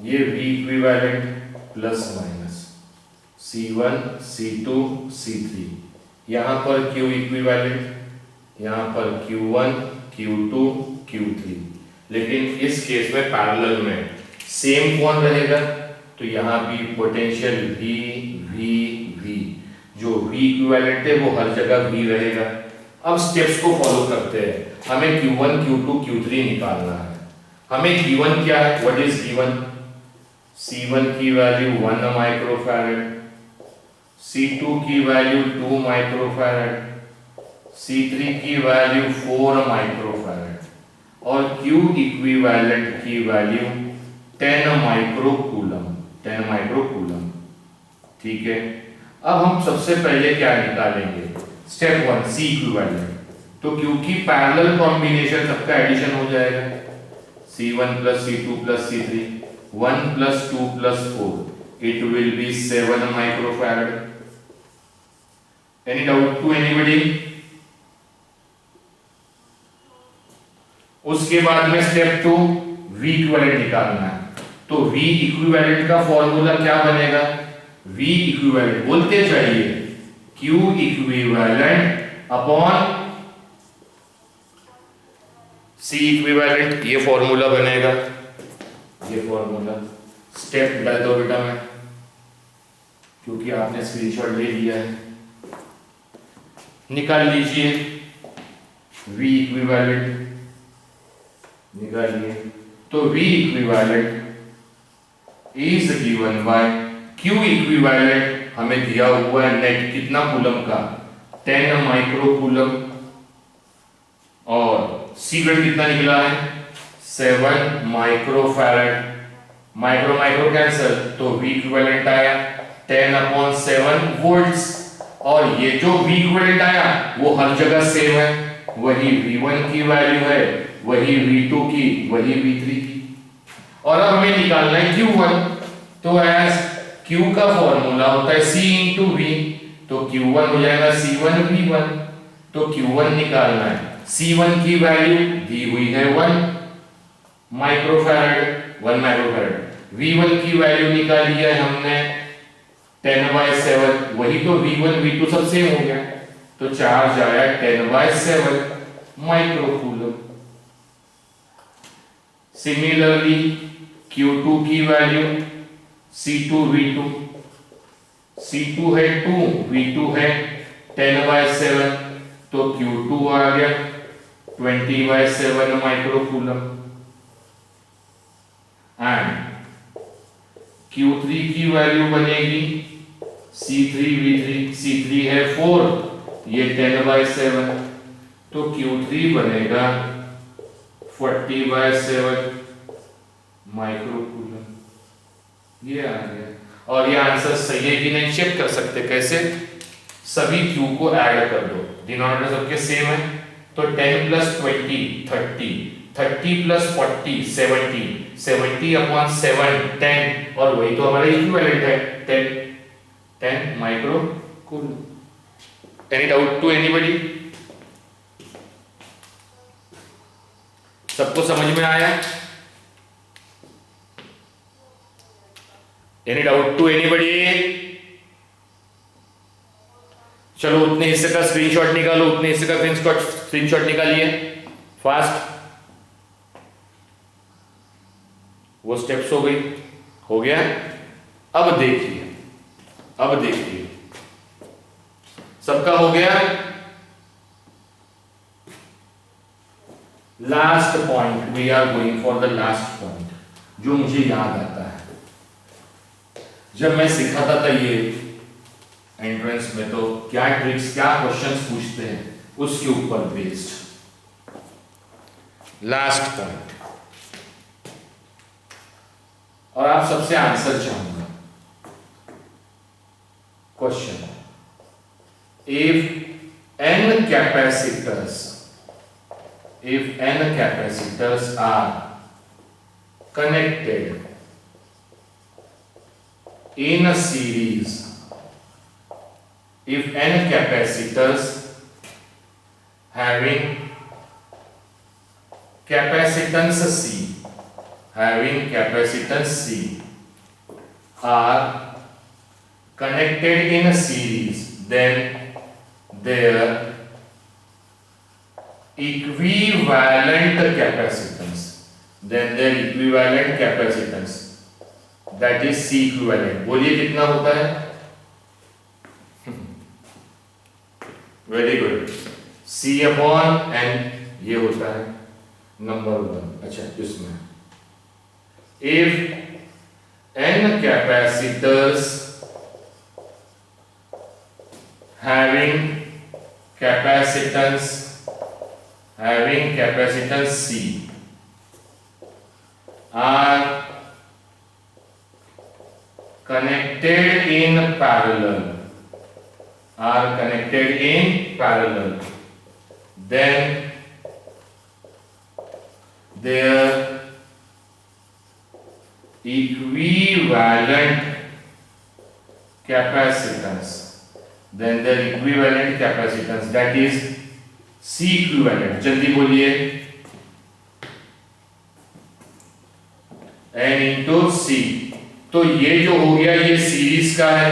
ये V equivalent plus minus C1 C2 C3, यहां पर Q इक्विवेलेंट, यहां पर Q1 Q2 Q3। लेकिन इस केस में पैरेलल में सेम कौन रहेगा? तो यहां भी पोटेंशियल V V V, जो V इक्विवेलेंट है वो हर जगह V रहेगा। अब स्टेप्स को फॉलो करते हैं। हमें Q1 Q2 Q3 निकालना है। हमें Q1 क्या है? What is Q1? C1 की वैल्यू 1 माइक्रोफैरड, C2 की वैल्यू 2 माइक्रोफैरड, C3 की वैल्यू 4 माइक्रोफैरड और Q इक्विवेलेंट की वैल्यू 10 माइक्रोकूलम, 10 माइक्रोकूलम। ठीक है, अब हम सबसे पहले क्या निकालेंगे? Step 1 C equivalent. तो क्योंकि पैरेलल कॉम्बिनेशन सबका एडिशन हो जाएगा, C1 plus C2 plus C3, 1 plus 2 plus 4, it will be 7 microfarad. Any doubt to anybody? उसके बाद में स्टेप 2 V इक्विवेलेंट निकालना है। तो V इक्विवेलेंट का फॉर्मूला क्या बनेगा? V इक्विवेलेंट बोलते जाइए, Q equivalent upon C equivalent, ये फॉर्मूला बनेगा। ये फॉर्मूला स्टेप डाल दो बेटा मैं, क्योंकि आपने स्क्रीनशॉट ले लिया है। निकाल लीजिए V इक्विवेलेंट, निकालिए। तो V equivalent is given by Q equivalent हमें दिया हुआ है नेट कितना कूलम का, 10 माइक्रो कूलम, और सीक्रेट कितना निकला है, 7 micro farad. Micro micro cancel, तो V इक्विवेलेंट आया 10/7 वोल्ट्स। और ये जो V इक्विवेलेंट आया वो हर जगह सेम है, वही V1 की वैल्यू है, वही V2 की, वही V3 की। और अब हमें निकालना है Q1। तो एज Q का फॉर्मूला होता है C इंटू V, तो Q1 हो जाएगा C1 V1। तो Q1 निकालना है, C1 की वैल्यू दी हुई है 1 माइक्रोफैराड, 1 माइक्रोफैराड। V1 की वैल्यू निकाली है हमने 10/7, वही तो V1 V2 सब सेम हो गया, तो चार्ज आया 10/7 माइक्रोकूलम। सिमिलरली Q2 की वैल्यू C2 V2, C2 है 2, V2 है 10/7, तो Q2 आ गया 20/7 माइक्रोकूलम। एंड Q3 की वैल्यू बनेगी C3 V3, C3 है 4, ये 10/7, तो Q3 बनेगा 40/7 माइक्रोकूलम। ये आ गया। और ये आंसर सही है कि नहीं चेक कर सकते, कैसे? सभी Q को ऐड कर दो, डिनोमिनेटर सबके सेम है, तो 10 + 20 30, 30 + 40 70, 70/7 10, और वही तो हमारा इक्विवेलेंट है 10 microcoulomb. Any doubt to anybody? सबको समझ में आया? Any doubt to anybody? चलो उतने हिस्से का स्क्रीनशॉट निकालो, उतने हिस्से का स्क्रीनशॉट निकालिए फास्ट। वो स्टेप्स हो गई, हो गया। अब देखिए, अब देखिए, सबका हो गया। Last point, we are going for the last point, जो मुझे याद आता है जब मैं सिखाता था ये एंट्रेंस में, तो क्या ट्रिक्स, क्या क्वेश्चंस पूछते हैं, उसके ऊपर बेस्ड लास्ट पॉइंट। और आप सबसे आंसर चाहूंगा। Question, if n capacitors are connected in a series, if n capacitors having capacitance C are connected in a series, then their equivalent capacitance, that is C equivalent, बोलिए कितना होता है? Very good, C/n ये होता है number 1। अच्छा, इसमें if n capacitors having capacitance C are connected in parallel, then their equivalent capacitance, that is C equivalent, जल्दी बोलिए, n इंटू सी। तो ये जो हो गया ये सीरीज का है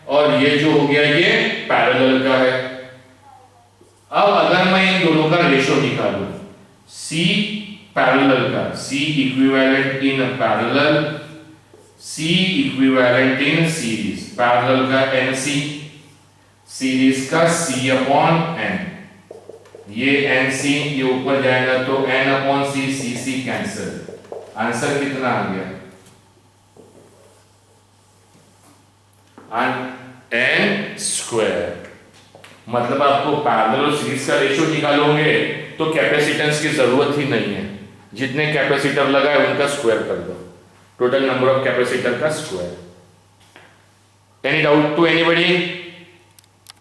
और ये जो हो गया ये पैरेलल का है। अब अगर मैं इन दोनों का रेशो निकालूं, C पैरेलल का, C equivalent in parallel, C equivalent in series, parallel का NC, सीरीज का C अपॉन n, ये NC ये ऊपर जाएगा तो n upon C, C cancel, answer कितना आ गया, n स्क्वायर। मतलब आपको पैरेलल और सीरीज का रेशियो निकालोगे तो कैपेसिटेंस की जरूरत ही नहीं है, जितने कैपेसिटर लगाए उनका स्क्वायर कर दो, टोटल नंबर ऑफ कैपेसिटर का square. Any doubt to anybody?